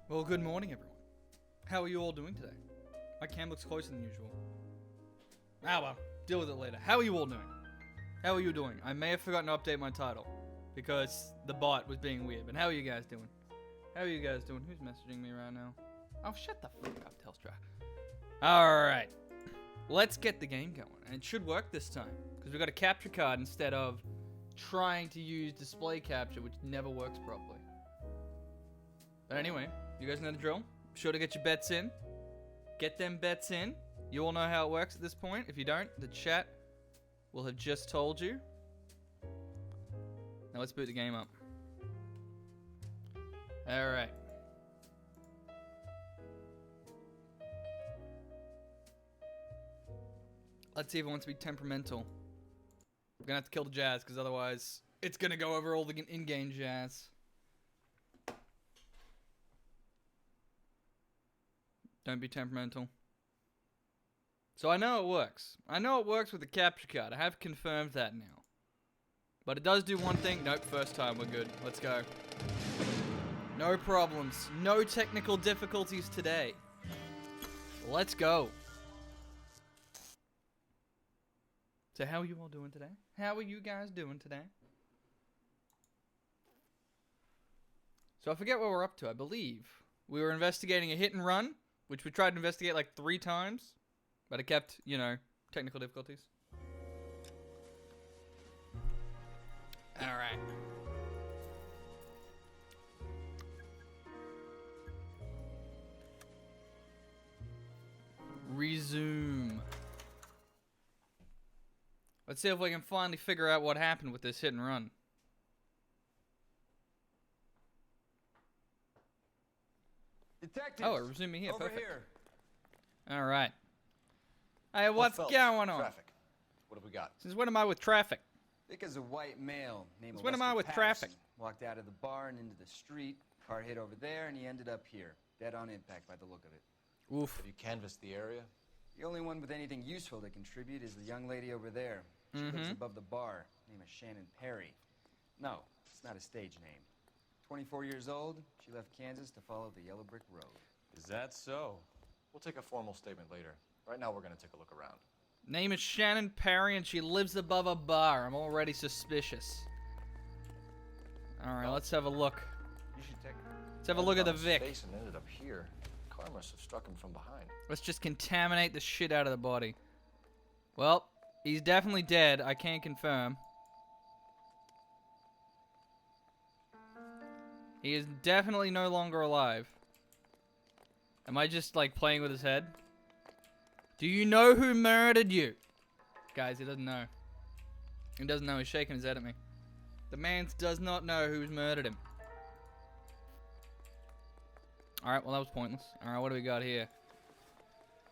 Well, good morning, everyone. How are you all doing today? My cam looks closer than usual. Ah, well, deal with it later. How are you all doing? How are you doing? I may have forgotten to update my title because the bot was being weird, but how are you guys doing? How are you guys doing? Who's messaging me right now? Oh, shut the fuck up, Telstra. Alright. Let's get the game going. And it should work this time because we've got a capture card instead of trying to use display capture, which never works properly. But anyway, you guys know the drill. Be sure to get your bets in. Get them bets in. You all know how it works at this point. If you don't, the chat will have just told you. Now let's boot the game up. Alright. Let's see if it wants to be temperamental. We're gonna have to kill the jazz, because otherwise it's gonna go over all the in-game jazz. Don't be temperamental. So I know it works. I know it works with the capture card. I have confirmed that now. But it does do one thing. Nope, first time we're good. Let's go. No problems. No technical difficulties today. Let's go. So how are you all doing today? How are you guys doing today? So I forget what we're up to. I believe we were investigating a hit and run, which we tried to investigate like 3 times, but it kept, you know, technical difficulties. Alright. Resume. Let's see if we can finally figure out what happened with this hit and run. Detective. Oh, resume me here. Over Perfect. here. All right. Hey, what's fellas, going on? Traffic. What have we got? Since when am I with traffic? Thick as a white male named Since when am I with Patterson. traffic? Walked out of the bar and into the street. Car hit over there, and he ended up here, dead on impact by the look of it. Oof. Have you canvassed the area? The only one with anything useful to contribute is the young lady over there. She lives above the bar. Name is Shannon Perry. No, it's not a stage name. 24 years old. She left Kansas to follow the yellow brick road. Is that so? We'll take a formal statement later. Right now, we're going to take a look around. Name is Shannon Perry, and she lives above a bar. I'm already suspicious. All right, let's have a look. You should take Let's have a look at the Vic. Face and ended up here. Car must have struck him from behind. Let's just contaminate the shit out of the body. Well, he's definitely dead. I can't confirm. He is definitely no longer alive. Am I just, like, playing with his head? Do you know who murdered you? Guys, he doesn't know. He doesn't know. He's shaking his head at me. The man does not know who's murdered him. Alright, well, that was pointless. Alright, what do we got here?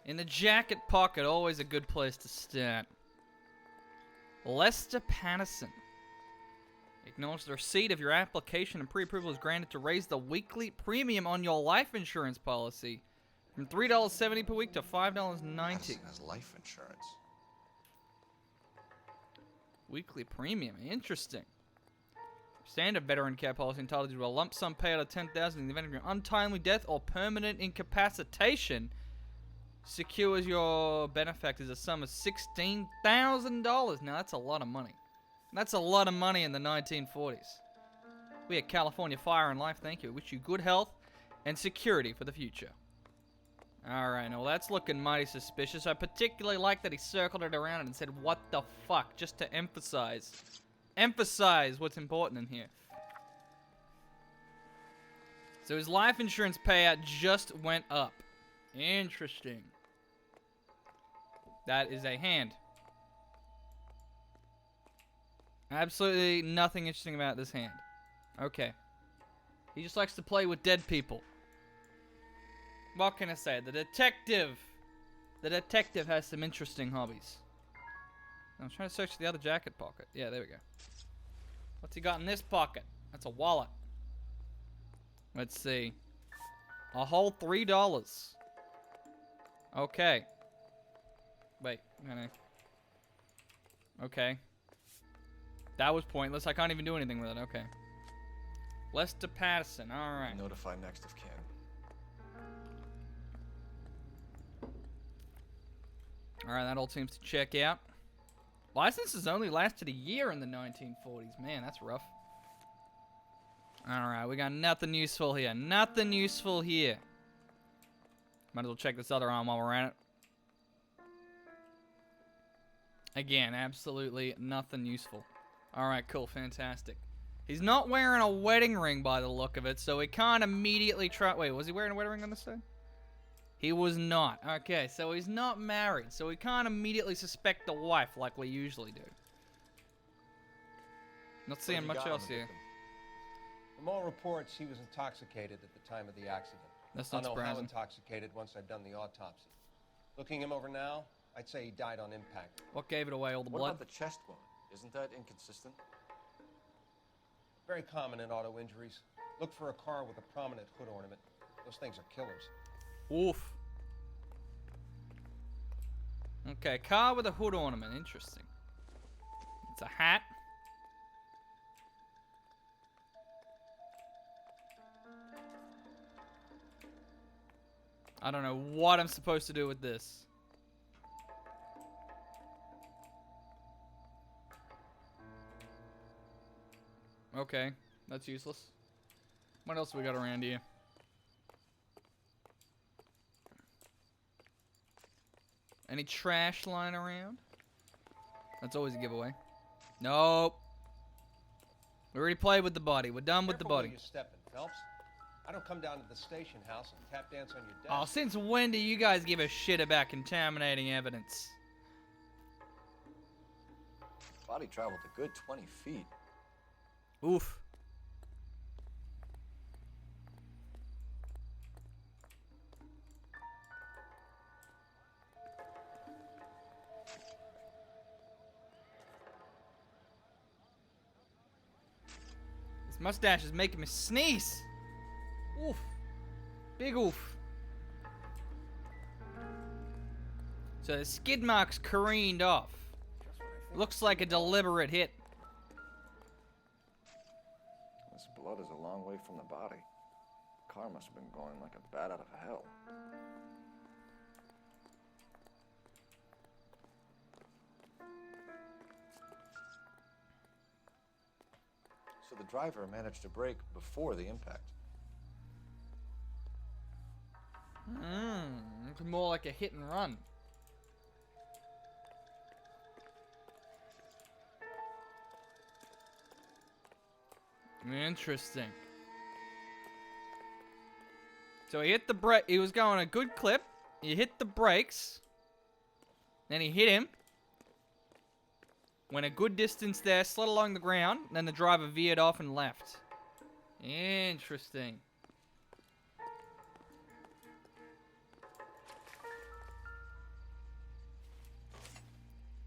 In the jacket pocket, always a good place to start. Lester Patterson. Acknowledge the receipt of your application and pre-approval is granted to raise the weekly premium on your life insurance policy from $3.70 per week to $5.90. Madison has life insurance. Weekly premium, interesting. Standard veteran care policy entitled to a lump sum payout of $10,000 in the event of your untimely death or permanent incapacitation. secures your benefactors a sum of $16,000. Now, that's a lot of money. That's a lot of money in the 1940s. We at California Fire and Life, thank you. We wish you good health and security for the future. Alright, well that's looking mighty suspicious. I particularly like that he circled it around and said, what the fuck, just to emphasize what's important in here. So his life insurance payout just went up. Interesting. That is a hand. Absolutely nothing interesting about this hand. Okay. He just likes to play with dead people. What can I say? The detective has some interesting hobbies. I'm trying to search the other jacket pocket. Yeah, there we go. What's he got in this pocket? That's a wallet. Let's see. A whole $3. Okay. Wait, no. Okay. That was pointless. I can't even do anything with it. Okay. Lester Patterson. Alright. Notify next of kin. Alright, that all seems to check out. Licenses only lasted a year in the 1940s. Man, that's rough. Alright, we got nothing useful here. Nothing useful here. Might as well check this other arm while we're at it. Again, absolutely nothing useful. Alright, cool, fantastic. He's not wearing a wedding ring by the look of it, so we can't immediately try... Wait, was he wearing a wedding ring on this side? He was not. Okay, so he's not married, so we can't immediately suspect the wife like we usually do. Not seeing much else here. From all reports, he was intoxicated at the time of the accident. That's not I'll know how surprising. intoxicated once I've done the autopsy. Looking him over now, I'd say he died on impact. What gave it away, all the What blood? about the chest wound? Isn't that inconsistent? Very common in auto injuries. Look for a car with a prominent hood ornament. Those things are killers. Oof. Okay, car with a hood ornament. Interesting. It's a hat. I don't know what I'm supposed to do with this. Okay, that's useless. What else we got around here? Any trash lying around? That's always a giveaway. Nope. We already played with the body. We're done with the Careful where body. you're stepping, Phelps. I don't come down to the station house and tap dance on your desk. Oh, since when do you guys give a shit about contaminating evidence? Body traveled a good 20 feet. Oof. This mustache is making me sneeze. Oof. Big oof. So the skid marks careened off. Looks like a deliberate hit. This blood is a long way from the body. Car must have been going like a bat out of hell. So the driver managed to brake before the impact. It's more like a hit and run. Interesting. So he hit the brake. He was going a good clip. He hit the brakes. Then he hit him. Went a good distance there, slid along the ground. Then the driver veered off and left. Interesting.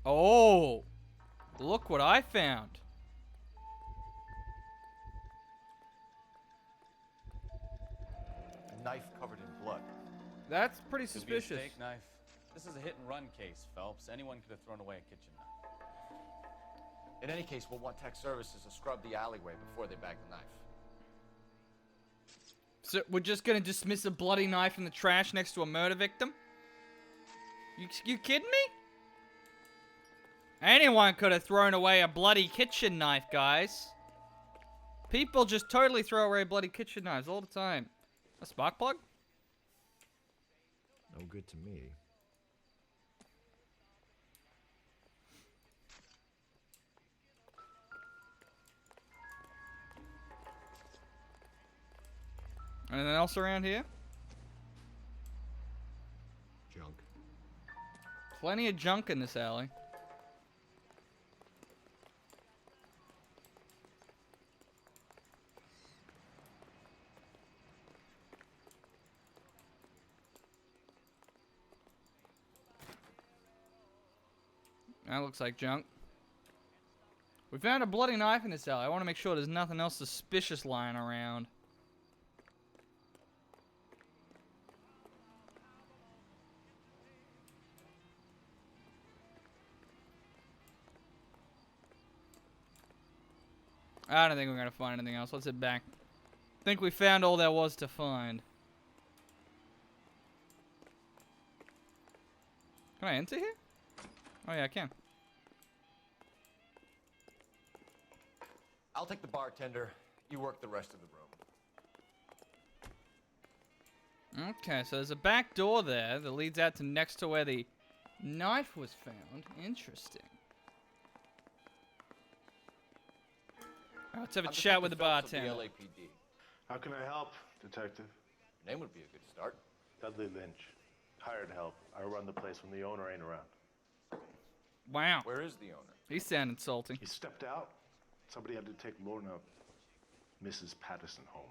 Oh, look what I found. A knife covered in blood. That's pretty Could be a suspicious. steak knife. This is a hit and run case, Phelps. Anyone could have thrown away a kitchen knife. In any case, we'll want tech services to scrub the alleyway before they bag the knife. So we're just gonna dismiss a bloody knife in the trash next to a murder victim? You kidding me? Anyone could have thrown away a bloody kitchen knife, guys. People just totally throw away bloody kitchen knives all the time. A spark plug? No good to me. Anything else around here? Junk. Plenty of junk in this alley. That looks like junk. We found a bloody knife in this alley. I want to make sure there's nothing else suspicious lying around. I don't think we're gonna find anything else. Let's head back. I think we found all there was to find. Can I enter here? Oh yeah, I can. I'll take the bartender. You work the rest of the room. Okay, so there's a back door there that leads out to next to where the knife was found. Interesting. Let's have a I'm chat with the Detective Phelps of bartender. The LAPD. How can I help, Detective? Your name would be a good start. Dudley Lynch. Hired help. I run the place when the owner ain't around. Wow, Where is the owner? he sounded salty. He stepped out. Somebody had to take Lorna, Mrs. Patterson, home.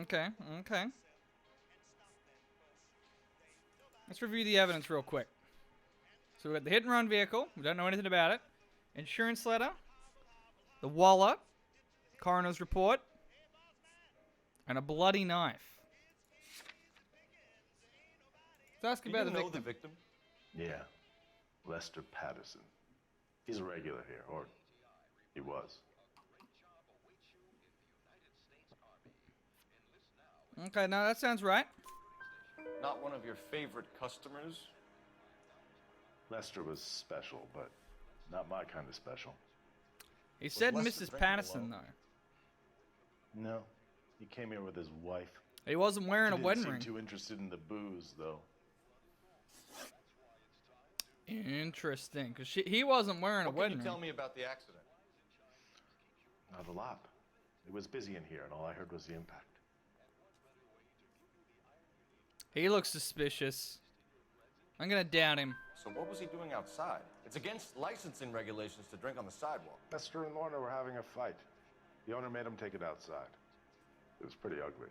Okay, okay. Let's review the evidence real quick. So we got the hit and run vehicle. We don't know anything about it. Insurance letter. The wallet. Coroner's report. And a bloody knife. Let's ask Do about you the know victim. the victim? Yeah. Lester Patterson. He's a regular here, or he was. Okay, now that sounds right. Not one of your favorite customers? Lester was special, but not my kind of special. He said Lester Mrs. drinking Patterson, alone? though. No. He came here with his wife. He wasn't wearing a He wedding didn't ring. seem too interested in the booze, though. Interesting, because he wasn't wearing a What can wedding you ring. tell me about the accident? Not a lot. It was busy in here, and all I heard was the impact. He looks suspicious. I'm gonna doubt him. So what was he doing outside? It's against licensing regulations to drink on the sidewalk. Lester and Lorna were having a fight. The owner made him take it outside. It was pretty ugly.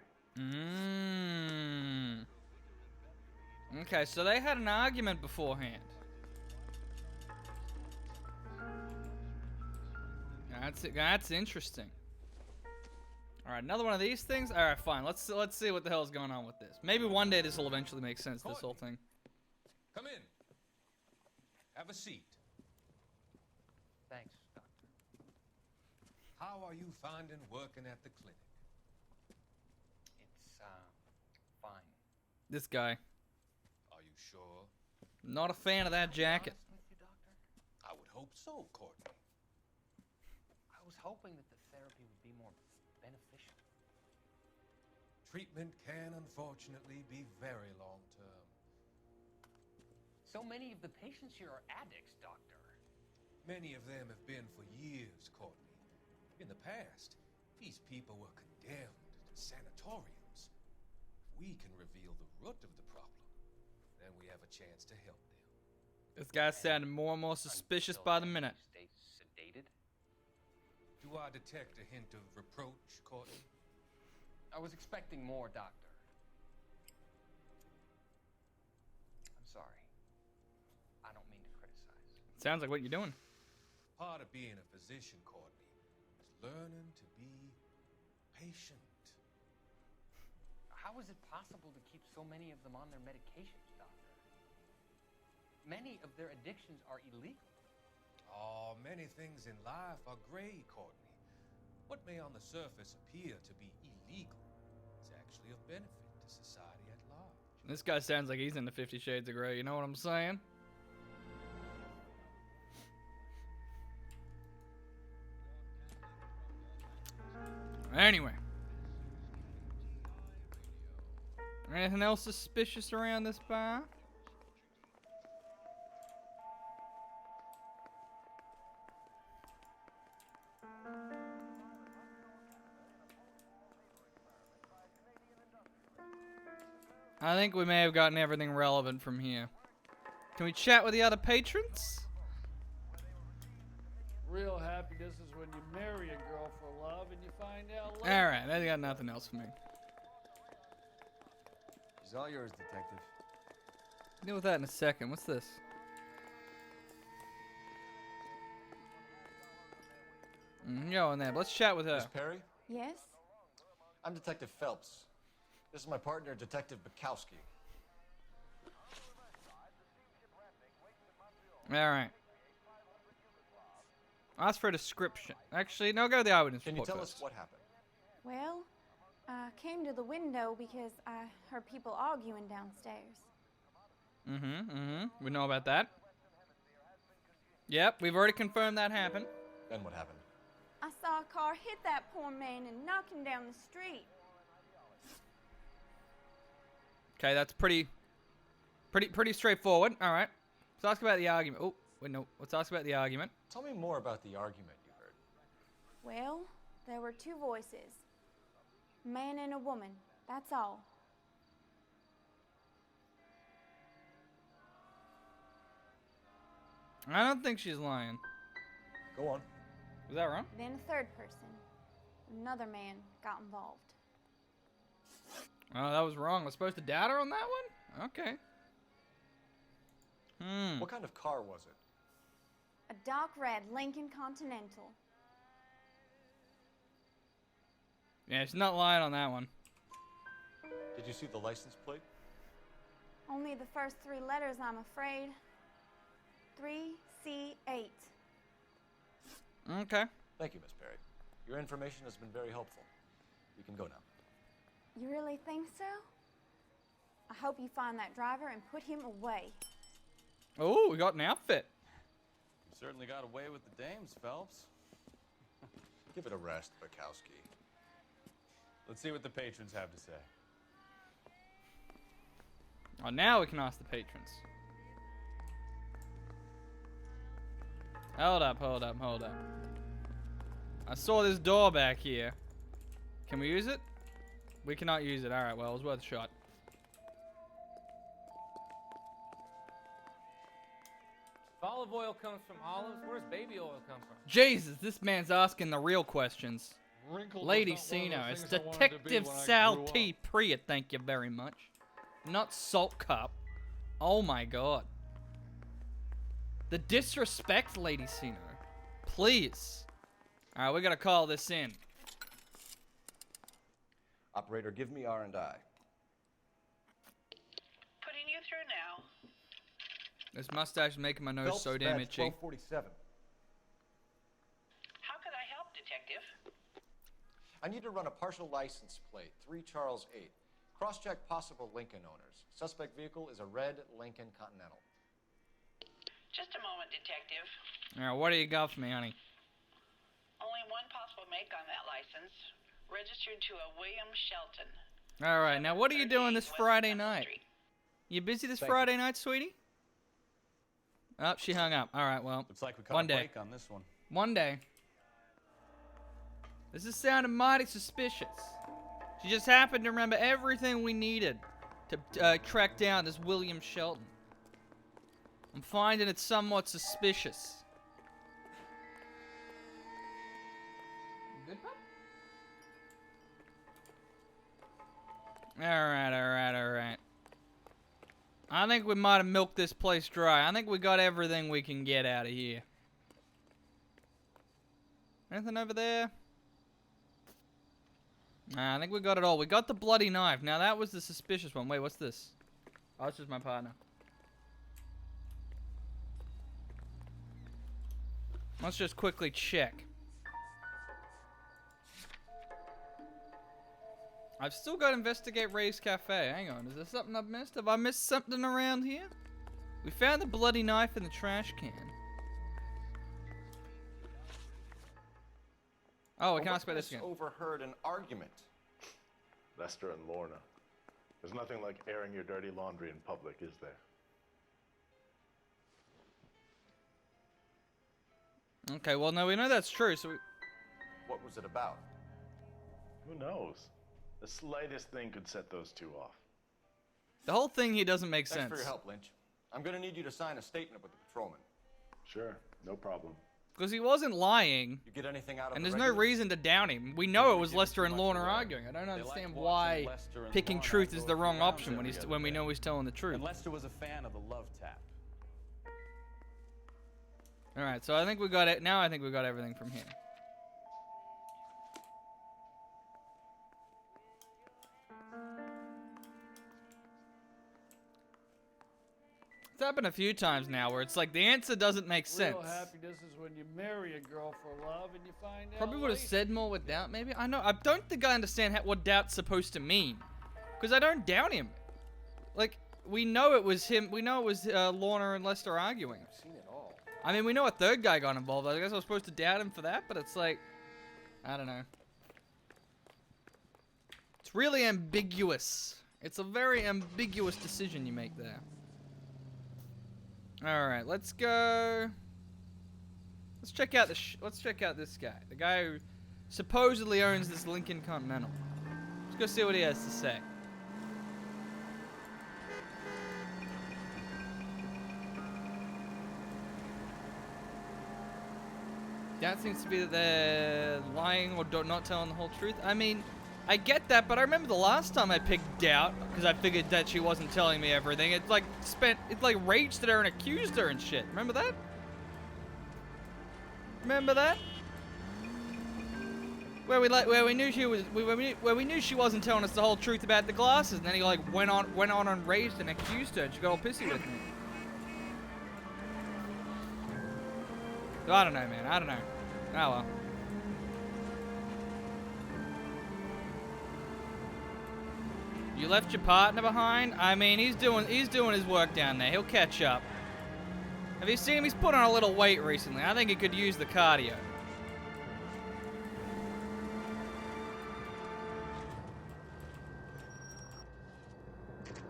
Okay, so they had an argument beforehand. That's interesting. All right, another one of these things. All right, fine. Let's see what the hell's going on with this. Maybe one day this will eventually make sense. This whole thing. Come in. Have a seat. Thanks, Doctor. How are you finding working at the clinic? It's, fine. This guy. Are you sure? Not a fan of that jacket. Honest with you, Doctor? I would hope so, Courtney. I was hoping that the therapy would be more beneficial. Treatment can unfortunately be very long-term. So many of the patients here are addicts, Doctor. Many of them have been for years, Courtney. In the past, these people were condemned to sanatoriums. If we can reveal the root of the problem, then we have a chance to help them. This guy sounded more and more suspicious by the minute. Stay sedated? Do I detect a hint of reproach, Courtney? I was expecting more, Doctor. I'm sorry. I don't mean to criticize. Sounds like what you're doing. Part of being a physician, Courtney, is learning to be patient. How is it possible to keep so many of them on their medications, Doctor? Many of their addictions are illegal. Oh, many things in life are gray, Courtney. What may on the surface appear to be illegal is actually of benefit to society at large. This guy sounds like he's into 50 Shades of Grey, you know what I'm saying? Anyway. Anything else suspicious around this bar? I think we may have gotten everything relevant from here. Can we chat with the other patrons? Real happiness is when you marry a girl for love and you find out later. Alright, they got nothing else for me. She's all yours, detective. Deal with that in a second. What's this? Go in there. Let's chat with her. Miss Perry? Yes? I'm Detective Phelps. This is my partner, Detective Bukowski. Alright. Ask for a description. Actually, no, go to the eyewitness Can you report tell first. us what happened? Well, I came to the window because I heard people arguing downstairs. We know about that. Yep, we've already confirmed that happened. Then what happened? I saw a car hit that poor man and knock him down the street. Okay, that's pretty straightforward. All right. Let's ask about the argument. Oh, wait, no. Let's ask about the argument. Tell me more about the argument you heard. Well, there were two voices. A man and a woman. That's all. I don't think she's lying. Go on. Was that wrong? Then a third person. Another man got involved. Oh, that was wrong. I was supposed to doubt her on that one? Okay. What kind of car was it? A dark red Lincoln Continental. Yeah, she's not lying on that one. Did you see the license plate? Only the first three letters, I'm afraid. 3C8. Okay. Thank you, Miss Perry. Your information has been very helpful. You can go now. You really think so? I hope you find that driver and put him away. Oh, we got an outfit. You certainly got away with the dames, Phelps. Give it a rest, Bukowski. Let's see what the patrons have to say. Oh, now we can ask the patrons. Hold up. I saw this door back here. Can we use it? We cannot use it. Alright, well, it was worth a shot. If olive oil comes from olives, where does baby oil come from? Jesus, this man's asking the real questions. Wrinkled was Lady not one of Sino, the it's things I wanted to be Detective when I Sal grew up. T. Priya, thank you very much. Not Salt Cup. Oh my god. The disrespect, Lady Sino. Please. Alright, we gotta call this in. Operator, give me R&I. Putting you through now. This mustache is making my nose Phelps, so damn badge itchy. 1247. How could I help, Detective? I need to run a partial license plate, 3 Charles 8. Cross-check possible Lincoln owners. Suspect vehicle is a red Lincoln Continental. Just a moment, Detective. Alright, what do you got for me, honey? Only one possible make on that license. Registered to a William Shelton. Alright, now what are you doing this West Friday Second night? Street. You busy this Thank Friday night, sweetie? Oh, she hung up. Alright, well, Looks like we caught One a day. break on this one. one day. This is sounding mighty suspicious. She just happened to remember everything we needed to track down this William Shelton. I'm finding it somewhat suspicious. Good, Alright. I think we might have milked this place dry. I think we got everything we can get out of here. Anything over there? Nah, I think we got it all. We got the bloody knife. Now that was the suspicious one. Wait, what's this? Oh, it's just my partner. Let's just quickly check. I've still got to investigate Ray's Cafe. Hang on, is there something I've missed? Have I missed something around here? We found the bloody knife in the trash can. Oh, we can ask about this again. Overheard an argument. Lester and Lorna. There's nothing like airing your dirty laundry in public, is there? Okay, well, no, we know that's true, so we... What was it about? Who knows? The slightest thing could set those two off. The whole thing here doesn't make sense. Thanks for your help, Lynch. I'm gonna need you to sign a statement with the patrolman. Sure, no problem. Because he wasn't lying. You get anything out of and the there's no regulars? reason to down him. We know it was Lester and Lorna arguing. I don't understand why picking truth is the wrong option when we know he's telling the truth. And Lester was a fan of the love tap. Alright, so I think we got it. Now I think we got everything from here. It's happened a few times now where it's like the answer doesn't make sense. Real happiness is when you marry a girl for love and you find out Probably would have later. said more with doubt, maybe. I know. I don't think I understand what doubt's supposed to mean, because I don't doubt him. Like, we know it was him. We know it was Lorna and Lester arguing. I've seen it all. I mean, we know a third guy got involved. I guess I was supposed to doubt him for that, but it's like, I don't know. It's really ambiguous. It's a very ambiguous decision you make there. All right, let's go. Let's check out let's check out this guy, the guy who supposedly owns this Lincoln Continental. Let's go see what he has to say. That seems to be that they're lying or not telling the whole truth. I mean, I get that, but I remember the last time I picked doubt because I figured that she wasn't telling me everything. It like raged at her and accused her and shit. Remember that? Remember that? Where we knew she wasn't telling us the whole truth about the glasses, and then he like went on and raged and accused her, and she got all pissy with me. I don't know, man. I don't know. Oh well. You left your partner behind? I mean, he's doing his work down there. He'll catch up. Have you seen him? He's put on a little weight recently. I think he could use the cardio.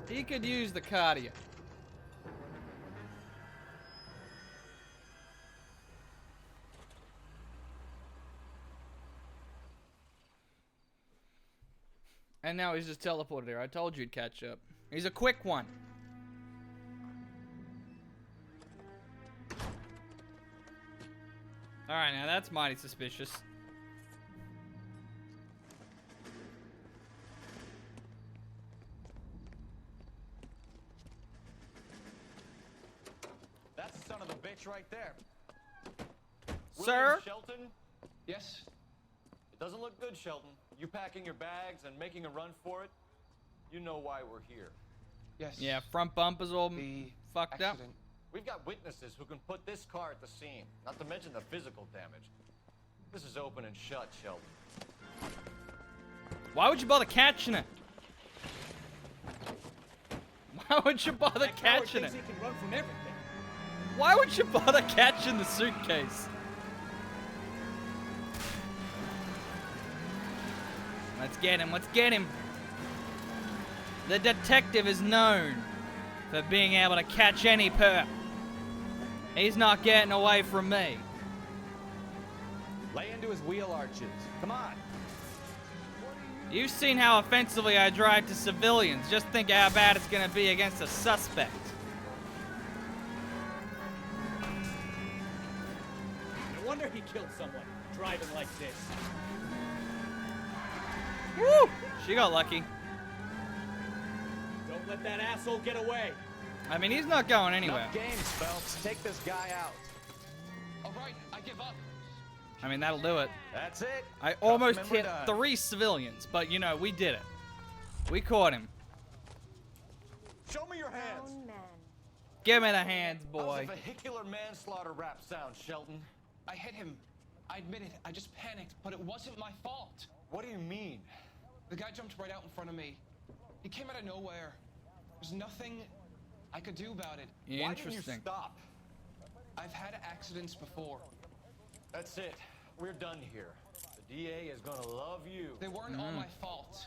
He could use the cardio. And now he's just teleported here. I told you he'd catch up. He's a quick one. Alright, now that's mighty suspicious. That's the son of a bitch right there. Sir? Shelton? Yes? It doesn't look good, Shelton. You packing your bags and making a run for it? You know why we're here. Yes. Yeah, front bumper's all fucked up. We've got witnesses who can put this car at the scene, not to mention the physical damage. This is open and shut, Shelton. Why would you bother catching it? Why would you bother catching it? He can run from everything. Why would you bother catching the suitcase? Let's get him, let's get him. The detective is known for being able to catch any perp. He's not getting away from me. Lay into his wheel arches. Come on. You've seen how offensively I drive to civilians. Just think how bad it's gonna be against a suspect. No wonder he killed someone driving like this. Woo! She got lucky. Don't let that asshole get away. I mean, he's not going anywhere. Enough games, Phelps. Take this guy out. All right, I give up. I mean, that'll do it. That's it. I almost hit 3 civilians, but you know, we did it. We caught him. Show me your hands. Give me the hands, How's boy. a vehicular manslaughter rap sound, Shelton? I hit him. I admit it. I just panicked, but it wasn't my fault. What do you mean? The guy jumped right out in front of me. He came out of nowhere. There's nothing I could do about it. Interesting. Why didn't you stop? I've had accidents before. That's it. We're done here. The DA is gonna love you. They weren't all my fault.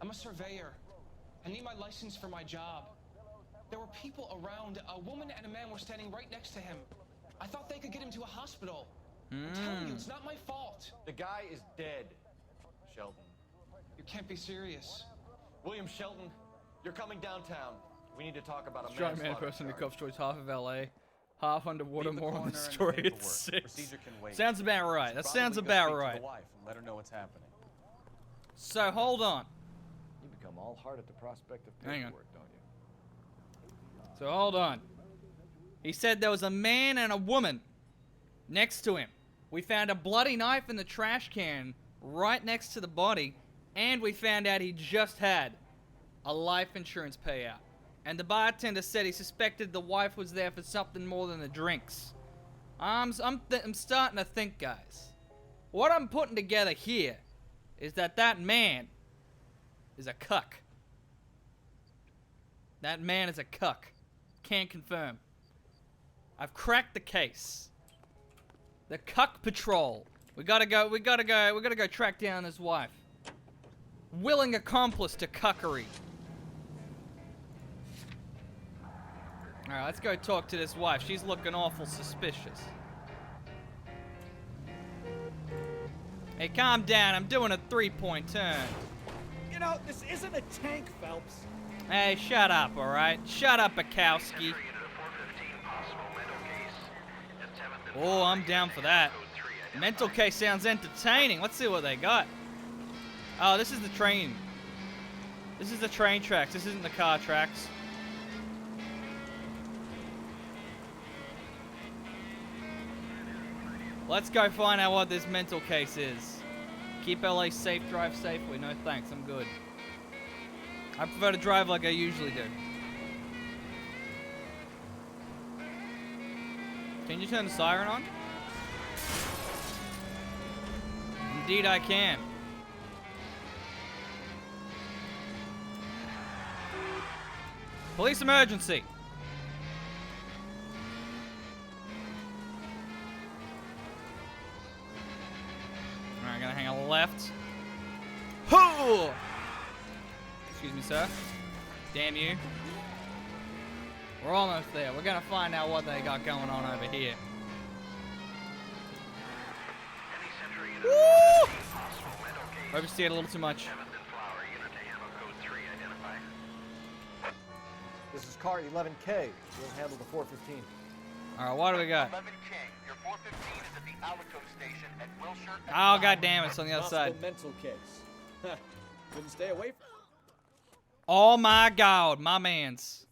I'm a surveyor. I need my license for my job. There were people around. A woman and a man were standing right next to him. I thought they could get him to a hospital. I'm telling you, it's not my fault. The guy is dead, Sheldon. You can't be serious. William Shelton, you're coming downtown. We need to talk about a Strike man manslaughter person who charge. cops destroys half of LA, half underwater, Leave the more on the coroner and the story paperwork. at 6. Procedure can wait. Sounds about right. That Probably sounds go about speak to right. the wife and let her know what's happening. So hold on. You become all heart at the prospect of Hang on. paperwork, don't you? So hold on. He said there was a man and a woman next to him. We found a bloody knife in the trash can right next to the body, and we found out he just had a life insurance payout. And the bartender said he suspected the wife was there for something more than the drinks. I'm starting to think, guys. What I'm putting together here is that man is a cuck. That man is a cuck. Can't confirm. I've cracked the case. The Cuck Patrol. We gotta go track down his wife. Willing accomplice to cuckery. Alright, let's go talk to this wife. She's looking awful suspicious. Hey, calm down. I'm doing a 3-point turn. You know, this isn't a tank, Phelps. Hey, shut up, alright? Shut up, Bukowski. Oh, I'm down for that. Mental case sounds entertaining. Let's see what they got. Oh, this is the train. This is the train tracks. This isn't the car tracks. Let's go find out what this mental case is. Keep LA safe, drive safely. No thanks, I'm good. I prefer to drive like I usually do. Can you turn the siren on? Indeed I can. Police emergency. Alright, gonna hang a left. Hoo! Excuse me, sir. Damn you. We're almost there. We're gonna find out what they got going on over here. Woo! Oversteered a little too much. This is car 11K. We'll handle the 415. Alright, what do we got? 11K. Your 415 is at the Alico station at Wilshire. Oh, goddamn, it's on the other side. Mental case. Couldn't stay away from. Oh my god, my mans.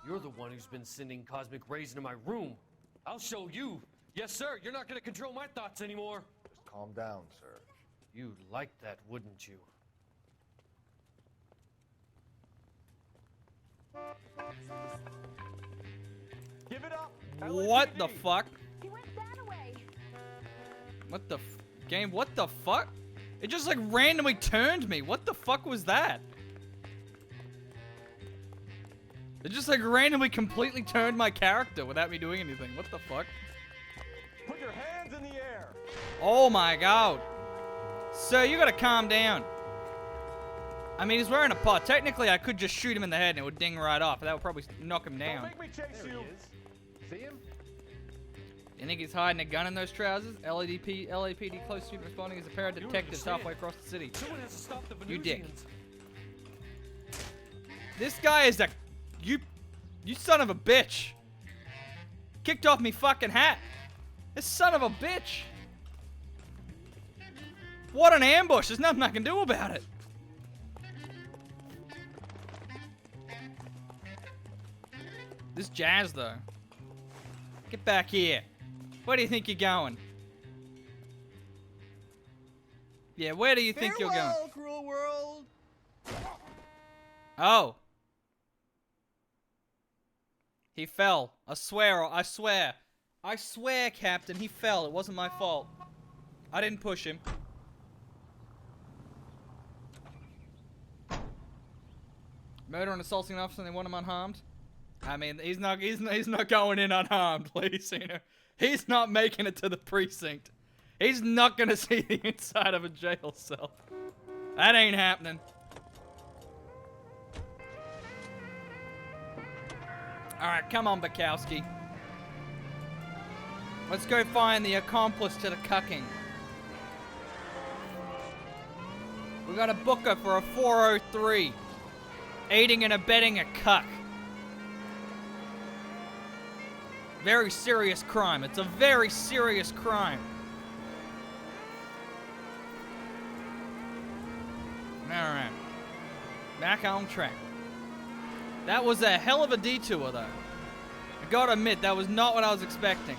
You're the one who's been sending cosmic rays into my room. I'll show you. Yes, sir. You're not going to control my thoughts anymore. Just calm down, sir. You'd like that, wouldn't you? Give it up. What the fuck? He went that way. What the game? What the fuck? It just like randomly turned me. What the fuck was that? It just like randomly completely turned my character without me doing anything. What the fuck? Put your hands in the air. Oh my god. Sir, you gotta calm down. I mean, he's wearing a pot. Technically, I could just shoot him in the head and it would ding right off. That would probably knock him down. Don't make me chase you. See him? You think he's hiding a gun in those trousers? LAPD close to responding as a pair of detectives halfway across the city. Someone has to stop the You dick. Venusians. This guy is a... You son of a bitch. Kicked off me fucking hat. This son of a bitch. What an ambush. There's nothing I can do about it. This jazz, though. Get back here. Where do you think you're going? Yeah, where do you think you're going? Cruel world. Oh. He fell. I swear, Captain, he fell. It wasn't my fault. I didn't push him. Murder and assaulting an officer and they want him unharmed. I mean, he's not going in unharmed, please. You know, he's not making it to the precinct. He's not gonna see the inside of a jail cell. That ain't happening. All right, come on, Bukowski. Let's go find the accomplice to the cucking. We got a booker for a 403. Aiding and abetting a cuck. Very serious crime. It's a very serious crime. Alright. Back on track. That was a hell of a detour, though. I gotta admit, that was not what I was expecting.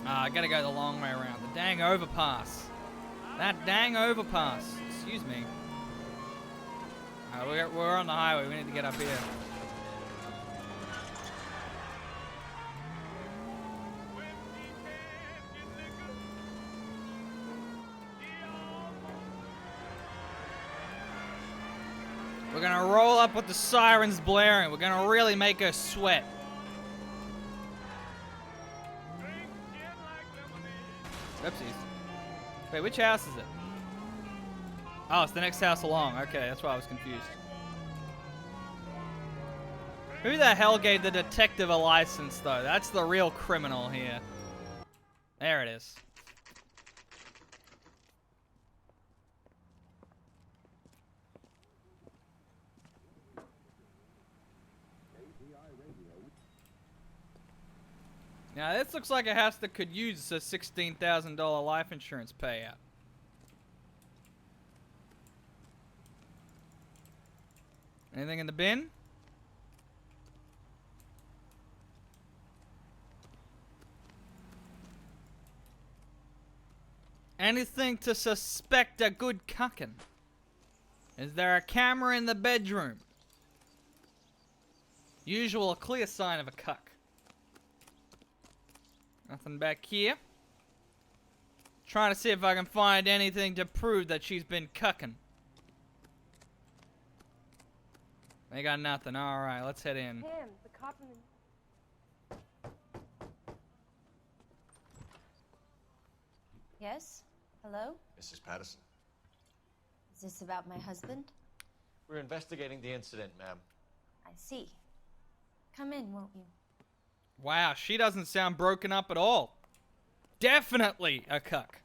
I gotta go the long way around. The dang overpass. That dang overpass. Excuse me. We're on the highway. We need to get up here. We're gonna roll up with the sirens blaring. We're gonna really make her sweat. Oopsies. Wait, which house is it? Oh, it's the next house along. Okay, that's why I was confused. Who the hell gave the detective a license, though? That's the real criminal here. There it is. Now, this looks like a house that could use a $16,000 life insurance payout. Anything in the bin? Anything to suspect a good cucking? Is there a camera in the bedroom? Usual clear sign of a cuck. Nothing back here. Trying to see if I can find anything to prove that she's been cucking. They got nothing. Alright, let's head in. Him, the cop in the... Yes? Hello? Mrs. Patterson. Is this about my husband? We're investigating the incident, ma'am. I see. Come in, won't you? Wow, she doesn't sound broken up at all. Definitely a cuck.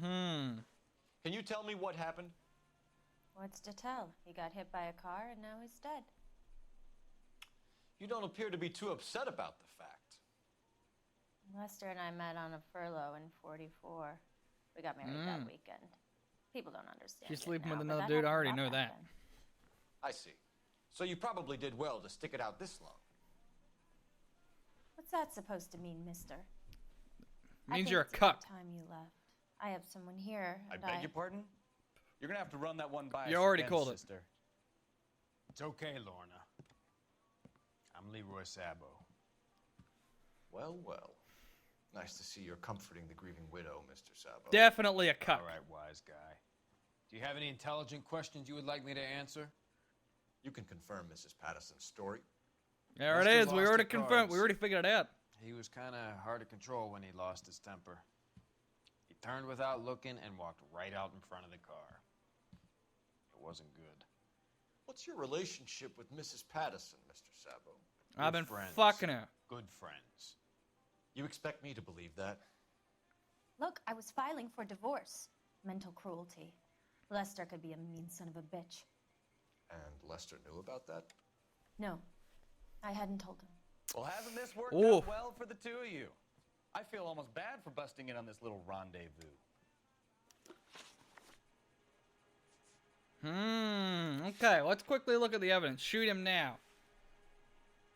Can you tell me what happened? What's to tell? He got hit by a car and now he's dead. You don't appear to be too upset about the fact. Lester and I met on a furlough in '44. We got married that weekend. People don't understand. She's it sleeping now, with but another that dude. I happened already a lot know back that. then. I see. So you probably did well to stick it out this long. What's that supposed to mean, mister? Means you're a it's cuck. about time you left. I have someone here. I and beg your pardon? You're gonna have to run that one by us You already again, called it. sister. It's okay, Lorna. I'm Leroy Sabo. Well, well. Nice to see you're comforting the grieving widow, Mr. Sabo. Definitely a cuck. All right, wise guy. Do you have any intelligent questions you would like me to answer? You can confirm Mrs. Patterson's story. There it Mr. is. We lost already the confirmed. cards. We already figured it out. He was kind of hard to control when he lost his temper. He turned without looking and walked right out in front of the car. It wasn't good. What's your relationship with Mrs. Patterson, Mr. Sabo? I've been friends. fucking her. Good friends. You expect me to believe that? Look, I was filing for divorce. Mental cruelty. Lester could be a mean son of a bitch. And Lester knew about that? No, I hadn't told him. Well, hasn't this worked Ooh. out well for the two of you? I feel almost bad for busting in on this little rendezvous. Okay, let's quickly look at the evidence. Shoot him now.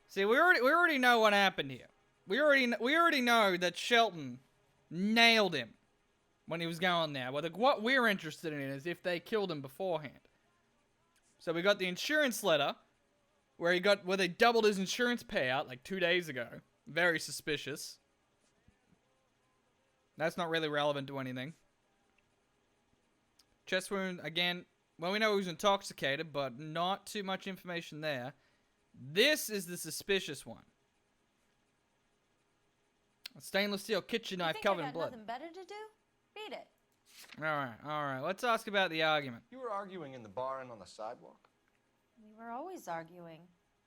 See, we already know what happened here. We already know that Shelton nailed him. when he was going there. Well, what we're interested in is if they killed him beforehand. So we got the insurance letter where they doubled his insurance payout like 2 days ago. Very suspicious. That's not really relevant to anything. Chest wound, again, well, we know he was intoxicated, but not too much information there. This is the suspicious one. A stainless steel kitchen knife covered in blood. Nothing better to do? Beat it. Alright. Let's ask about the argument. You were arguing in the bar and on the sidewalk? We were always arguing.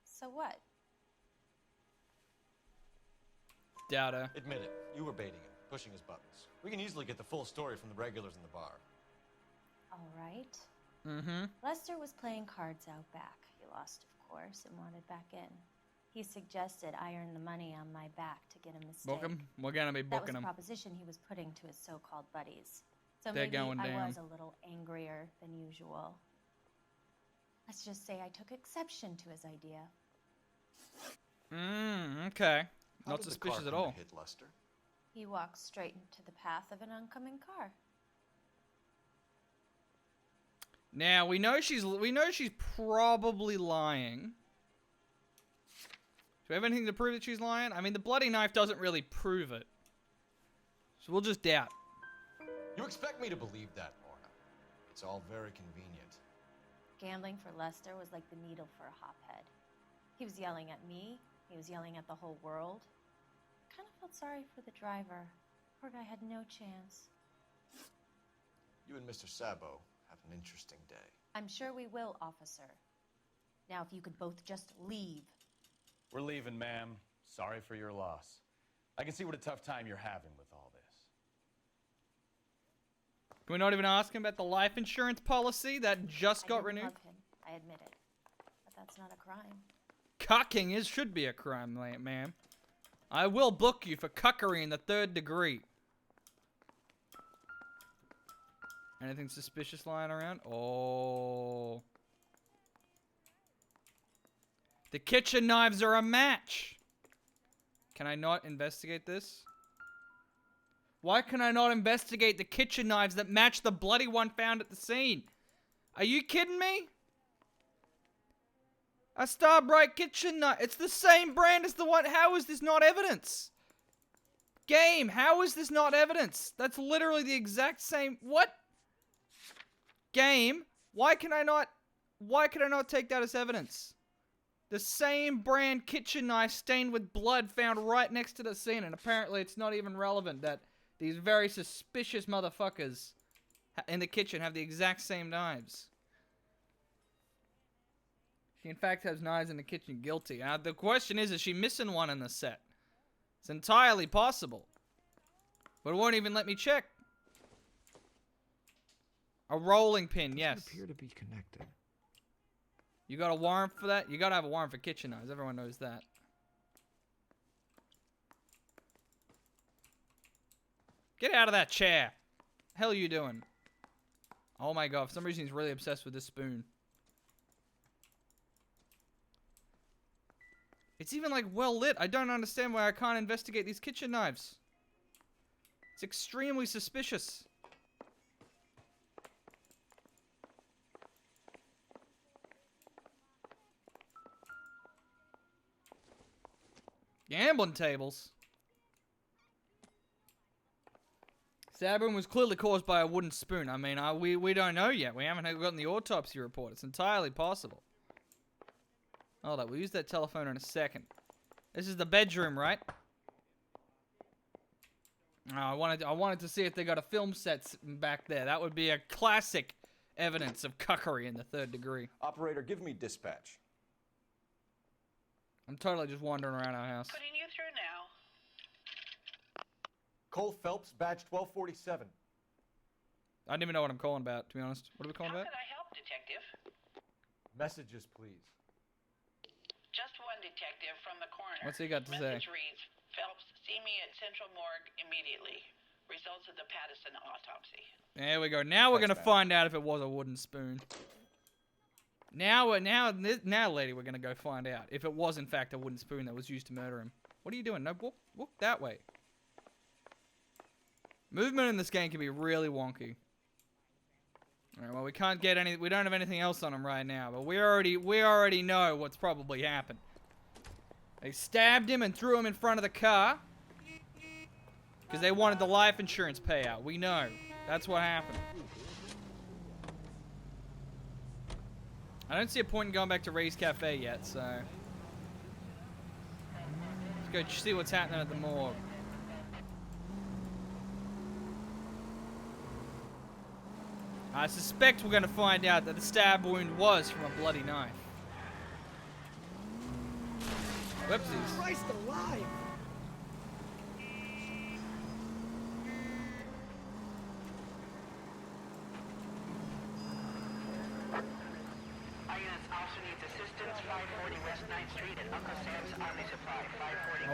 So what? Doubt her. Admit it. You were baiting him, pushing his buttons. We can easily get the full story from the regulars in the bar. All right. Mm-hmm. Lester was playing cards out back. He lost, of course, and wanted back in. He suggested I earn the money on my back to get a mistake. Book him? We're gonna be booking him. That was a proposition he was putting to his so-called buddies. So They're maybe going I down. was a little angrier than usual. Let's just say I took exception to his idea. Okay. How Not did the suspicious car at come all. to hit Lester? He walked straight into the path of an oncoming car. Now we know she's probably lying. Do we have anything to prove that she's lying? I mean, the bloody knife doesn't really prove it. So we'll just doubt. You expect me to believe that, Lorna? It's all very convenient. Gambling for Lester was like the needle for a hophead. He was yelling at me. He was yelling at the whole world. I kind of felt sorry for the driver. Poor guy had no chance. You and Mr. Sabo have an interesting day. I'm sure we will, officer. Now, if you could both just leave. We're leaving, ma'am. Sorry for your loss. I can see what a tough time you're having with all this. Can we not even ask him about the life insurance policy that just got renewed? I love him, I admit it. But that's not a crime. Cucking should be a crime, ma'am. I will book you for cuckery in the 3rd degree. Anything suspicious lying around? Oh. The kitchen knives are a match. Can I not investigate this? Why can I not investigate the kitchen knives that match the bloody one found at the scene? Are you kidding me? A Starbright kitchen knife. It's the same brand as the one. How is this not evidence? Game, how is this not evidence? That's literally the exact same. What? Game, why can I not take that as evidence? The same brand kitchen knife stained with blood found right next to the scene, and apparently it's not even relevant that these very suspicious motherfuckers in the kitchen have the exact same knives. She in fact has knives in the kitchen. Guilty. The question is she missing one in the set? It's entirely possible. But it won't even let me check. A rolling pin, yes. Doesn't appear to be connected. You got a warrant for that? You gotta have a warrant for kitchen knives. Everyone knows that. Get out of that chair. The hell are you doing? Oh my god, for some reason he's really obsessed with this spoon. It's even like well lit. I don't understand why I can't investigate these kitchen knives. It's extremely suspicious. Gambling tables. Stabbing was clearly caused by a wooden spoon. I mean, we don't know yet. We haven't gotten the autopsy report. It's entirely possible. Hold up, we'll use that telephone in a second. This is the bedroom, right? Oh, I wanted to see if they got a film set back there. That would be a classic evidence of cuckery in the 3rd degree. Operator, give me dispatch. I'm totally just wandering around our house. Putting you through now. Cole Phelps, badge 1247. I don't even know what I'm calling about, to be honest. What are we calling How about? can I help, Detective? Messages, please. Just one detective from the coroner. What's he got to say? Message reads, Phelps, see me at Central Morgue immediately. Results of the Patterson autopsy. There we go. Now we're gonna find out if it was a wooden spoon. Now, lady, we're gonna go find out if it was in fact a wooden spoon that was used to murder him. What are you doing? No, walk that way. Movement in this game can be really wonky. Alright, well, we can't get any. We don't have anything else on him right now, but we already know what's probably happened. They stabbed him and threw him in front of the car because they wanted the life insurance payout. We know. That's what happened. I don't see a point in going back to Ray's Cafe yet, so let's go see what's happening at the morgue. I suspect we're going to find out that the stab wound was from a bloody knife. Whoopsies. Christ alive!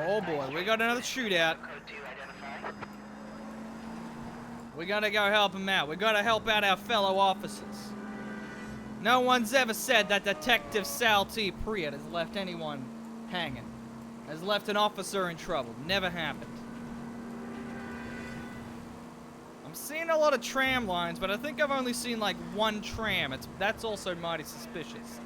Oh boy, we got another shootout. We gotta go help him out. We gotta help out our fellow officers. No one's ever said that Detective Sal T. Priet has left anyone hanging. Has left an officer in trouble. Never happened. I'm seeing a lot of tram lines, but I think I've only seen like one tram. That's also mighty suspicious.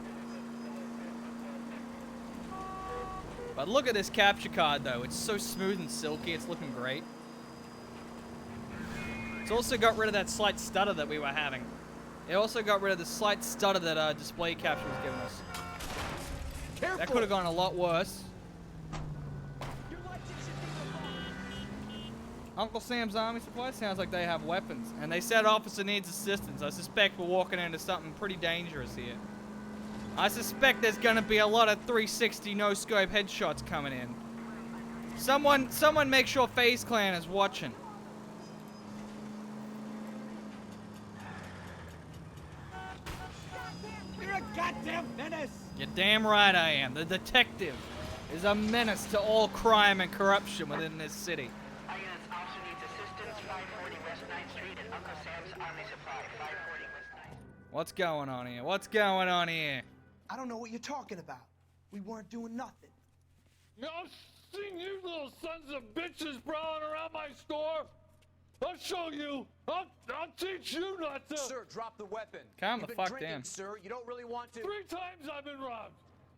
But look at this capture card though. It's so smooth and silky. It's looking great. It's also got rid of that slight stutter that we were having. It also got rid of the slight stutter that display capture was giving us. Careful. That could have gone a lot worse. Uncle Sam's Army Supply sounds like they have weapons. And they said officer needs assistance. I suspect we're walking into something pretty dangerous here. I suspect there's gonna be a lot of 360 no-scope headshots coming in. Someone make sure FaZe Clan is watching. You're a goddamn menace! You're damn right I am. The detective is a menace to all crime and corruption within this city. What's going on here? What's going on here? I don't know what you're talking about. We weren't doing nothing. I've seen you little sons of bitches prowling around my store. I'll show you. I'll teach you not to. Sir, drop the weapon. Calm the You've been fuck drinking, down. Sir, you don't really want to. 3 times I've been robbed.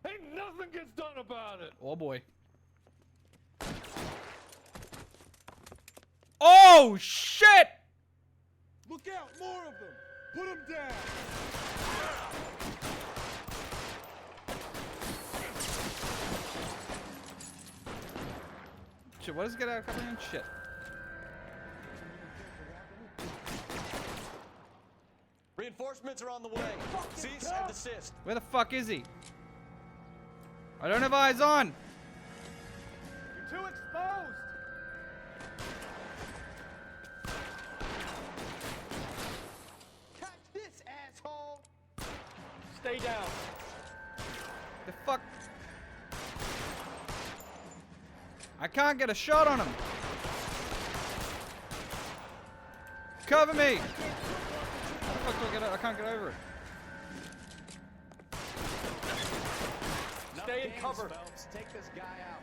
Ain't nothing gets done about it. Oh boy. Oh shit! Look out, more of them. Put them down. Shit, what does get out of cover? Shit. Reinforcements are on the way. Cease and desist. Where the fuck is he? I don't have eyes on. You're too exposed. Catch this, asshole. Stay down. The fuck? I can't get a shot on him. Cover me. How the fuck do I get out? I can't get over it. Stay in cover. Take this guy out.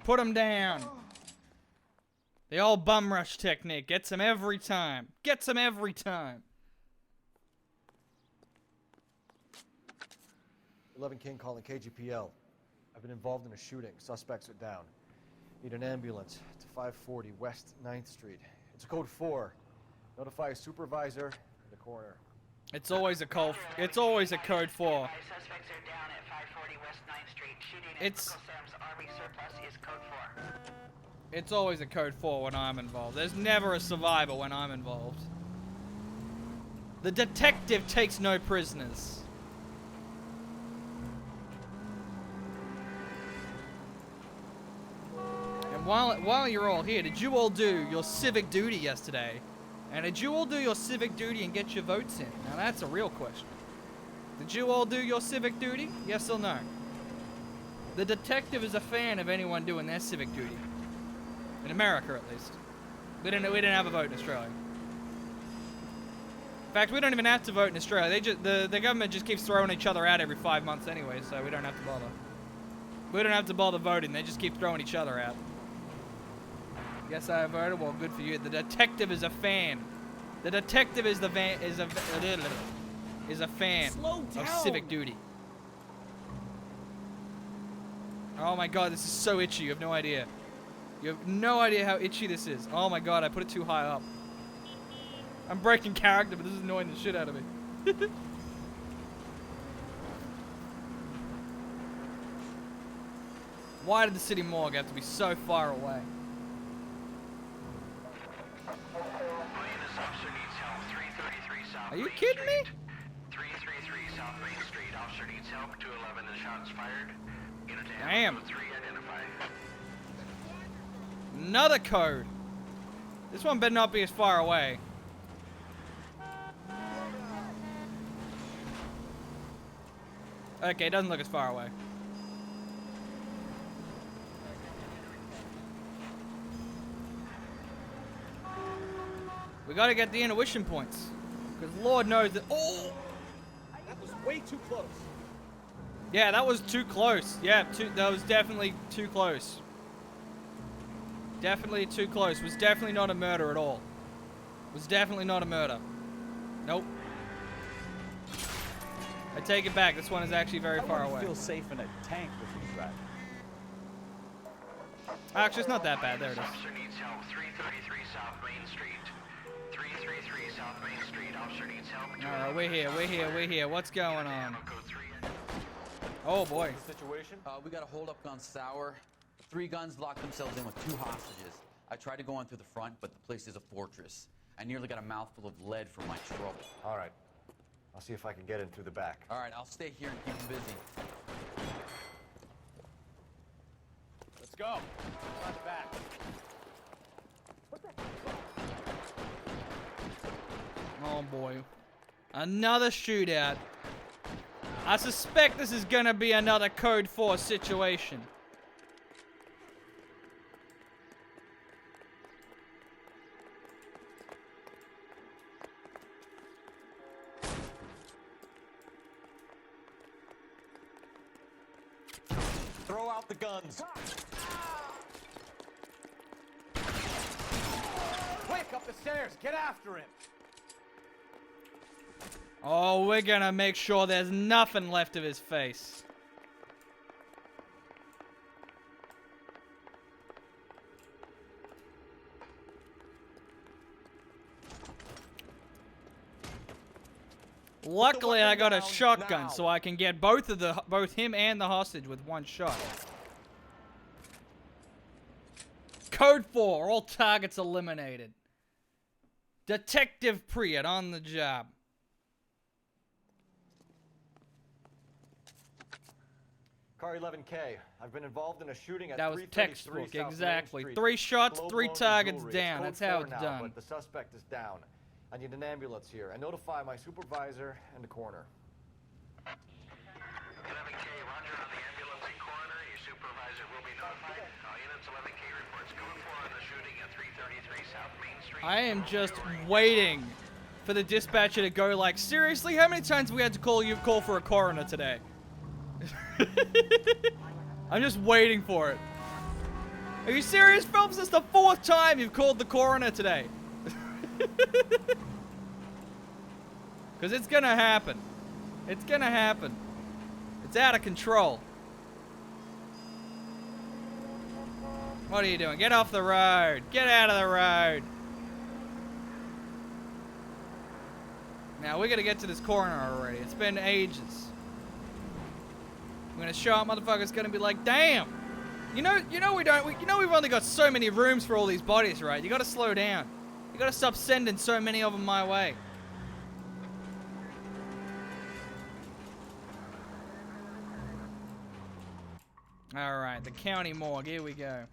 Put him down. The old bum rush technique gets him every time. Gets him every time. 11 King calling KGPL. I've been involved in a shooting. Suspects are down. Need an ambulance to 540 West 9th Street. It's a code 4. Notify a supervisor in the corner. It's always a code. It's always a code 4. Suspects are down at 540 West 9th Street. Shooting at It's- Uncle Sam's Army surplus is code 4. It's always a code 4 when I'm involved. There's never a survivor when I'm involved. The detective takes no prisoners. And while you're all here, did you all do your civic duty yesterday? And did you all do your civic duty and get your votes in? Now that's a real question. Did you all do your civic duty? Yes or no? The detective is a fan of anyone doing their civic duty. In America, at least. We didn't have a vote in Australia. In fact, we don't even have to vote in Australia. The government just keeps throwing each other out every 5 months anyway, so we don't have to bother. We don't have to bother voting. They just keep throwing each other out. Yes, I voted. Well, good for you. The detective is a fan. The detective is a fan of civic duty. Oh my god, this is so itchy. You have no idea. You have no idea how itchy this is. Oh my god, I put it too high up. I'm breaking character, but this is annoying the shit out of me. Why did the city morgue have to be so far away? Are you kidding me? 333 South Main Street. Officer needs help. 211. The shots fired. Damn. 3 identified. Another code. This one better not be as far away. Okay, it doesn't look as far away. We gotta get the intuition points. Because Lord knows that. Oh! That was way too close. Yeah, that was too close. Yeah, that was definitely too close. Definitely too close. Was definitely not a murder at all. Was definitely not a murder. Nope. I take it back. This one is actually very far away. I feel safe in a tank with you driving. Actually, it's not that bad. There it is. Officer needs help. 333 South Main Street. 333 South Main Street. Officer needs help. Alright, we're here. What's going on? Oh boy. Situation? We got a hold-up on Sour. 3 guns locked themselves in with 2 hostages. I tried to go in through the front, but the place is a fortress. I nearly got a mouthful of lead from my trouble. All right. I'll see if I can get in through the back. All right, I'll stay here and keep them busy. Let's go. On the back. Oh boy. Another shootout. I suspect this is gonna be another Code 4 situation. Throw out the guns. Quick, up the stairs. Get after him. Oh, we're gonna make sure there's nothing left of his face. Luckily, I got a shotgun, so I can get both him and the hostage with one shot. Code 4, all targets eliminated. Detective Priet on the job. Car 11K. I've been involved in a shooting at That was 333 textbook, South Main exactly. Street. 3 shots, 3 Glow-blown targets jewelry. down. Code That's how 4 it's now, done. But the suspect is down. I need an ambulance here. And notify my supervisor and the coroner. 11K, roger on the ambulance and coroner. Your supervisor will be notified. All units, 11K reports code 4 on the shooting at 333 South Main Street. I am just waiting for the dispatcher to go like, seriously, how many times have we had to call for a coroner today? I'm just waiting for it. Are you serious, Phelps? This is the 4th time you've called the coroner today. Because it's gonna happen. It's gonna happen. It's out of control. What are you doing? Get off the road. Get out of the road. Now, we're gonna get to this coroner already. It's been ages. I'm gonna show up, motherfucker's gonna be like, damn! You know we've only got so many rooms for all these bodies, right? You gotta slow down. You gotta stop sending so many of them my way. Alright, the county morgue, here we go.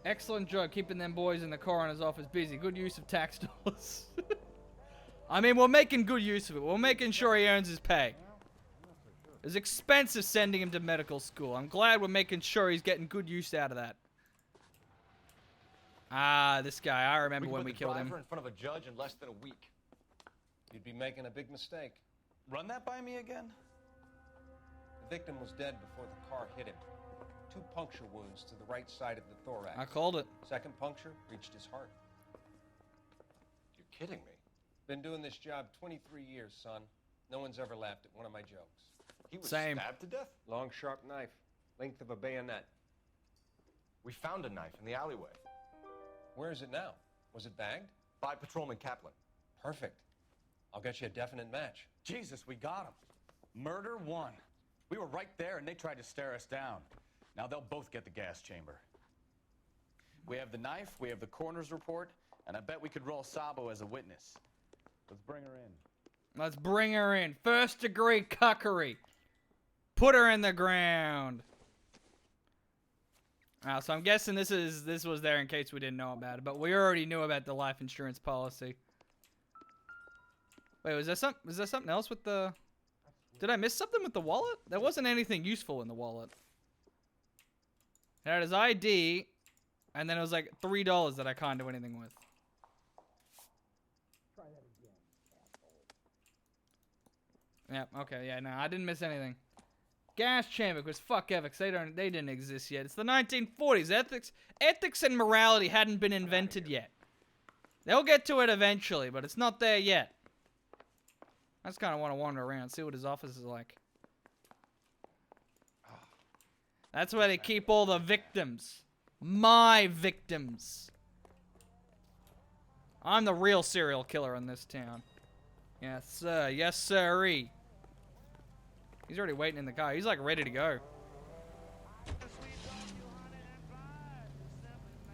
Excellent job keeping them boys in the coroner's office busy. Good use of tax dollars. I mean, we're making good use of it. We're making sure he earns his pay. It's expensive sending him to medical school. I'm glad we're making sure he's getting good use out of that. Ah, this guy. I remember when we killed him. In front of a judge in less than a week. You'd be making a big mistake. Run that by me again? The victim was dead before the car hit him. 2 puncture wounds to the right side of the thorax. I called it. Second puncture reached his heart. You're kidding me. Been doing this job 23 years, son. No one's ever laughed at one of my jokes. He was Same. stabbed to death? Long, sharp knife, length of a bayonet. We found a knife in the alleyway. Where is it now? Was it bagged? By Patrolman Kaplan. Perfect. I'll get you a definite match. Jesus, we got him. Murder 1. We were right there, and they tried to stare us down. Now they'll both get the gas chamber. We have the knife, we have the coroner's report, and I bet we could roll Sabo as a witness. Let's bring her in. Let's bring her in. First degree cuckery. Put her in the ground. So I'm guessing this was there in case we didn't know about it, but we already knew about the life insurance policy. Wait, was there something else with the... Did I miss something with the wallet? There wasn't anything useful in the wallet. It had his ID, and then it was like $3 that I can't do anything with. Try that again, asshole. Yeah, okay, yeah, no, I didn't miss anything. Gas chamber, because fuck ethics, they didn't exist yet. It's the 1940s. Ethics and morality hadn't been invented yet. They'll get to it eventually, but it's not there yet. I just kind of want to wander around, see what his office is like. That's where they keep all the victims. My victims. I'm the real serial killer in this town. Yes, sir. Yes, sirree. He's already waiting in the car. He's like ready to go.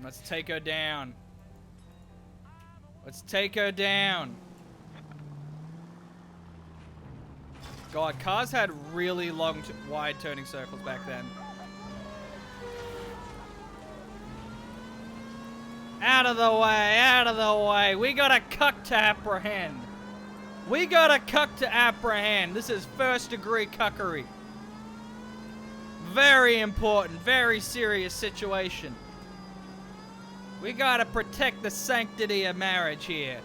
Let's take her down. Let's take her down. God, cars had really long, wide turning circles back then. Out of the way, out of the way. We got a cuck to apprehend. We got a cuck to apprehend. This is first degree cuckery. Very important, very serious situation. We gotta protect the sanctity of marriage here.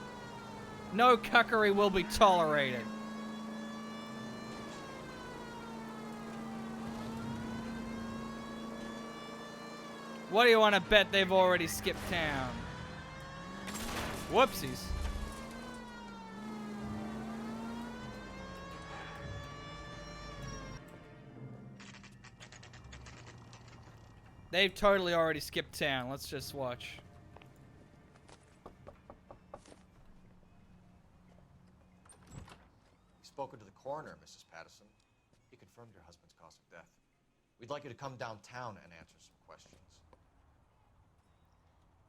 No cuckery will be tolerated. What do you want to bet they've already skipped town? Whoopsies. They've totally already skipped town. Let's just watch. You've spoken to the coroner, Mrs. Patterson. He confirmed your husband's cause of death. We'd like you to come downtown and answer some questions.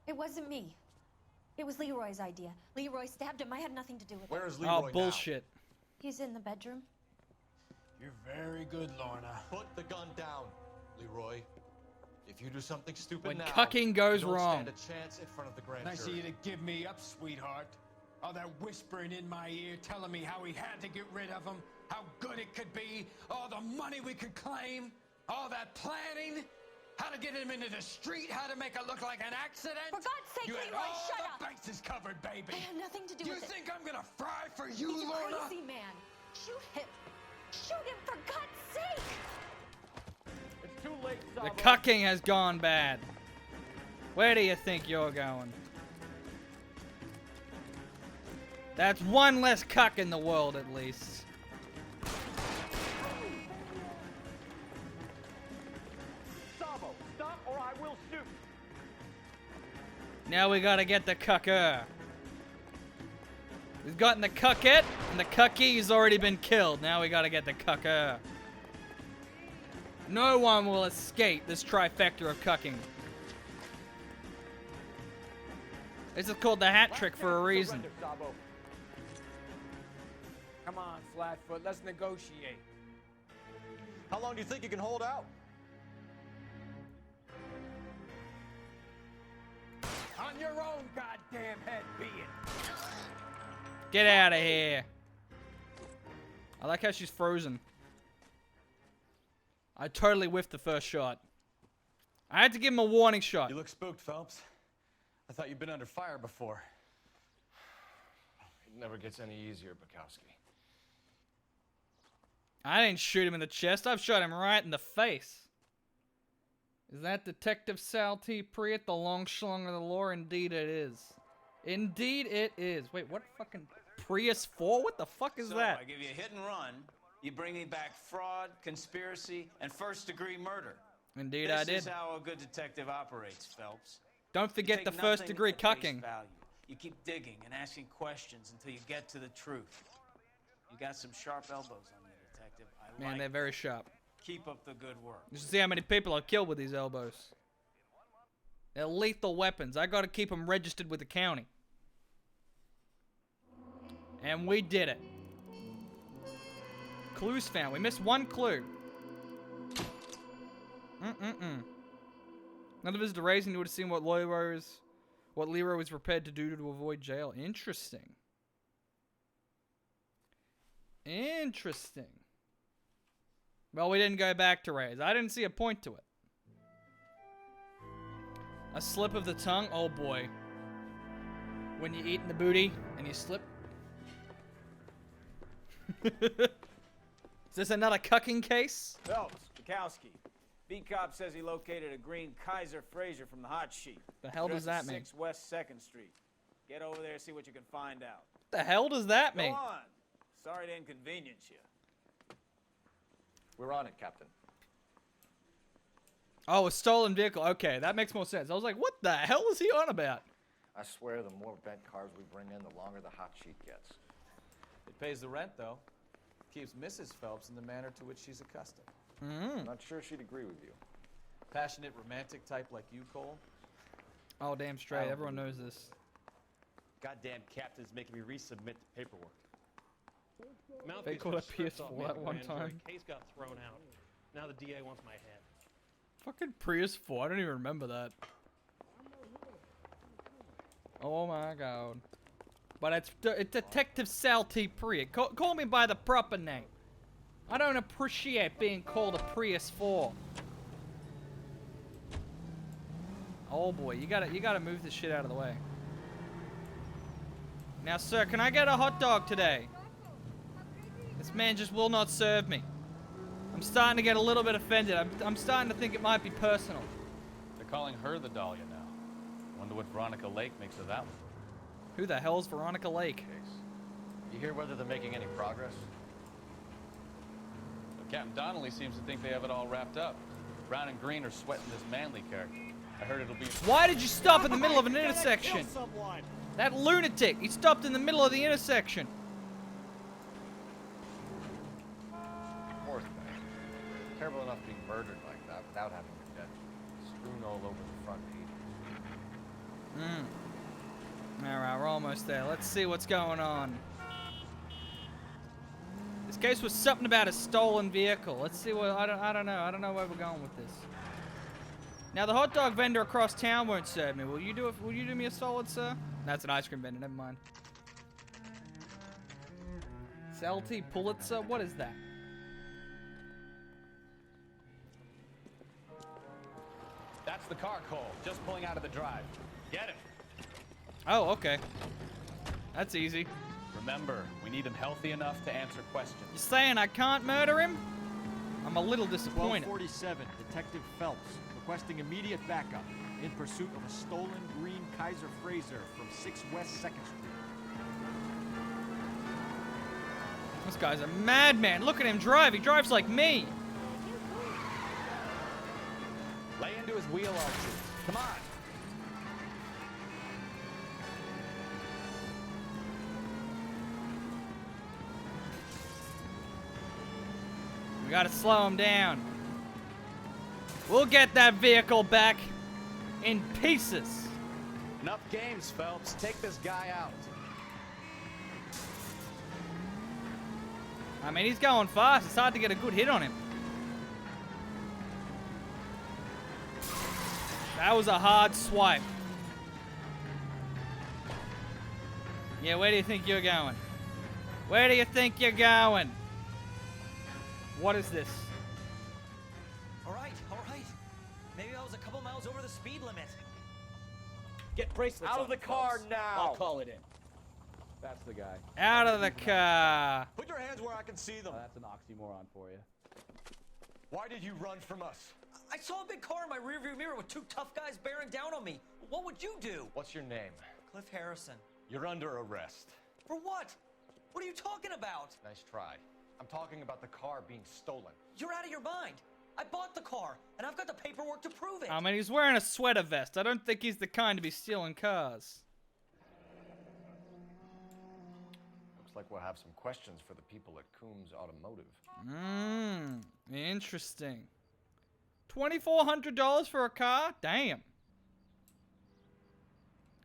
It wasn't me. It was Leroy's idea. Leroy stabbed him. I had nothing to do with it. Where is Leroy now? Oh, bullshit. He's in the bedroom. You're very good, Lorna. Put the gun down, Leroy. If you do something stupid When now, cucking goes you don't wrong. stand a chance in front of the grand Nice of jury. you to give me up, sweetheart. All that whispering in my ear telling me how we had to get rid of him, how good it could be, all the money we could claim, all that planning, how to get him into the street, how to make it look like an accident. For God's sake, you had Leroy, all shut the up. bases covered, baby. I had nothing to do you with it. You think I'm gonna fry for you, He's Lorna? a crazy man. Shoot him. Shoot him, for God's sake. It's too late, The Sabo. cucking has gone bad. Where do you think you're going? That's one less cuck in the world, at least. Sabo, stop or I will shoot. Now we gotta get the cucker. We've gotten the cucket, and the cuckie's already been killed. Now we gotta get the cucker. No one will escape this trifecta of cucking. This is called the hat trick for a reason. Surrender, Sabo. Come on, Flatfoot, let's negotiate. How long do you think you can hold out? On your own goddamn head, be it. Get out of here. I like how she's frozen. I totally whiffed the first shot. I had to give him a warning shot. You look spooked, Phelps. I thought you'd been under fire before. It never gets any easier, Bukowski. I didn't shoot him in the chest. I've shot him right in the face. Is that Detective Sal T. Priet, the long schlong of the law? Indeed it is. Indeed it is. Wait, what fucking Prius 4? What the fuck is that? I give you a hit and run. You bring me back fraud, conspiracy, and first-degree murder. Indeed I did. This is how a good detective operates, Phelps. Don't forget the first-degree cucking. You keep digging and asking questions until you get to the truth. You got some sharp elbows on you, detective. Man, they're very sharp. Keep up the good work. You should see how many people I've killed with these elbows. They're lethal weapons. I gotta keep them registered with the county. And we did it. Clues found. We missed one clue. None of his raising, you would have seen what Leroy was prepared to do to avoid jail. Interesting. Interesting. Well, we didn't go back to Ray's. I didn't see a point to it. A slip of the tongue? Oh boy. When you eat in the booty and you slip. Is this another cucking case? Phelps, Bukowski. Beat cop says he located a green Kaiser Fraser from the hot sheet. The hell does that mean? 6 West 2nd Street. Get over there and see what you can find out. The hell does that mean? Go on. Sorry to inconvenience you. We're on it, Captain. Oh, a stolen vehicle. Okay, that makes more sense. I was like, what the hell is he on about? I swear the more bent cars we bring in, the longer the hot sheet gets. It pays the rent, though. Keeps Mrs. Phelps in the manner to which she's accustomed. I'm not sure she'd agree with you. Passionate, romantic type like you, Cole? Oh, damn straight. Everyone knows this. Goddamn captain's making me resubmit the paperwork. They called a PS4 at one time. Case got thrown out. Now the DA wants my head. Fucking Prius 4. I don't even remember that. Oh my god. But it's Detective Sal T. Prius. Call me by the proper name. I don't appreciate being called a Prius 4. Oh boy, you gotta move this shit out of the way. Now, sir, can I get a hot dog today? This man just will not serve me. I'm starting to get a little bit offended. I'm starting to think it might be personal. They're calling her the Dahlia now. Wonder what Veronica Lake makes of that one. Who the hell's Veronica Lake? You hear whether they're making any progress? Well, Captain Donnelly seems to think they have it all wrapped up. Brown and Green are sweating this Manley character. I heard it'll be... Why did you stop in the middle of an intersection? That lunatic! He stopped in the middle of the intersection. Poor thing. Terrible enough being murdered like that without having your death strewn all over the front page. Alright, we're almost there. Let's see what's going on. This case was something about a stolen vehicle. Let's see what... I don't know. I don't know where we're going with this. Now, the hot dog vendor across town won't serve me. Will you do me a solid, sir? That's an ice cream vendor. Never mind. Sal T. Pulitzer? What is that? That's the car, Cole. Just pulling out of the drive. Get him. Oh, okay. That's easy. Remember, we need him healthy enough to answer questions. You saying I can't murder him? I'm a little disappointed. 1247, Detective Phelps, requesting immediate backup in pursuit of a stolen green Kaiser Fraser from 6 West 2nd Street. This guy's a madman. Look at him drive. He drives like me. Lay into his wheel arches. Come on. We gotta slow him down. We'll get that vehicle back in pieces. Enough games, Phelps. Take this guy out. I mean, he's going fast. It's hard to get a good hit on him. That was a hard swipe. Yeah, where do you think you're going? Where do you think you're going? What is this? All right. Maybe I was a couple miles over the speed limit. Get bracelets Out of the car now! I'll call it in. That's the guy. Out of the car. Put your hands where I can see them. That's an oxymoron for you. Why did you run from us? I saw a big car in my rearview mirror with two tough guys bearing down on me. What would you do? What's your name? Cliff Harrison. You're under arrest. For what? What are you talking about? Nice try. I'm talking about the car being stolen. You're out of your mind. I bought the car, and I've got the paperwork to prove it. I mean, he's wearing a sweater vest. I don't think he's the kind to be stealing cars. Looks like we'll have some questions for the people at Coombs Automotive. Interesting. $2,400 for a car? Damn.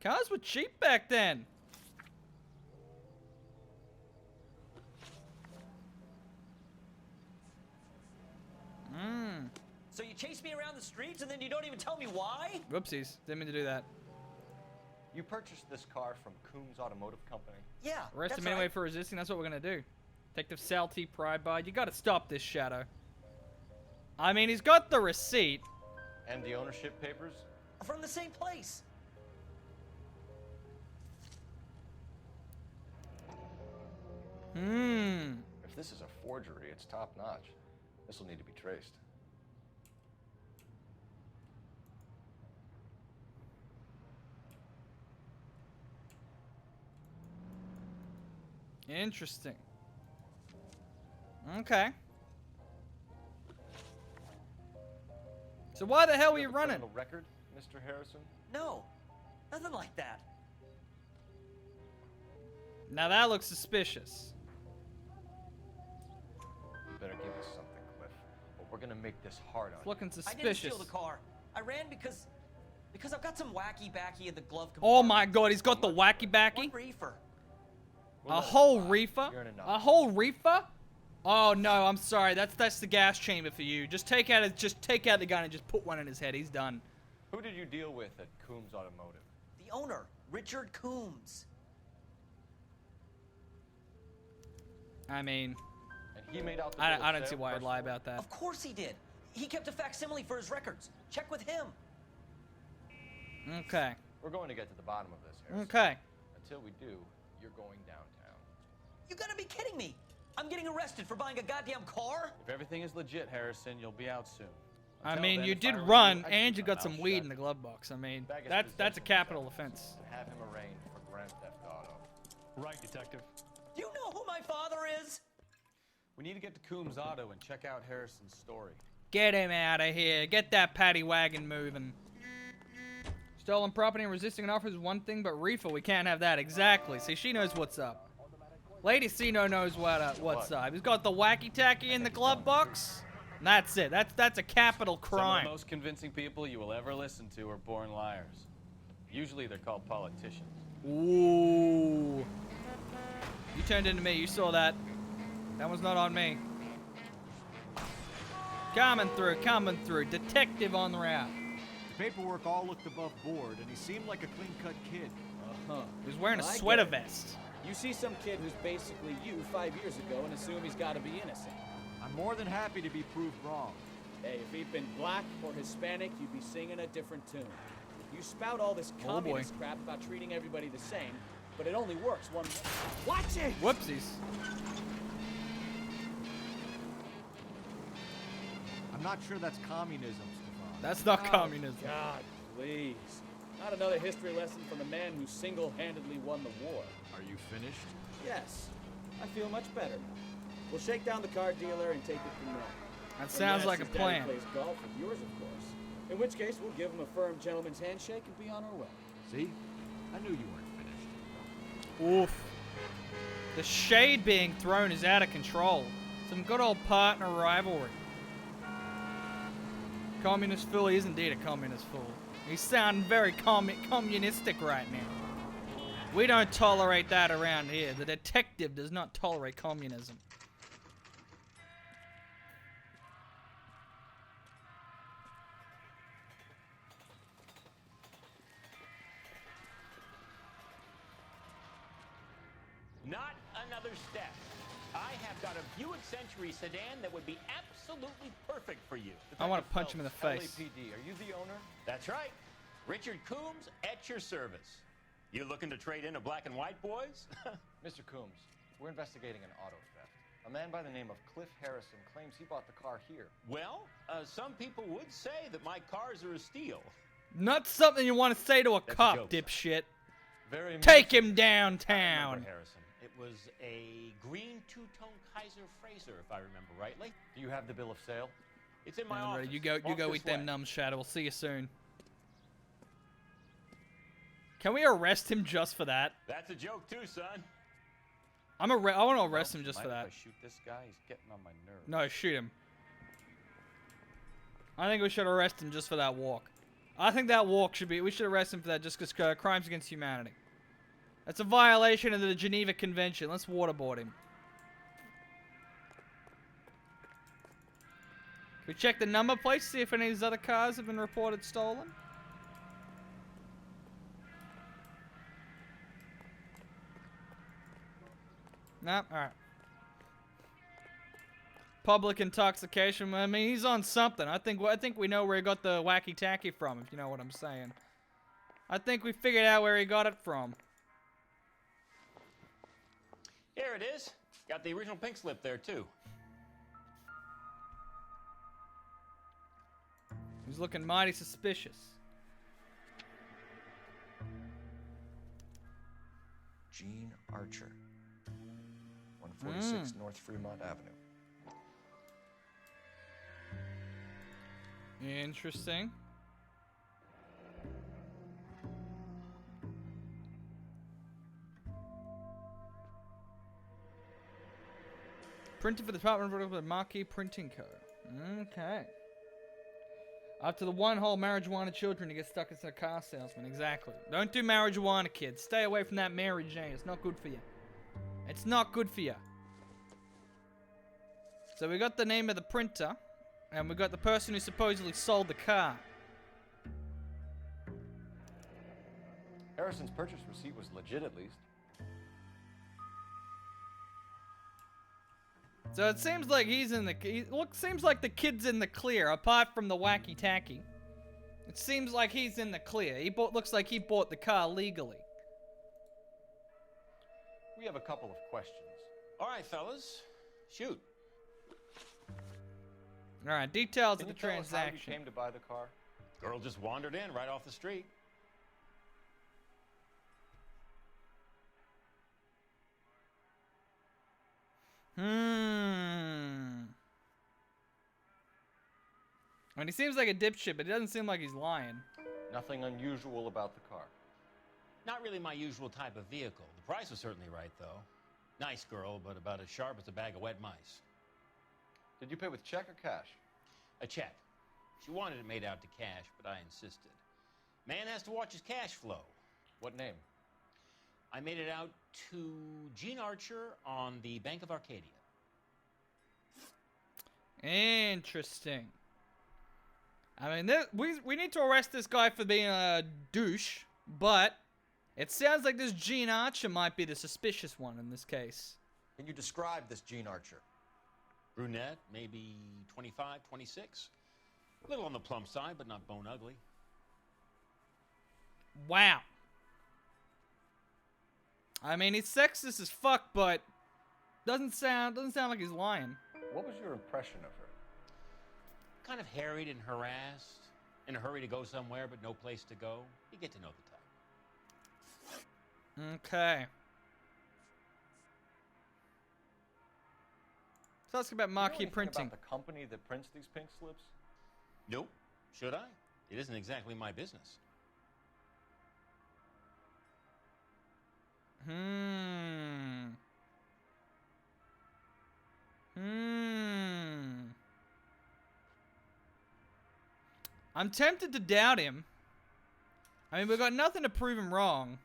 Cars were cheap back then. So you chase me around the streets and then you don't even tell me why? Whoopsies. Didn't mean to do that. You purchased this car from Coombs Automotive Company? Yeah, Arrest him anyway for resisting. That's what we're gonna do. Detective Sal T. Prybard, you gotta stop this, Shadow. I mean, he's got the receipt. And the ownership papers? From the same place. If this is a forgery, it's top notch. This will need to be traced. Interesting. Okay. So why the hell are you running? A record, Mr. Harrison? No, nothing like that. Now that looks suspicious. You better give us something, Cliff. Or we're gonna make this hard on It's looking I didn't suspicious. steal the car. I ran because I've got some wacky backy in the glove compartment. Oh my god, he's got the wacky backy? One reefer. A whole reefer? You're in enough. A whole reefer? Oh no, I'm sorry. That's the gas chamber for you. Just take out the gun and just put one in his head. He's done. Who did you deal with at Coombs Automotive? The owner, Richard Coombs. I mean, And he made out the I don't see why I'd lie about that. Of course he did. He kept a facsimile for his records. Check with him. Okay. We're going to get to the bottom of this, Harrison. Okay. Until we do, you're going downtown. You gotta be kidding me. I'm getting arrested for buying a goddamn car? If everything is legit, Harrison, you'll be out soon. I Until mean, then, you if did I were run I'd and keep you my got some mouth weed shut. in the glove box. I mean, Bag his that's a possessions capital and offense. have him arraigned for grand theft auto. Right, detective. You know who my father is? We need to get to Coombs Auto and check out Harrison's story. Get him out of here. Get that paddy wagon moving. Stolen property and resisting an offer is one thing, but reefer, we can't have that. Exactly. See, she knows what's up. Lady Cino knows what's up. He's got the wacky tacky in the glove box. And that's it. That's a capital Some of crime. the most convincing people you will ever listen to are born liars. Usually they're called politicians. Ooh. You turned into me. You saw that. That one's not on me. Coming through. Detective on the route. The paperwork all looked above board, and he seemed like a clean-cut kid. He was wearing a Well, I sweater get it. vest. You see some kid who's basically you 5 years ago and assume he's got to be innocent. I'm more than happy to be proved wrong. Hey, if he'd been black or Hispanic, you'd be singing a different tune. You spout all this Oh, boy. communist crap about treating everybody the same, but it only works one way. Watch it! Whoopsies. I'm not sure that's communism, Stefan. That's not Oh, communism. God, please. Not another history lesson from the man who single-handedly won the war. Are you finished? Yes. I feel much better now. We'll shake down the car dealer and take it from there. That sounds Unless like a his daddy plan. plays golf with yours, of course. In which case, we'll give him a firm gentleman's handshake and be on our way. See? I knew you weren't finished. Oof. The shade being thrown is out of control. Some good old partner rivalry. Communist fool, he is indeed a communist fool. He's sounding very communistic right now. We don't tolerate that around here. The detective does not tolerate communism. Not another step. I have got a Buick Century sedan that would be absolutely perfect for you. I want to punch him in the face. LAPD, are you the owner? That's right. Richard Coombs at your service. You looking to trade in a black and white, boys? Mr. Coombs, we're investigating an auto theft. A man by the name of Cliff Harrison claims he bought the car here. Well, some people would say that my cars are a steal. Not something you want to say to a That's a cop, joke, dipshit. Very Take him I downtown. remember Harrison. It was a green two-tone Kaiser Frazer, if I remember rightly. Do you have the bill of sale? It's in my Yeah, office. ready. You go Walk eat this them way. numbs, Shadow. We'll see you soon. Can we arrest him just for that? That's a joke too, son. I want to arrest him just for Mind that. if I shoot this guy? He's getting on my nerves. No, shoot him. I think we should arrest him just for that walk. I think that walk should be... We should arrest him for that just because crimes against humanity. That's a violation of the Geneva Convention. Let's waterboard him. Can we check the number plates, see if any of these other cars have been reported stolen? No? Alright. Public intoxication. I mean, he's on something. I think we know where he got the wacky tacky from, if you know what I'm saying. I think we figured out where he got it from. Here it is. Got the original pink slip there too. He's looking mighty suspicious. Gene Archer. 146 Mm. North Fremont Avenue. Interesting. Printed for the Department of the Marquee Printing Co. Okay. After the one-hole marijuana children to get stuck as a car salesman. Exactly. Don't do marijuana, kids. Stay away from that Mary Jane. It's not good for you. It's not good for you. So we got the name of the printer. And we got the person who supposedly sold the car. Harrison's purchase receipt was legit, at least. So it seems like he's in the... seems like the kid's in the clear, apart from the wacky tacky. It seems like he's in the clear. Looks like he bought the car legally. We have a couple of questions. All right, fellas. Shoot. Alright, details Can of the you tell us how you transaction. came to buy the car? Girl just wandered in right off the street. I mean, he seems like a dipshit, but it doesn't seem like he's lying. Nothing unusual about the car. Not really my usual type of vehicle. The price was certainly right, though. Nice girl, but about as sharp as a bag of wet mice. Did you pay with check or cash? A check. She wanted it made out to cash, but I insisted. Man has to watch his cash flow. What name? I made it out to Gene Archer on the Bank of Arcadia. Interesting. I mean, we need to arrest this guy for being a douche, but it sounds like this Gene Archer might be the suspicious one in this case. Can you describe this Gene Archer? Brunette, maybe 25, 26. A little on the plump side, but not bone ugly. Wow. I mean, he's sexist as fuck, but doesn't sound like he's lying. What was your impression of her? Kind of harried and harassed. In a hurry to go somewhere, but no place to go. You get to know the type. Okay. So let's talk about marquee printing. About the company that prints these pink slips? Nope. Should I? It isn't exactly my business. I'm tempted to doubt him. I mean, we've got nothing to prove him wrong.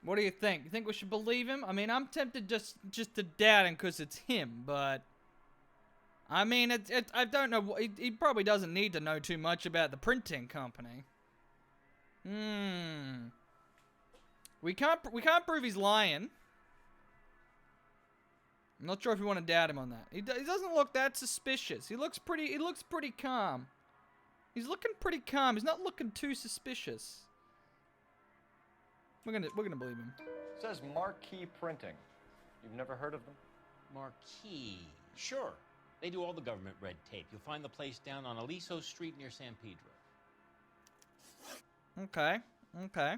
What do you think? You think we should believe him? I mean, I'm tempted just to doubt him because it's him, but... I mean, I don't know. He probably doesn't need to know too much about the printing company. We can't prove he's lying. I'm not sure if you want to doubt him on that. He doesn't look that suspicious. He looks pretty calm. He's looking pretty calm. He's not looking too suspicious. We're gonna believe him. It says Marquee Printing. You've never heard of them? Marquee. Sure. They do all the government red tape. You'll find the place down on Aliso Street near San Pedro. Okay. Okay.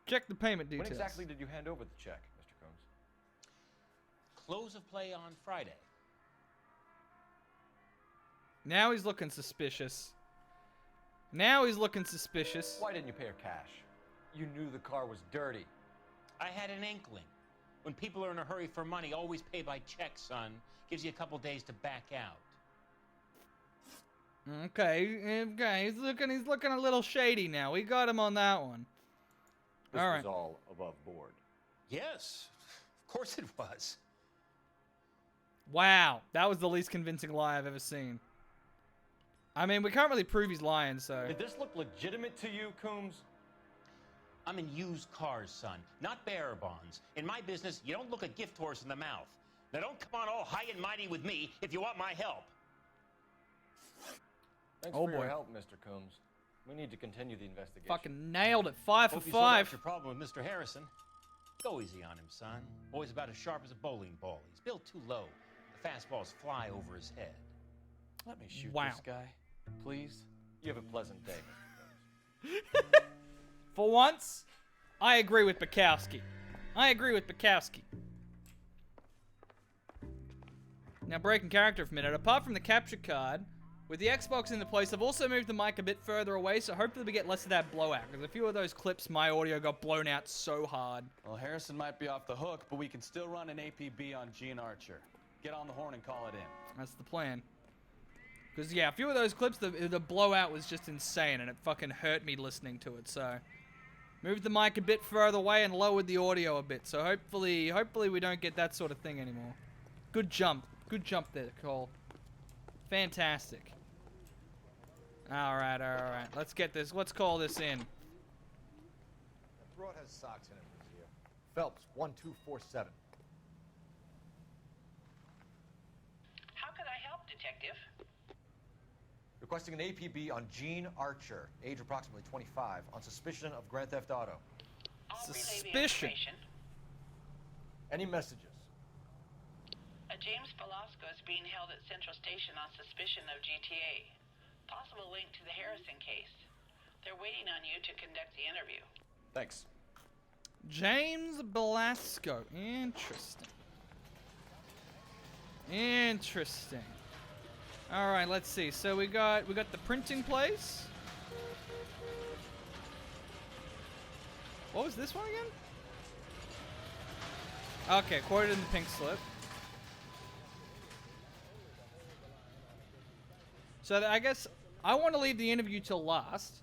Check the payment details. When exactly did you hand over the check, Mr. Combs? Close of play on Friday. Now he's looking suspicious. Now he's looking suspicious. Why didn't you pay her cash? You knew the car was dirty. I had an inkling. When people are in a hurry for money, always pay by check, son. Gives you a couple days to back out. Okay. He's looking a little shady now. We got him on that one. This all right. was all above board. Yes, of course it was. Wow, that was the least convincing lie I've ever seen. I mean, we can't really prove he's lying, so. Did this look legitimate to you, Coombs? I'm in used cars, son, not bearer bonds. In my business, you don't look a gift horse in the mouth. Now don't come on all high and mighty with me if you want my help. Thanks for your help, Mr. Coombs. We need to continue the investigation. Fucking nailed it. 5 for Hope you 5. sorted out your problem with Mr. Harrison. Go easy on him, son. Boy's about as sharp as a bowling ball. He's built too low. The fastballs fly over his head. Let me shoot Wow. this guy, please. You have a pleasant day, Mr. Coombs. For once, I agree with Bukowski. Now, breaking character for a minute. Apart from the capture card, with the Xbox in the place, I've also moved the mic a bit further away, so hopefully we get less of that blowout. Because a few of those clips, my audio got blown out so hard. Well, Harrison might be off the hook, but we can still run an APB on Gene Archer. Get on the horn and call it in. That's the plan. Because, yeah, a few of those clips, the blowout was just insane, and it fucking hurt me listening to it, so... Moved the mic a bit further away and lowered the audio a bit, so hopefully we don't get that sort of thing anymore. Good jump there, Cole. Fantastic. Alright. Let's get this, let's call this in. The throat has socks in it, Monsieur. Phelps, 1247. How could I help, Detective? Requesting an APB on Gene Archer, age approximately 25, on suspicion of Grand Theft Auto. Suspicion? Any messages? James Velasco is being held at Central Station on suspicion of GTA. Possible link to the Harrison case. They're waiting on you to conduct the interview. Thanks. James Velasco. Interesting. All right, let's see. So we got the printing place. What was this one again? Okay, quoted in the pink slip. So I guess I want to leave the interview till last.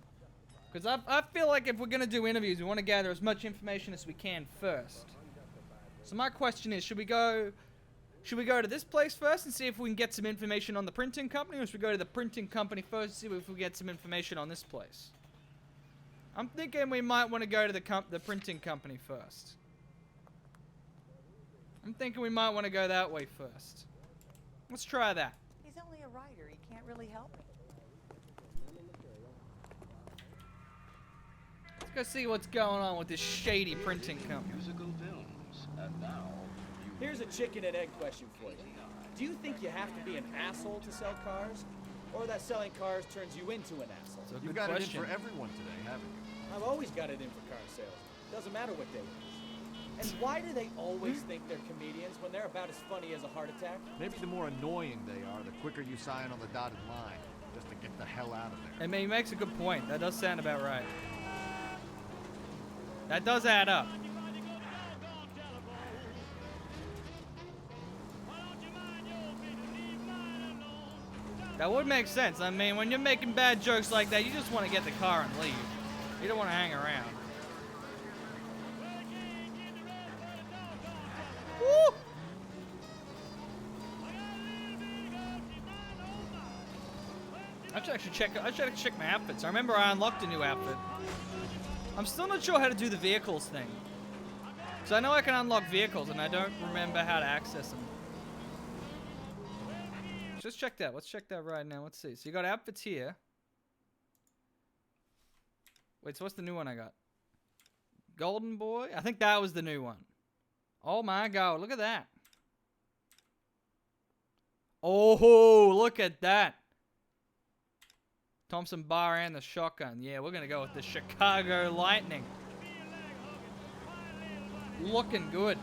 Because I feel like if we're going to do interviews, we want to gather as much information as we can first. So my question is, should we go to this place first and see if we can get some information on the printing company, or should we go to the printing company first and see if we get some information on this place? I'm thinking we might want to go to the printing company first. I'm thinking we might want to go that way first. Let's try that. He's only a writer. He can't really help me. Let's go see what's going on with this shady printing company. Musical films, and now... Here's a chicken and egg question for you. Do you think you have to be an asshole to sell cars? Or that selling cars turns you into an asshole? You've got it in for everyone today, haven't you? I've always got it in for car sales. Doesn't matter what day it is. And why do they always think they're comedians when they're about as funny as a heart attack? Maybe the more annoying they are, the quicker you sign on the dotted line, just to get the hell out of there. I mean, he makes a good point. That does sound about right. That does add up. That would make sense. I mean, when you're making bad jokes like that, you just want to get the car and leave. You don't want to hang around. Woo! I should actually check my outfits. I remember I unlocked a new outfit. I'm still not sure how to do the vehicles thing. Because I know I can unlock vehicles and I don't remember how to access them. Just check that. Let's check that right now. Let's see. So you got outfits here. Wait, so what's the new one I got? Golden Boy? I think that was the new one. Oh my god, look at that. Oh, look at that. Thompson bar and the shotgun. Yeah, we're gonna go with the Chicago Lightning. Looking good.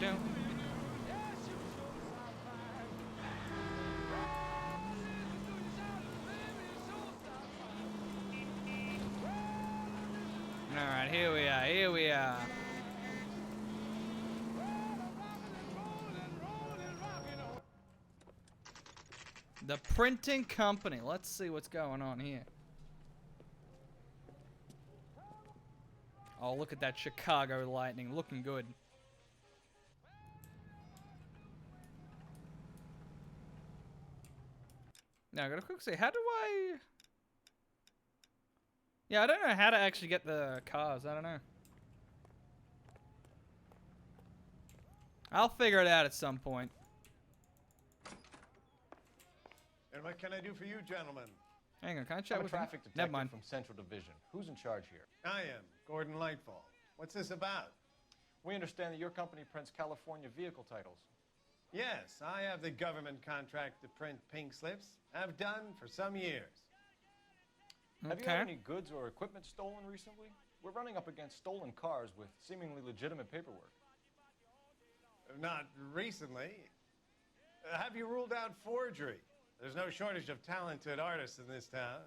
Dun. Alright, here we are. The printing company. Let's see what's going on here. Oh, look at that Chicago Lightning. Looking good. Now, I gotta quick say, how do I... Yeah, I don't know how to actually get the cars. I don't know. I'll figure it out at some point. And what can I do for you, gentlemen? Hang on, can I chat I'm a with traffic him? detective Never mind. from Central Division. Who's in charge here? I am, Gordon Lightfall. What's this about? We understand that your company prints California vehicle titles. Yes, I have the government contract to print pink slips. I've done for some years. Have you had any goods or equipment stolen recently? We're running up against stolen cars with seemingly legitimate paperwork. Not recently. Have you ruled out forgery? There's no shortage of talented artists in this town.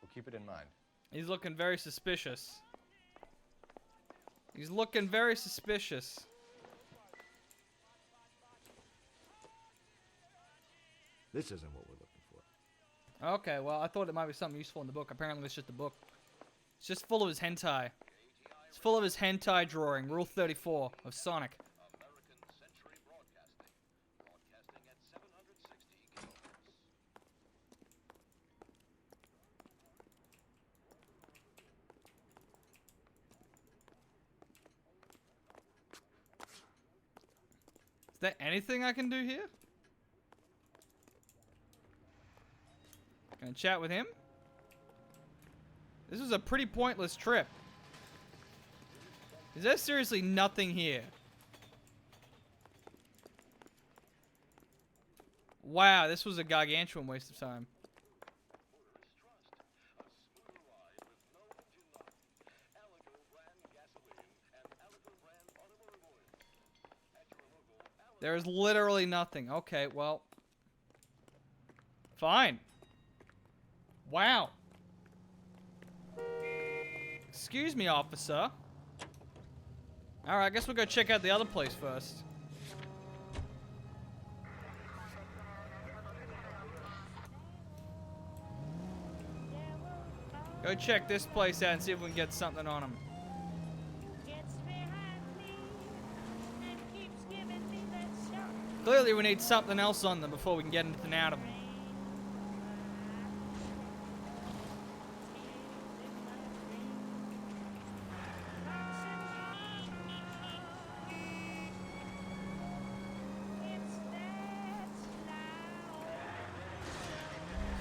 We'll keep it in mind. He's looking very suspicious. He's looking very suspicious. This isn't what we're looking for. Okay, well, I thought it might be something useful in the book. Apparently, it's just a book. It's just full of his hentai. It's full of his hentai drawing. Rule 34 of Sonic. Is there anything I can do here? Can I chat with him? This was a pretty pointless trip. Is there seriously nothing here? Wow, this was a gargantuan waste of time. There is literally nothing. Okay, well. Fine. Wow. Excuse me, officer. Alright, I guess we'll go check out the other place first. Go check this place out and see if we can get something on him. Clearly we need something else on them before we can get anything out of them.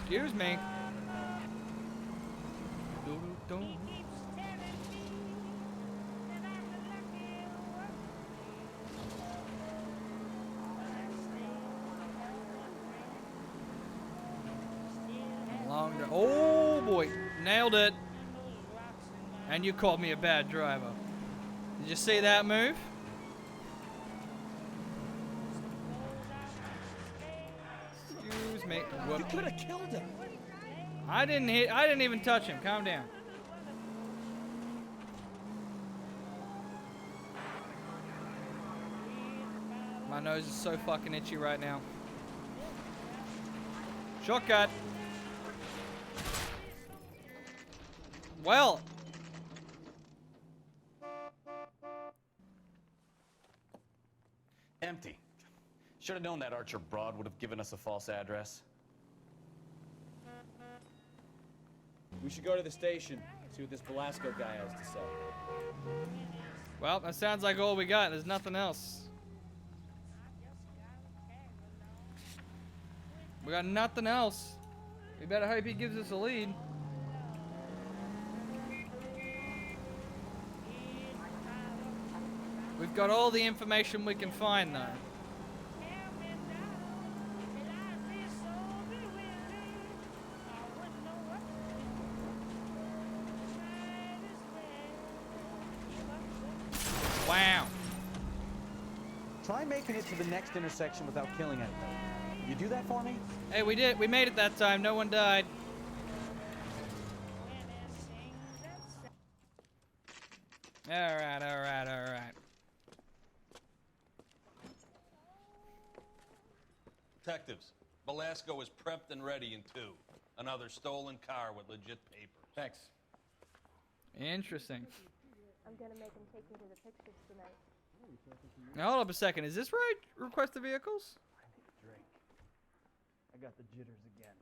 Excuse me. Oh boy, nailed it. And you called me a bad driver. Did you see that move? Excuse me. You could have killed him. I didn't even touch him. Calm down. My nose is so fucking itchy right now. Shortcut. Well. Empty. Should have known that Archer broad would have given us a false address. We should go to the station, see what this Velasco guy has to say. Well, that sounds like all we got. There's nothing else. We got nothing else. We better hope he gives us a lead. We've got all the information we can find, though. Wow. Try making it to the next intersection without killing anything. You do that for me? Hey, we did. We made it that time. No one died. Alright, alright, alright. Detectives, Velasco is prepped and ready in 2. Another stolen car with legit papers. Thanks. Interesting. I'm gonna make him take me to the pictures tonight. Now, hold up a second. Is this right? Request the vehicles? I need a drink. I got the jitters again.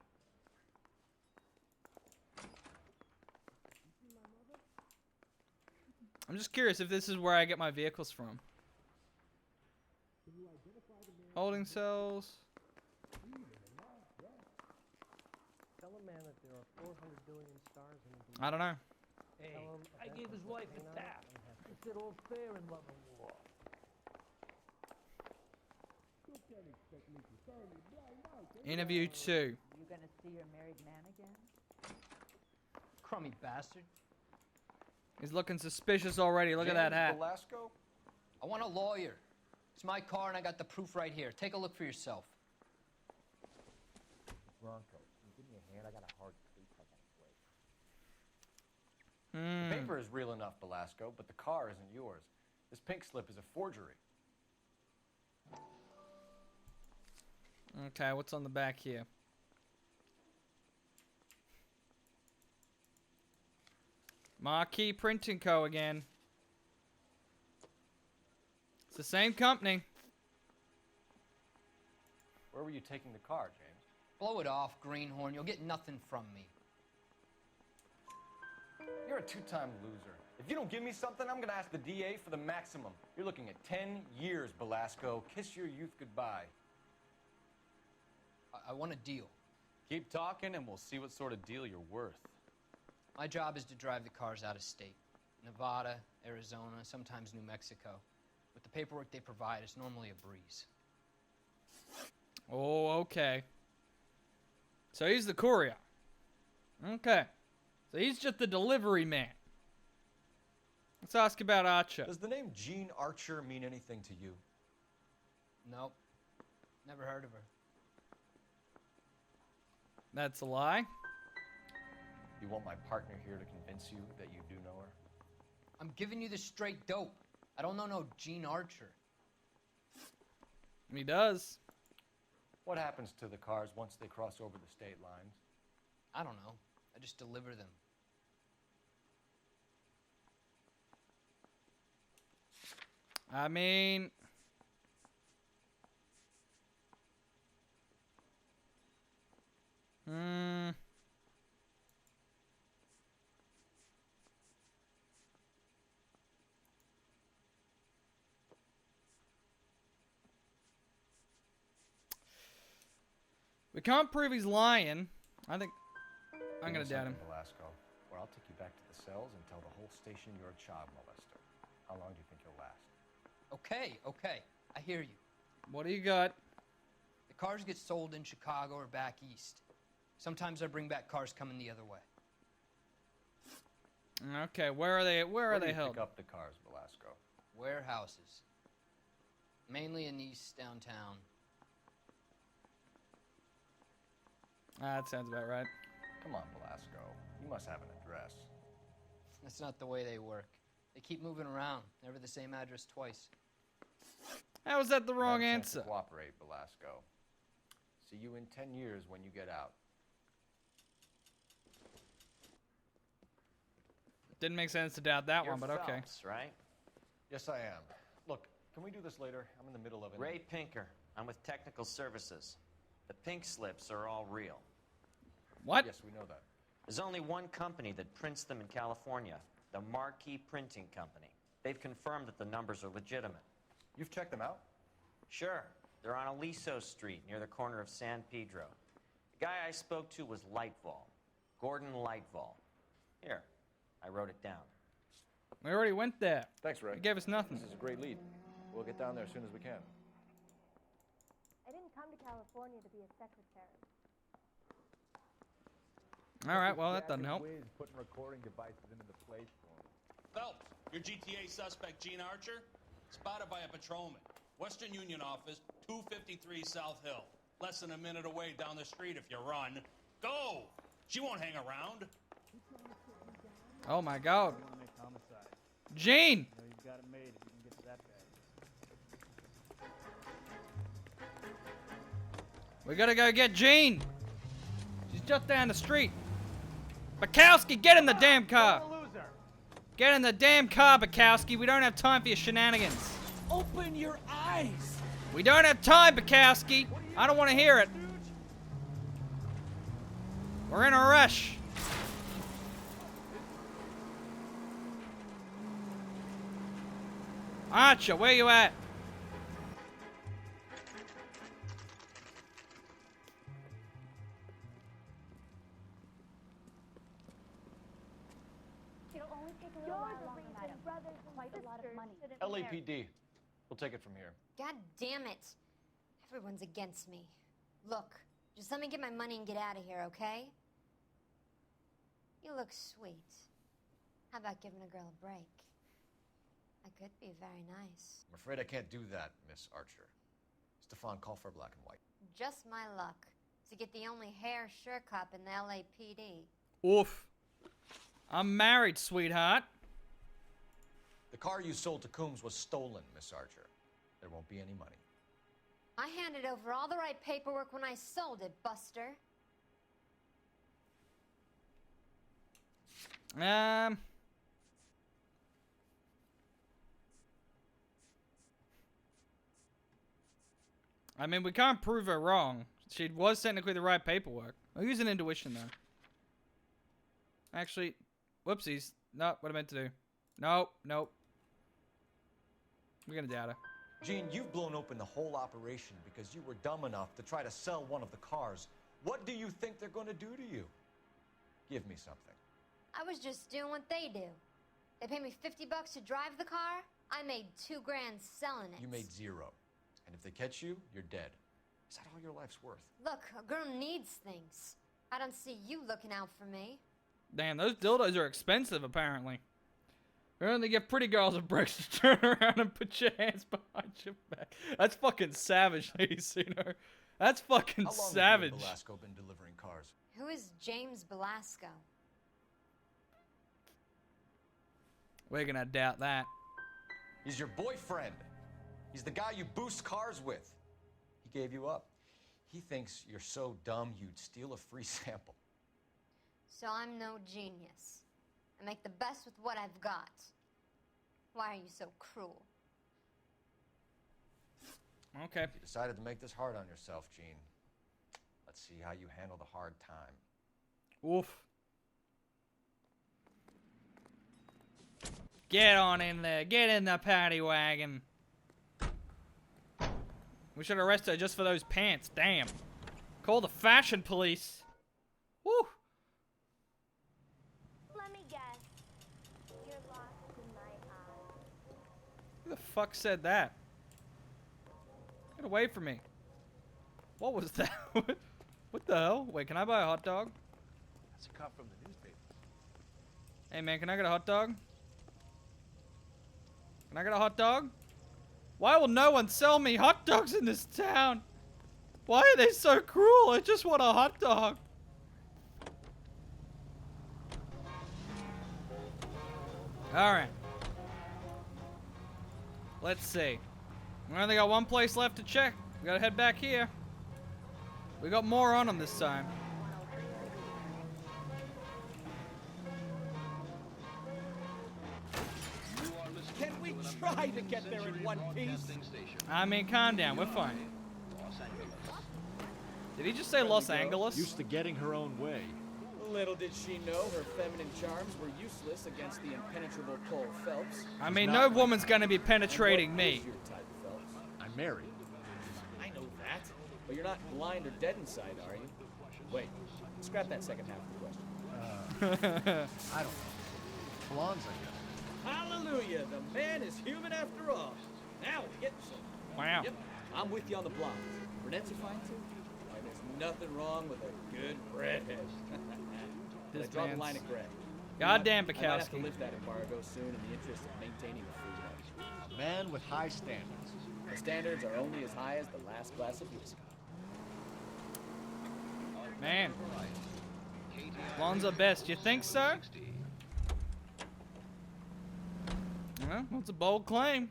I'm just curious if this is where I get my vehicles from. Holding cells. Tell a man that there are 400 billion stars in the I don't know. Hey, I gave his wife a tap. He said all's fair in love and war. Interview 2. You gonna see your married man again? Crummy bastard. He's looking suspicious already. Look at that hat. Velasco? I want a lawyer. It's my car and I got the proof right here. Take a look for yourself. Bronco, can you give me a hand? I got a hard case I gotta play. Hmm. The paper is real enough, Velasco, but the car isn't yours. This pink slip is a forgery. Okay, what's on the back here? Marquee Printing Co. again. It's the same company. Where were you taking the car, James? Blow it off, greenhorn. You'll get nothing from me. You're a two-time loser. If you don't give me something, I'm gonna ask the DA for the maximum. You're looking at 10 years, Velasco. Kiss your youth goodbye. I want a deal. Keep talking and we'll see what sort of deal you're worth. My job is to drive the cars out of state. Nevada, Arizona, sometimes New Mexico. With the paperwork they provide, it's normally a breeze. Oh, okay. So he's the courier. Okay. So he's just the delivery man. Let's ask about Archer. Does the name Jean Archer mean anything to you? Nope. Never heard of her. That's a lie. You want my partner here to convince you that you do know her? I'm giving you the straight dope. I don't know no Jean Archer. He does. What happens to the cars once they cross over the state lines? I don't know. I just deliver them. I mean... We can't prove he's lying. I think I'm gonna doubt him. Velasco, or I'll take you back to the cells and tell the whole station you're a child molester. How long do you think you'll last? Okay, okay. I hear you. What do you got? The cars get sold in Chicago or back east. Sometimes I bring back cars coming the other way. Okay, where are they? Where are they held? Pick up the cars, Velasco. Warehouses. Mainly in East downtown. That sounds about right. Come on, Velasco. You must have an address. That's not the way they work. They keep moving around. Never the same address twice. How is that the wrong Have a chance to answer? Cooperate, Velasco. See you in 10 years when you get out. Didn't make sense to doubt that You're one, but okay. Phelps, right? Yes, I am. Look, can we do this later? I'm in the middle of it. Ray Pinker. I'm with technical services. The pink slips are all real. What? Yes, we know that. There's only one company that prints them in California, the Marquee Printing Company. They've confirmed that the numbers are legitimate. You've checked them out? Sure. They're on Aliso Street, near the corner of San Pedro. The guy I spoke to was Lightval. Gordon Lightval. Here, I wrote it down. We already went there. Thanks, Ray. You gave us nothing. This is a great lead. We'll get down there as soon as we can. I didn't come to California to be a secretary. All right, well, that doesn't help. Putting recording devices into the plates for him. Phelps, your GTA suspect, Gene Archer, spotted by a patrolman. Western Union office, 253 South Hill. Less than a minute away down the street if you run. Go! She won't hang around. Oh my God. You want to make homicide. Gene! You know you've got it made if you can get to that guy. We gotta go get Jean. She's just down the street. Bukowski, get in the damn car. Get in the damn car, Bukowski. We don't have time for your shenanigans. Open your eyes. We don't have time, Bukowski. I don't want to hear it. We're in a rush. Archer, where you at? It'll only take a little while longer, madam. Quite a lot of money. LAPD. We'll take it from here. God damn it. Everyone's against me. Look, just let me get my money and get out of here, okay? You look sweet. How about giving a girl a break? I could be very nice. I'm afraid I can't do that, Miss Archer. Stefan, call for black and white. Just my luck to get the only hair sure cop in the LAPD. Oof. I'm married, sweetheart. The car you sold to Coombs was stolen, Miss Archer. There won't be any money. I handed over all the right paperwork when I sold it, Buster. I mean, we can't prove her wrong. She was technically the right paperwork. I'll use an intuition, though. Actually, whoopsies. Not what I meant to do. Nope, nope. We're gonna doubt her. Gene, you've blown open the whole operation because you were dumb enough to try to sell one of the cars. What do you think they're going to do to you? Give me something. I was just doing what they do. They paid me $50 to drive the car. I made $2 grand selling it. You made zero. And if they catch you, you're dead. Is that all your life's worth? Look, a girl needs things. I don't see you looking out for me. Damn, those dildos are expensive, apparently. We only give pretty girls a break to turn around and put your hands behind your back. That's fucking savage, ladies, seen her. That's fucking How long savage. have you and Velasco been delivering cars? Who is James Velasco? We're gonna doubt that. He's your boyfriend. He's the guy you boost cars with. He gave you up. He thinks you're so dumb you'd steal a free sample. So I'm no genius. I make the best with what I've got. Why are you so cruel? Okay. You decided to make this hard on yourself, Gene. Let's see how you handle the hard time. Oof. Get on in there. Get in the paddy wagon. We should arrest her just for those pants. Damn. Call the fashion police. Woo. Let me guess. You're lost in my eyes. Who the fuck said that? Get away from me. What was that? What the hell? Wait, can I buy a hot dog? That's a cop from the newspaper. Hey man, can I get a hot dog? Can I get a hot dog? Why will no one sell me hot dogs in this town? Why are they so cruel? I just want a hot dog. Alright. Let's see. We only got one place left to check. We gotta head back here. We got more on them this time. Can we try to get there in one piece? I mean, calm down. We're fine. Did he just say Los Angeles? Used to getting her own way. Little did she know her feminine charms were useless against the impenetrable Cole Phelps. I mean, no woman's gonna be penetrating me. Is your type, Phelps? I'm married. I know that, but you're not blind or dead inside, are you? Wait, scrap that second half of the question. I don't know. Blondes, I guess. Hallelujah! The man is human after all. Now we get some. Wow. Yep, I'm with you on the blondes. Brunettes are fine too. Why, there's nothing wrong with a good redhead. But I draw the line at gray. Goddamn, I might have to Bukowski. lift that embargo soon in the interest of maintaining a free market. A man with high standards. The standards are only as high as the last glass of whiskey. Man. Blondes are best. You think so? Well, that's a bold claim.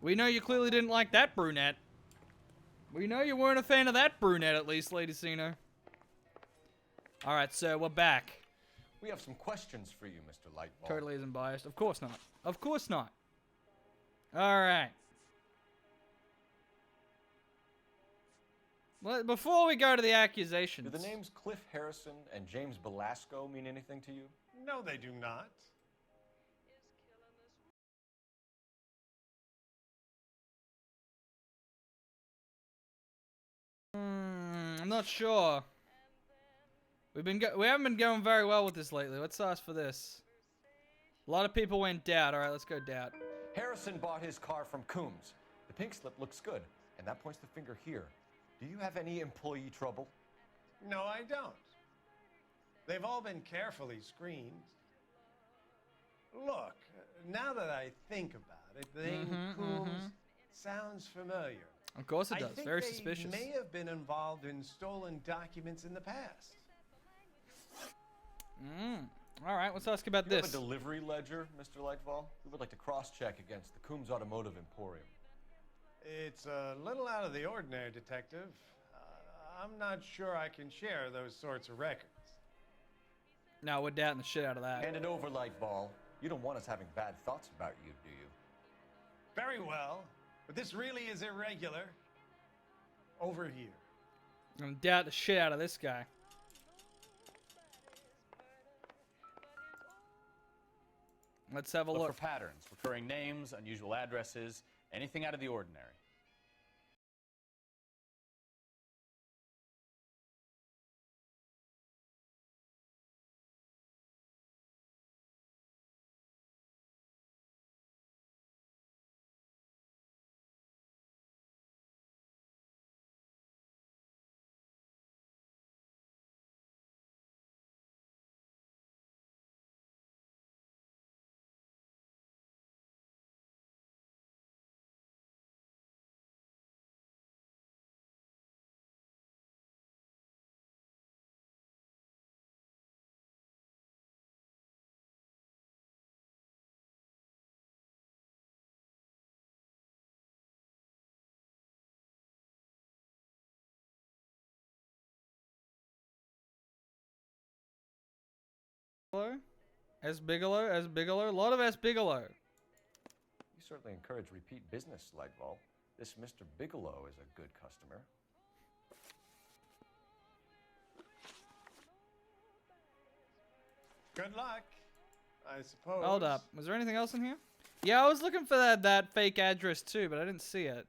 We know you clearly didn't like that brunette. We know you weren't a fan of that brunette, at least, Lady Cena. Alright, so we're back. We have some questions for you, Mr. Lightball. Totally isn't biased. Of course not. Of course not. Alright. Well, before we go to the accusations. Do the names Cliff Harrison and James Belasco mean anything to you? No, they do not. I'm not sure. We haven't been going very well with this lately. Let's ask for this. A lot of people went doubt. All right, let's go doubt. Harrison bought his car from Coombs. The pink slip looks good, and that points the finger here. Do you have any employee trouble? No, I don't. They've all been carefully screened. Look, now that I think about it, the name Coombs sounds familiar. Of course it does. I think Very they suspicious. may have been involved in stolen documents in the past. All right, let's ask about Do you this. have a delivery ledger, Mr. Lightfall? We would like to cross-check against the Coombs Automotive Emporium. It's a little out of the ordinary, Detective. I'm not sure I can share those sorts of records. No, we're doubting the shit out of that. Hand it over, Lightball. You don't want us having bad thoughts about you, do you? Very well, but this really is irregular. Over here. I'm gonna doubt the shit out of this guy. Let's have a Look look. for patterns, recurring names, unusual addresses, anything out of the ordinary. S. Bigelow, S. Bigelow, a lot of S. Bigelow. You certainly encourage repeat business, Lightball. This Mr. Bigelow is a good customer. Good luck, I suppose. Hold up. Was there anything else in here? Yeah, I was looking for that fake address too, but I didn't see it.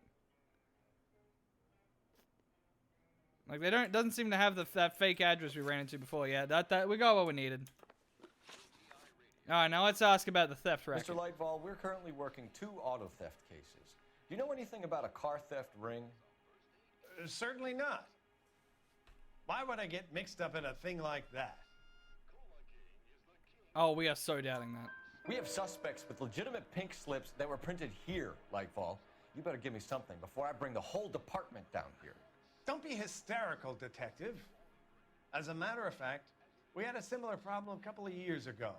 Like doesn't seem to have that fake address we ran into before. Yeah, that we got what we needed. All right, now let's ask about the theft record. Mr. Lightball, we're currently working 2 auto theft cases. Do you know anything about a car theft ring? Certainly not. Why would I get mixed up in a thing like that? Oh, we are so doubting that. We have suspects with legitimate pink slips that were printed here, Lightfall. You better give me something before I bring the whole department down here. Don't be hysterical, Detective. As a matter of fact, we had a similar problem a couple of years ago.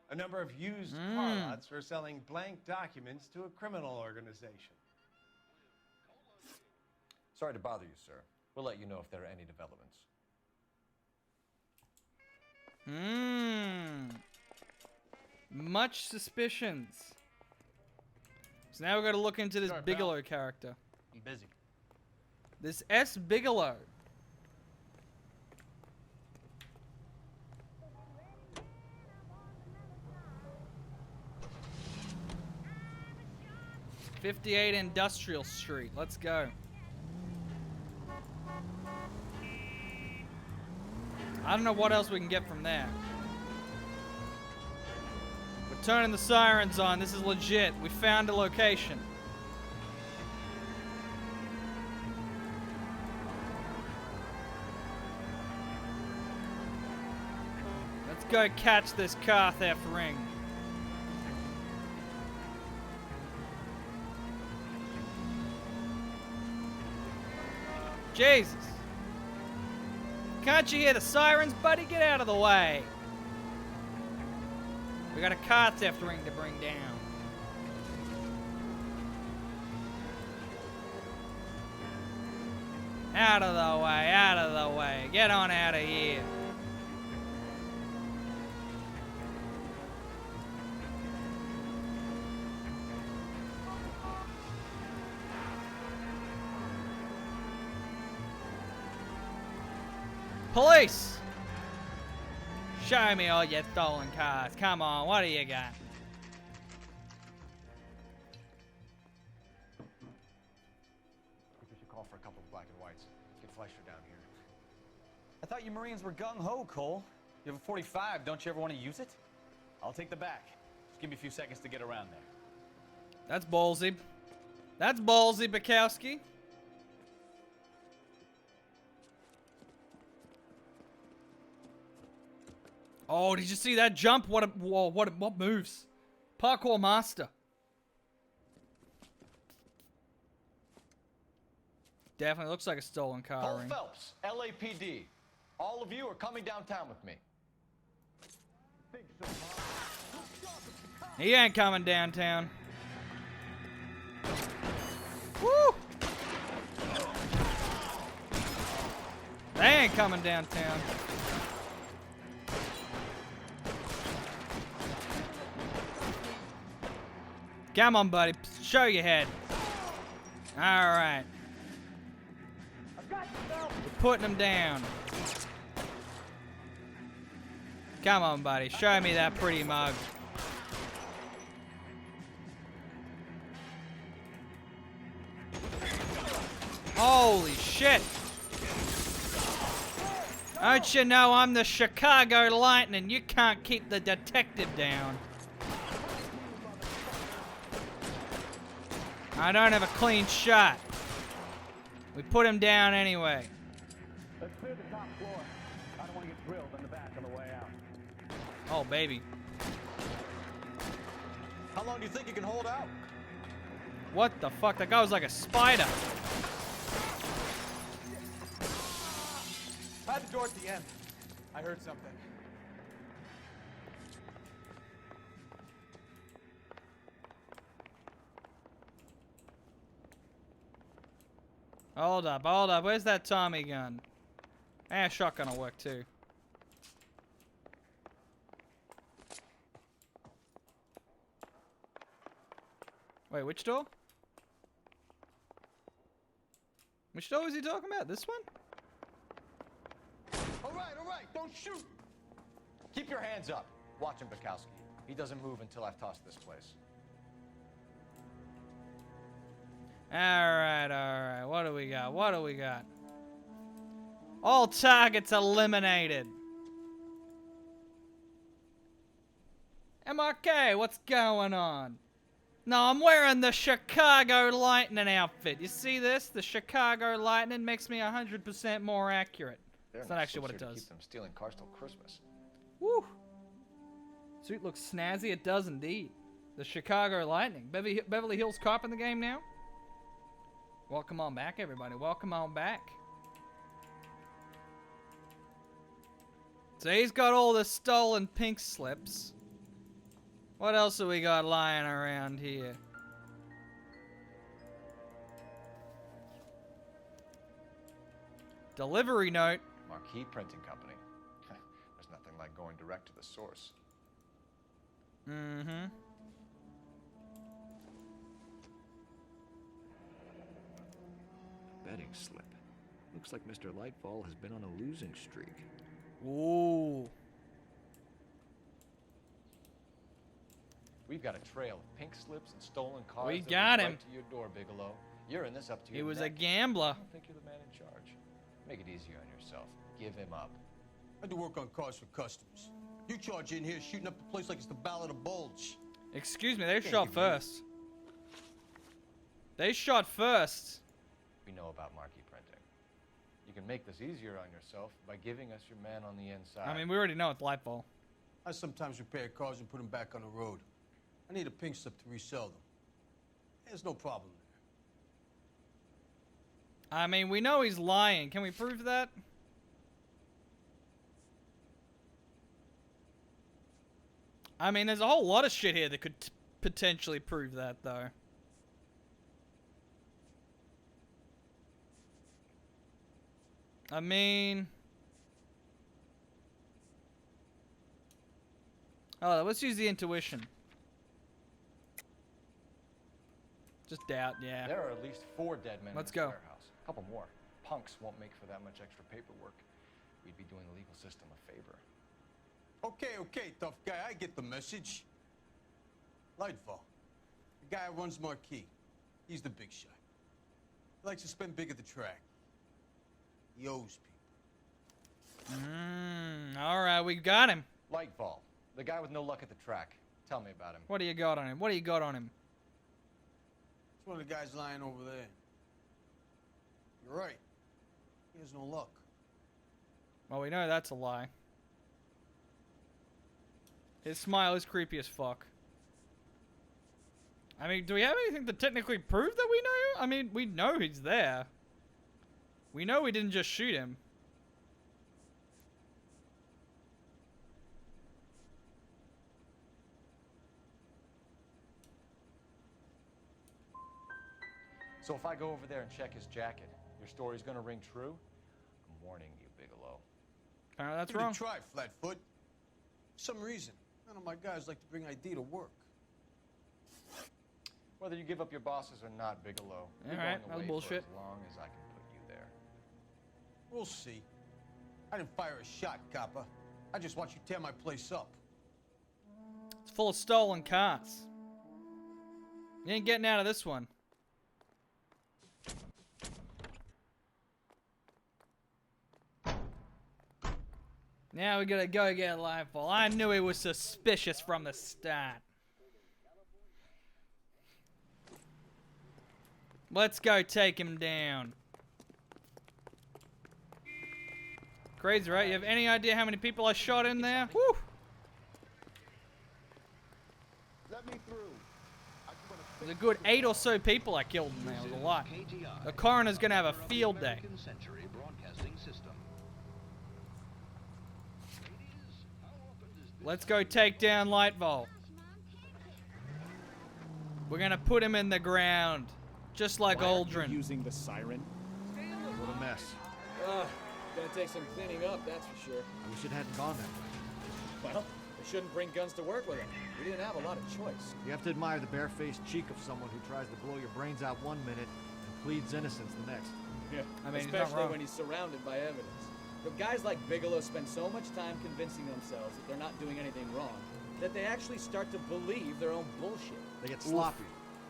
A number of used car lots were selling blank documents to a criminal organization. Sorry to bother you, sir. We'll let you know if there are any developments. Much suspicions. So now we've got to look into this Bigelow character. I'm busy. This S. Bigelow. '58 Industrial Street. Let's go. I don't know what else we can get from there. We're turning the sirens on. This is legit. We found a location. Let's go catch this car theft ring. Jesus. Can't you hear the sirens, buddy? Get out of the way. We got a car theft ring to bring down. Out of the way, out of the way. Get on out of here. Police! Show me all your stolen cars. Come on, what do you got? I think we should call for a couple of black and whites. Get Fleischer down here. I thought you Marines were gung-ho, Cole. You have a 45. Don't you ever want to use it? I'll take the back. Just give me a few seconds to get around there. That's ballsy. That's ballsy, Bukowski. Oh, did you see that jump? What moves? Parkour master. Definitely looks like a stolen car Cole ring. Phelps, LAPD. All of you are coming downtown with me. He ain't coming downtown. Woo! They ain't coming downtown. Come on, buddy. Show your head. All right. We're putting him down. Come on, buddy. Show me that pretty mug. Holy shit. Don't you know I'm the Chicago Lightning? You can't keep the detective down. I don't have a clean shot. We put him down anyway. Let's clear the top floor. I don't want to get drilled in the back on the way out. Oh, baby. How long do you think you can hold out? What the fuck? That guy was like a spider. I had the door at the end. I heard something. Hold up, hold up. Where's that Tommy gun? Eh, shotgun will work too. Wait, which door? Which door was he talking about? This one? All right, don't shoot! Keep your hands up. Watch him, Bukowski. He doesn't move until I've tossed this place. Alright, alright. What do we got? What do we got? All targets eliminated. MRK, what's going on? No, I'm wearing the Chicago Lightning outfit. You see this? The Chicago Lightning makes me 100% more accurate. That's not actually what it does. Keep them stealing cars till Christmas. Woo! Suit looks snazzy. It does indeed. The Chicago Lightning. Beverly Hills Cop in the game now? Welcome on back, everybody. Welcome on back. So he's got all the stolen pink slips. What else have we got lying around here? Delivery note. Marquee Printing Company. There's nothing like going direct to the source. Mm-hmm. betting slip. Looks like Mr. Lightfall has been on a losing streak. Ooh. We've got a trail of pink slips and stolen cars. We that got lead him. right to your door, Bigelow. You're in this up to He your was a neck. gambler. I don't think you're the man in charge. Make it easier on yourself. Give him up. I do work on cars for customers. You charge in here shooting up the place like it's the Ballad of Bulge. Excuse me, they Can't shot give me- first. They shot first. We know about marquee printing. You can make this easier on yourself by giving us your man on the inside. I mean, we already know it's Lightball. I sometimes repair cars and put them back on the road. I need a pink slip to resell them. There's no problem there. I mean, we know he's lying. Can we prove that? I mean, there's a whole lot of shit here that could potentially prove that, though. I mean... Oh, let's use the intuition. Just doubt, yeah. There are at least 4 dead men Let's in this go. warehouse. A couple more. Punks won't make for that much extra paperwork. We'd be doing the legal system a favor. Okay, tough guy. I get the message. Lightfall. The guy who runs Marquee. He's the big shot. He likes to spend big at the track. He owes people. Alright, we got him. Lightball. The guy with no luck at the track. Tell me about him. What do you got on him? What do you got on him? It's one of the guys lying over there. You're right. He has no luck. Well, we know that's a lie. His smile is creepy as fuck. I mean, do we have anything to technically prove that we know? I mean, we know he's there. We know we didn't just shoot him. So if I go over there and check his jacket, your story's gonna ring true? I'm warning you, Bigelow. That's Give it wrong. a try, Flatfoot. For some reason, none of my guys like to bring ID to work. Whether you give up your bosses or not, Bigelow, you're Alright, going that's away bullshit. for as long as I can put you there. We'll see. I didn't fire a shot, copper. I just watched you tear my place up. It's full of stolen cars. You ain't getting out of this one. Now we gotta go get Lightfall. I knew he was suspicious from the start. Let's go take him down. Crazy, right? You have any idea how many people I shot in there? Woo! Let me through. There's a good 8 or so people I killed in there. It was a lot. The coroner's gonna have a field day. Let's go take down Lightval. We're gonna put him in the ground, just like Aldrin. Using the siren. What a mess. Gonna take some cleaning up, that's for sure. I wish it hadn't gone that way. Well, we shouldn't bring guns to work with him. We didn't have a lot of choice. You have to admire the barefaced cheek of someone who tries to blow your brains out one minute and pleads innocence the next. Yeah, I mean, he's not especially wrong. when he's surrounded by evidence. But guys like Bigelow spend so much time convincing themselves that they're not doing anything wrong that they actually start to believe their own bullshit. They get sloppy.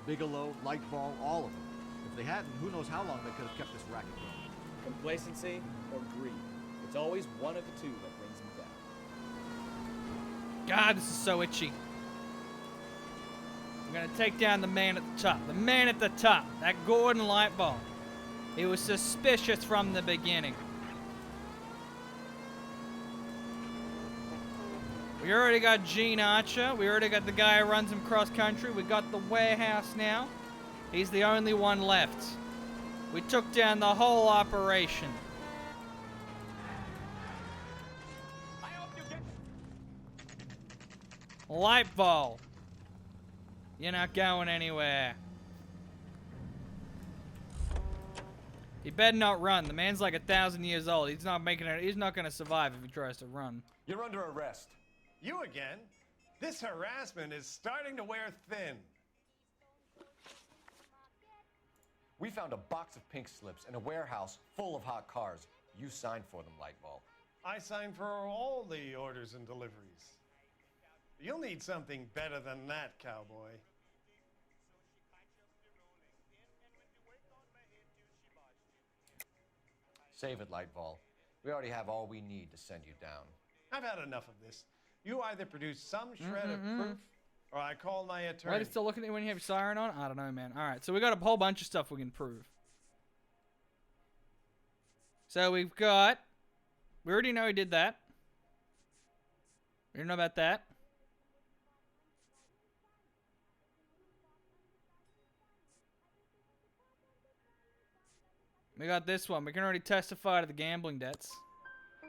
Bigelow, Lightball, all of them. If they hadn't, who knows how long they could have kept this racket going. Complacency or greed. It's always one of the two that brings them down. God, this is so itchy. We're gonna take down the man at the top. The man at the top. That Gordon Lightball. He was suspicious from the beginning. We already got Gene Archer. We already got the guy who runs him cross country. We got the warehouse now. He's the only one left. We took down the whole operation. Lightball. You're not going anywhere. He better not run. The man's like 1,000 years old. He's not making it. He's not gonna survive if he tries to run. You're under arrest. You again? This harassment is starting to wear thin. We found a box of pink slips in a warehouse full of hot cars. You signed for them, Lightball. I signed for all the orders and deliveries. You'll need something better than that, cowboy. Save it, Lightball. We already have all we need to send you down. I've had enough of this. You either produce some shred of proof, or I call my attorney. Why are you still looking at you when you have your siren on? I don't know, man. Alright, so we got a whole bunch of stuff we can prove. So we've got... We already know he did that. We don't know about that. We got this one. We can already testify to the gambling debts.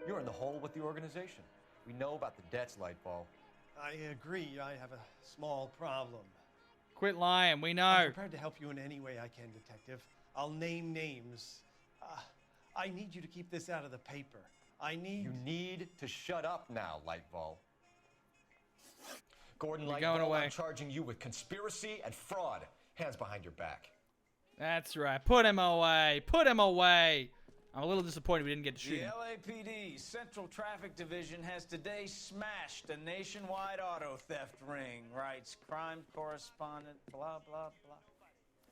You're in the hole with the organization. We know about the debts, Lightball. I agree. I have a small problem. Quit lying. We know. I'm prepared to help you in any way I can, Detective. I'll name names. I need you to keep this out of the paper. You need to shut up now, Lightball. Gordon You're going Lightball, away. I'm charging you with conspiracy and fraud. Hands behind your back. That's right. Put him away. Put him away. I'm a little disappointed we didn't get to shoot The him. LAPD Central Traffic Division has today smashed a nationwide auto theft ring, writes crime correspondent, blah, blah, blah.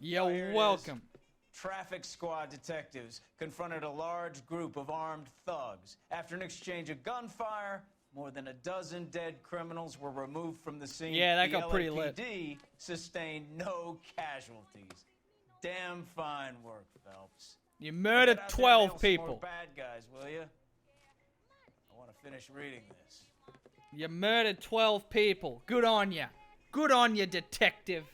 You're Here it welcome. is. Traffic squad detectives confronted a large group of armed thugs. After an exchange of gunfire, more than a dozen dead criminals were removed from the scene. Yeah, that The got pretty lit. LAPD sustained no casualties. Damn fine work, Phelps. You murdered Get out there and 12 nail some more people. bad guys, will you? I want to finish reading this. You murdered 12 people. Good on ya. Good on ya, detective.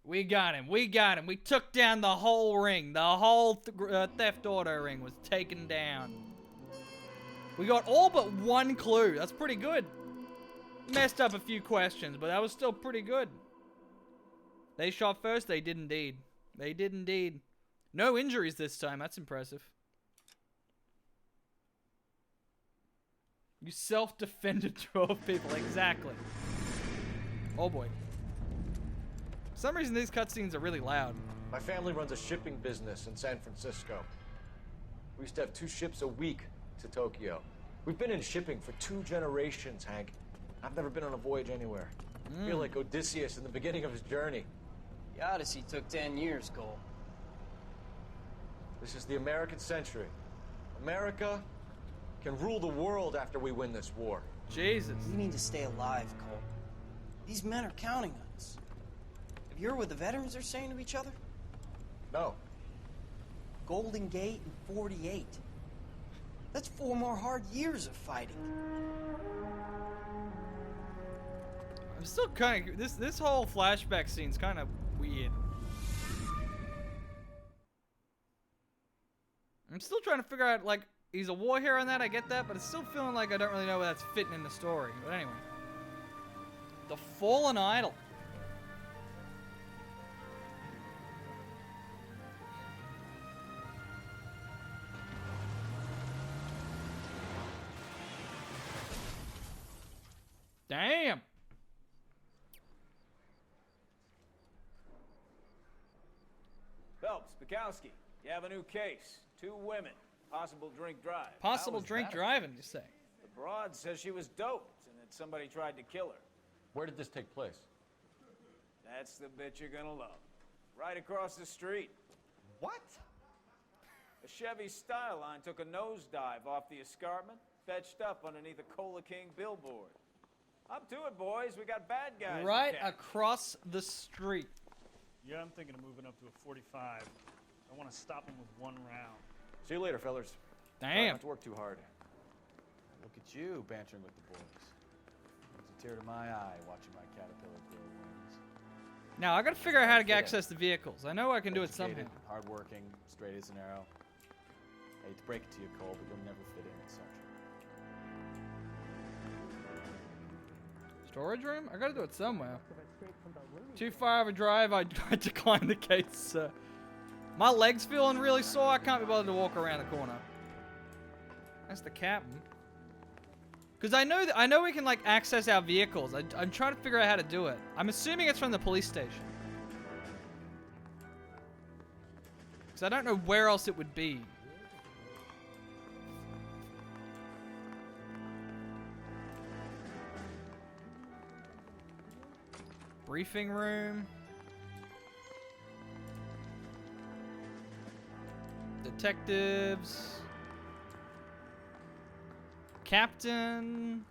We got him. We got him. We took down the whole ring. The whole theft auto ring was taken down. We got all but one clue. That's pretty good. Messed up a few questions, but that was still pretty good. They shot first. They did indeed. They did indeed. No injuries this time. That's impressive. You self-defended 12 people. Exactly. Oh boy. For some reason, these cutscenes are really loud. My family runs a shipping business in San Francisco. We used to have 2 ships a week to Tokyo. We've been in shipping for 2 generations, Hank. I've never been on a voyage anywhere. I feel like Odysseus in the beginning of his journey. The Odyssey took 10 years, Cole. This is the American century. America can rule the world after we win this war. Jesus. We need to stay alive, Cole. These men are counting on us. Have you heard what the veterans are saying to each other? No. Golden Gate and 48. That's 4 more hard years of fighting. I'm still kind of... This whole flashback scene's kind of weird. I'm still trying to figure out, like, he's a war hero in that, I get that, but it's still feeling like I don't really know where that's fitting in the story. But anyway. The Fallen Idol. Damn. Phelps, Bukowski, you have a new case. 2 women, possible drink drive. Possible drink driving, you say? The broad says she was doped and that somebody tried to kill her. Where did this take place? That's the bit you're gonna love. Right across the street. What? A Chevy Styline took a nosedive off the escarpment, fetched up underneath a Cola King billboard. Up to it, boys. We got bad guys. Right to catch. across the street. Yeah, I'm thinking of moving up to a 45. I want to stop him with 1 round. See you later, fellas. Damn. Try not to work too hard. Look at you bantering with the boys. It's a tear to my eye watching my caterpillar grow wings. Now, I gotta figure out how to access the vehicles. I know I can do it somehow. Educated, hardworking, straight as an arrow. I hate to break it to you, Cole, but you'll never fit in at Central. Storage room? I gotta do it somewhere. Too far of a drive, I decline the case, sir. My leg's feeling really sore, I can't be bothered to walk around the corner. That's the captain. Because I know we can, like, access our vehicles. I'm trying to figure out how to do it. I'm assuming it's from the police station. Because I don't know where else it would be. Briefing room. Detectives. Captain.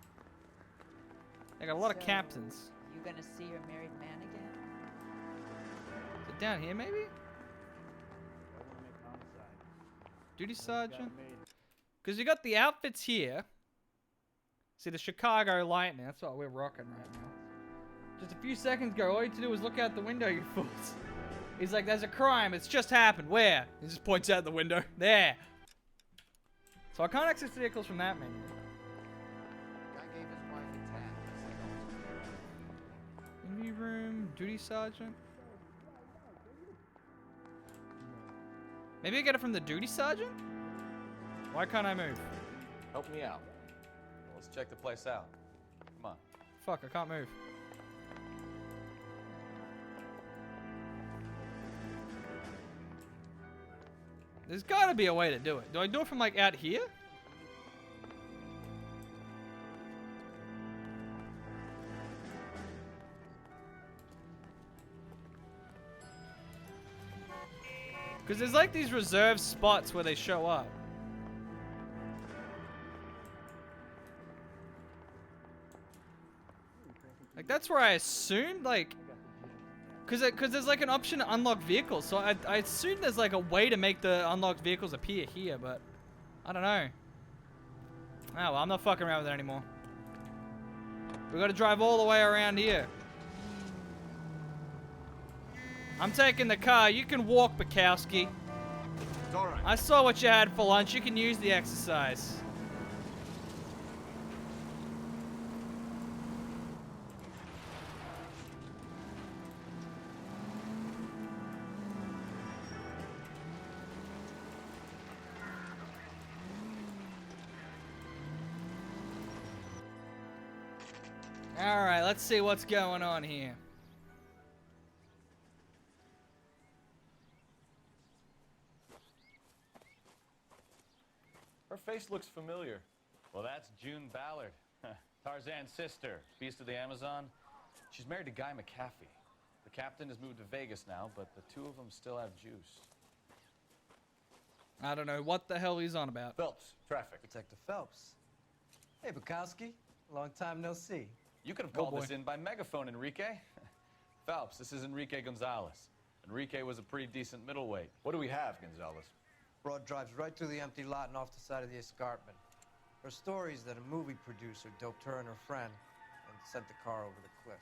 They got a lot of captains. You gonna see your married man again? Is it down here, maybe? Duty sergeant. Because you got the outfits here. See the Chicago Lightning. That's what we're rocking right now. Just a few seconds ago, all you had to do was look out the window, you fools. He's like, there's a crime. It's just happened. Where? He just points out the window. There. So I can't access vehicles from that menu. Interview room, duty sergeant. Maybe I get it from the duty sergeant? Why can't I move? Help me out. Let's check the place out. Come on. Fuck, I can't move. There's gotta be a way to do it. Do I do it from like out here? Because there's like these reserved spots where they show up. Like that's where I assumed like... Because there's like an option to unlock vehicles, so I assume there's like a way to make the unlocked vehicles appear here, but I don't know. Oh well, I'm not fucking around with it anymore. We gotta drive all the way around here. I'm taking the car. You can walk, Bukowski. It's alright. I saw what you had for lunch. You can use the exercise. Alright, let's see what's going on here. Her face looks familiar. Well, that's June Ballard, Tarzan's sister, Beast of the Amazon. She's married to Guy McAfee. The captain has moved to Vegas now, but the two of them still have juice. I don't know what the hell he's on about. Phelps, traffic. Detective Phelps. Hey, Bukowski. Long time no see. You could have called this in by megaphone, Enrique. Phelps, this is Enrique Gonzalez. Enrique was a pretty decent middleweight. What do we have, Gonzalez? Broad drives right through the empty lot and off the side of the escarpment. Her story is that a movie producer doped her and her friend and sent the car over the cliff.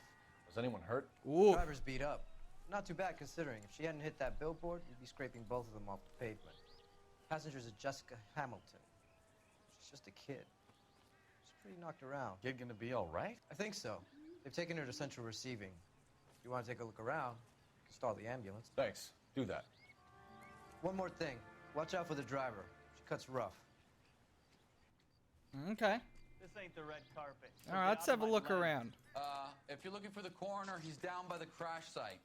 Was anyone hurt? Ooh. Driver's beat up. Not too bad considering. If she hadn't hit that billboard, you'd be scraping both of them off the pavement. Passenger's a Jessica Hamilton. She's just a kid. She's pretty knocked around. Kid gonna be all right? I think so. They've taken her to central receiving. If you want to take a look around, you can stall the ambulance. Thanks. Do that. One more thing. Watch out for the driver. She cuts rough. Okay. This ain't the red carpet. So Alright, let's have a look around. If you're looking for the coroner, he's down by the crash site.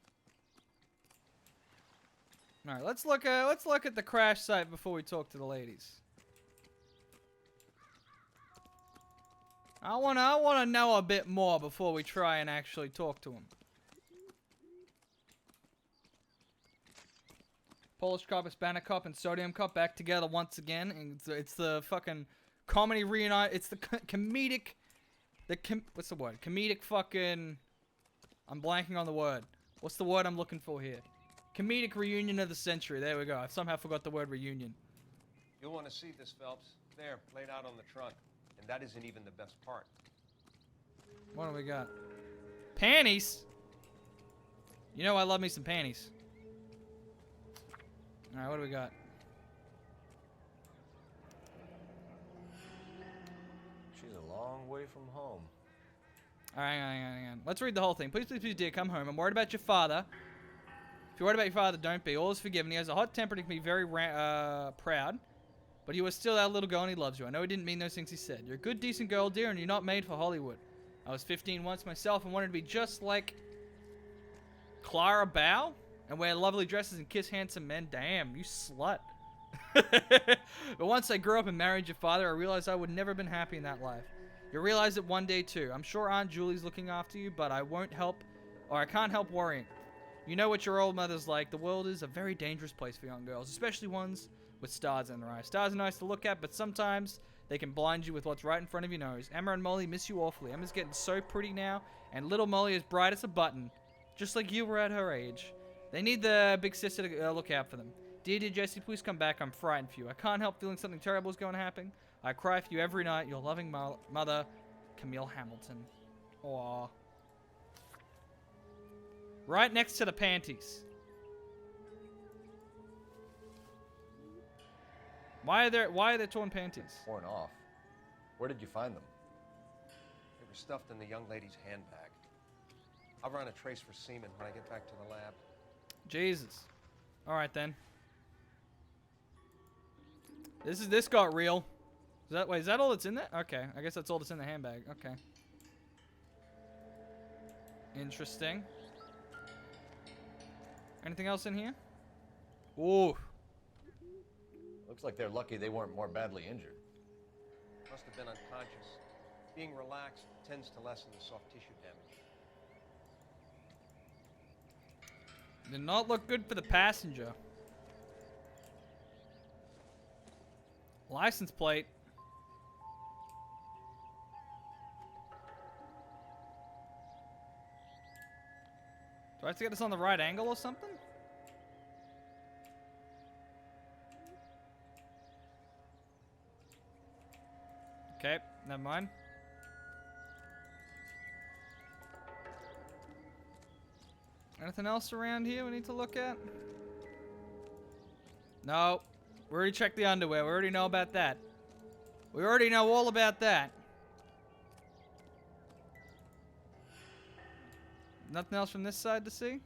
Alright, let's look at the crash site before we talk to the ladies. I wanna know a bit more before we try and actually talk to him. Polish cop, Hispanic cop, and Sodium cop back together once again. And it's the fucking comedy reunite. It's the comedic. What's the word? Comedic fucking. I'm blanking on the word. What's the word I'm looking for here? Comedic reunion of the century. There we go. I somehow forgot the word reunion. You'll want to see this, Phelps. There, laid out on the trunk. And that isn't even the best part. What do we got? Panties? You know I love me some panties. Alright, what do we got? She's a long way from home. Alright, hang on. Let's read the whole thing. Please, please, please, dear, come home. I'm worried about your father. If you're worried about your father, don't be. All is forgiven. He has a hot temper and he can be very proud. But you are still our little girl and he loves you. I know he didn't mean those things he said. You're a good, decent girl, dear, and you're not made for Hollywood. I was 15 once myself and wanted to be just like Clara Bow. and wear lovely dresses and kiss handsome men. Damn, you slut. But once I grew up and married your father, I realized I would never have been happy in that life. You'll realize it one day too. I'm sure Aunt Julie's looking after you, but I can't help worrying. You know what your old mother's like. The world is a very dangerous place for young girls, especially ones with stars in their eyes. Stars are nice to look at, but sometimes they can blind you with what's right in front of your nose. Emma and Molly miss you awfully. Emma's getting so pretty now, and little Molly is bright as a button, just like you were at her age. They need the big sister to look out for them. Dear Jesse, please come back. I'm frightened for you. I can't help feeling something terrible is going to happen. I cry for you every night. Your loving mother, Camille Hamilton. Aww. Right next to the panties. Why are there torn panties? Torn off. Where did you find them? They were stuffed in the young lady's handbag. I'll run a trace for semen when I get back to the lab. Jesus. All right then. This got real. Is that all that's in there? Okay, I guess that's all that's in the handbag. Okay. Interesting. Anything else in here? Ooh. Looks like they're lucky they weren't more badly injured. Must have been unconscious. Being relaxed tends to lessen the soft tissue damage. Did not look good for the passenger. License plate. Do I have to get this on the right angle or something? Okay, never mind. Anything else around here we need to look at? No. We already checked the underwear. We already know about that. We already know all about that. Nothing else from this side to see?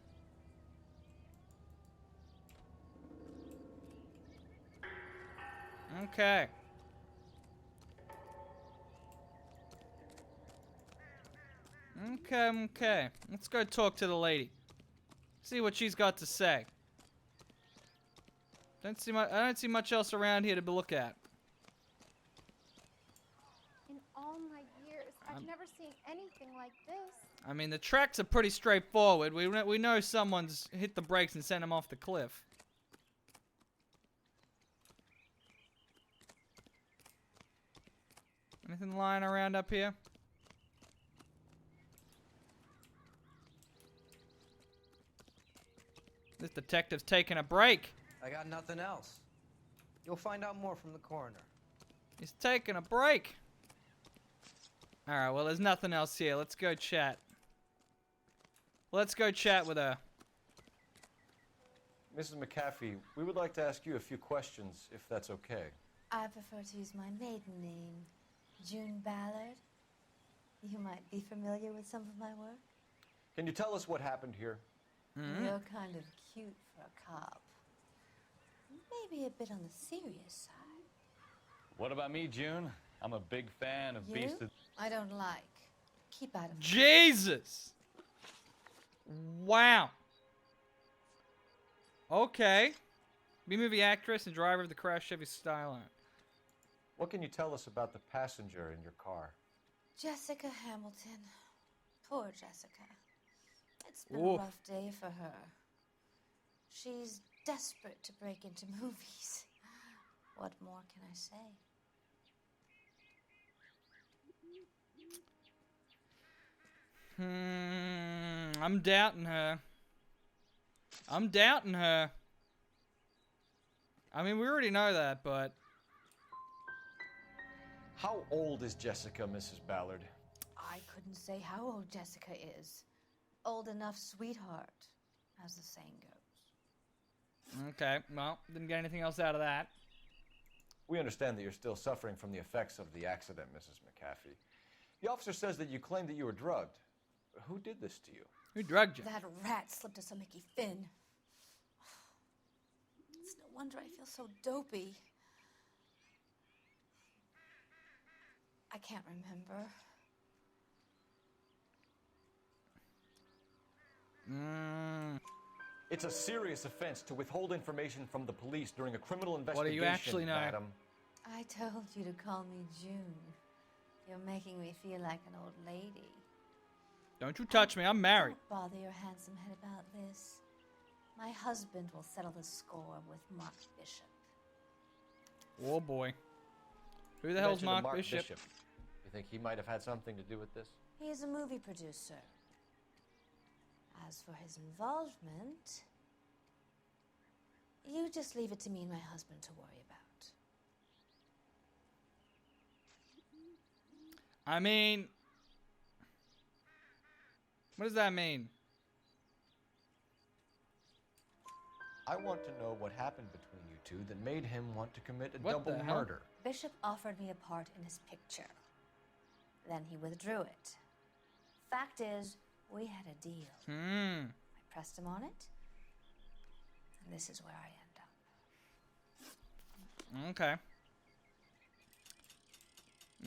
Okay. Okay. Let's go talk to the lady. See what she's got to say. I don't see much else around here to look at. In all my years, I've never seen anything like this. I mean, the tracks are pretty straightforward. We know someone's hit the brakes and sent him off the cliff. Anything lying around up here? This detective's taking a break. I got nothing else. You'll find out more from the coroner. He's taking a break. Alright, well, there's nothing else here. Let's go chat. Let's go chat with her. Mrs. McAfee, we would like to ask you a few questions, if that's okay. I prefer to use my maiden name, June Ballard. You might be familiar with some of my work. Can you tell us what happened here? You're kind of cute for a cop. Maybe a bit on the serious side. What about me, June? I'm a big fan of Beast of... I don't like. Keep out of Jesus! Wow. Okay. B-movie actress and driver of the crash Chevy Skyline. What can you tell us about the passenger in your car? Jessica Hamilton. Poor Jessica. It's been Oof. a rough day for her. She's desperate to break into movies. What more can I say? I'm doubting her. I mean, we already know that, but... How old is Jessica, Mrs. Ballard? I couldn't say how old Jessica is. Old enough, sweetheart, as the saying goes. Okay, well, didn't get anything else out of that. We understand that you're still suffering from the effects of the accident, Mrs. McAfee. The officer says that you claimed that you were drugged. Who did this to you? Who drugged you? That rat slipped us a Mickey Finn. It's no wonder I feel so dopey. I can't remember. It's a serious offense to withhold information from the police during a criminal What investigation, do you actually know? madam. I told you to call me June. You're making me feel like an old lady. Don't you touch me, I'm married. Don't bother your handsome head about this. My husband will settle the score with Mark Bishop. Oh boy. Who the You hell's mentioned Mark a Bishop? You think he might have had something to do with this? He is a movie producer. As for his involvement, you just leave it to me and my husband to worry about. I mean, what does that mean? I want to know what happened between you two that made him want to commit a What the double hell? murder. Bishop offered me a part in his picture. Then he withdrew it. Fact is, we had a deal. I pressed him on it, and this is where I end up. Okay.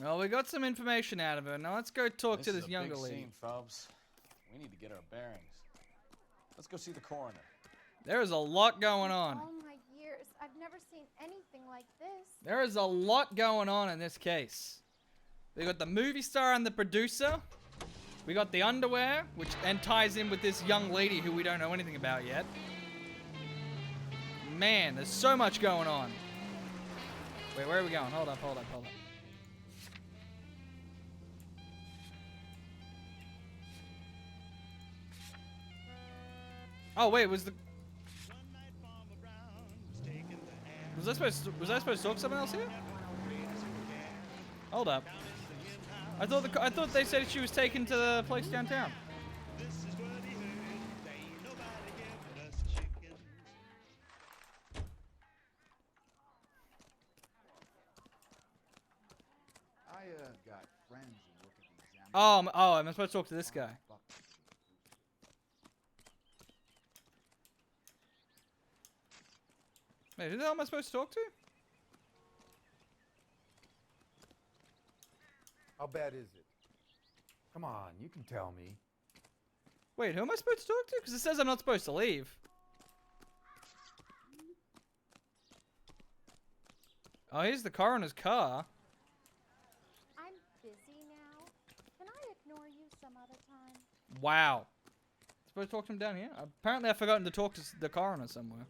Well, we got some information out of her. Now let's go talk to this younger lady. Scene, Phelps. We need to get our bearings. Let's go see the coroner. There is a lot going on. All my years, I've never seen anything like this. There is a lot going on in this case. We got the movie star and the producer. We got the underwear, which then ties in with this young lady who we don't know anything about yet. Man, there's so much going on. Wait, where are we going? Hold up. Oh wait, was I supposed to talk to someone else here? Hold up. I thought they said she was taken to the place downtown. I got friends who work at the exam. Oh, I'm supposed to talk to this guy. Wait, who the hell am I supposed to talk to? How bad is it? Come on, you can tell me. Wait, who am I supposed to talk to? Because it says I'm not supposed to leave. Oh, here's the coroner's car. I'm busy now. Can I ignore you some other time? Wow. Supposed to talk to him down here? Apparently I've forgotten to talk to the coroner somewhere.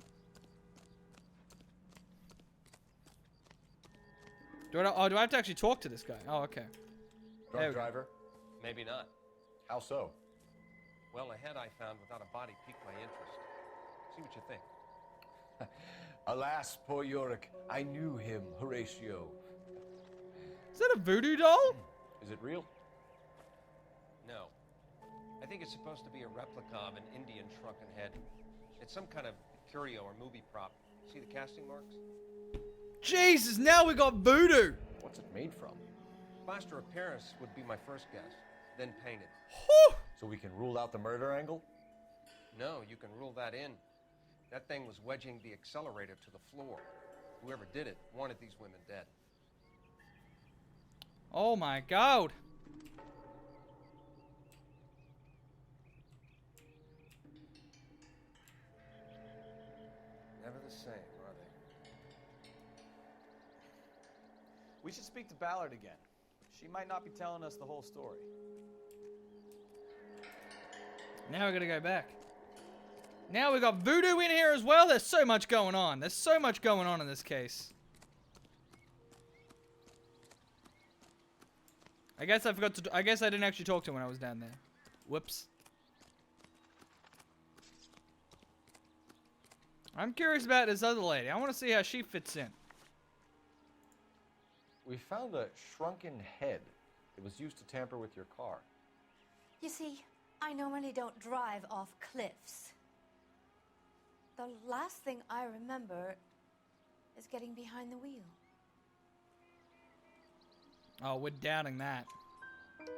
Do I have to actually talk to this guy? Oh, okay. Drunk driver? Maybe not. How so? Well, a head I found without a body piqued my interest. See what you think. Alas, poor Yorick. I knew him, Horatio. Is that a voodoo doll? Is it real? No. I think it's supposed to be a replica of an Indian shrunken head. It's some kind of curio or movie prop. See the casting marks? Jesus, now we got voodoo. What's it made from? Plaster of Paris would be my first guess, then painted. So we can rule out the murder angle? No, you can rule that in. That thing was wedging the accelerator to the floor. Whoever did it wanted these women dead. Oh my God. Never the same, are they? We should speak to Ballard again. She might not be telling us the whole story. Now we're gonna go back. Now we got voodoo in here as well. There's so much going on. There's so much going on in this case. I guess I forgot to. I guess I didn't actually talk to him when I was down there. Whoops. I'm curious about this other lady. I want to see how she fits in. We found a shrunken head. It was used to tamper with your car. You see, I normally don't drive off cliffs. The last thing I remember is getting behind the wheel. Oh, we're doubting that.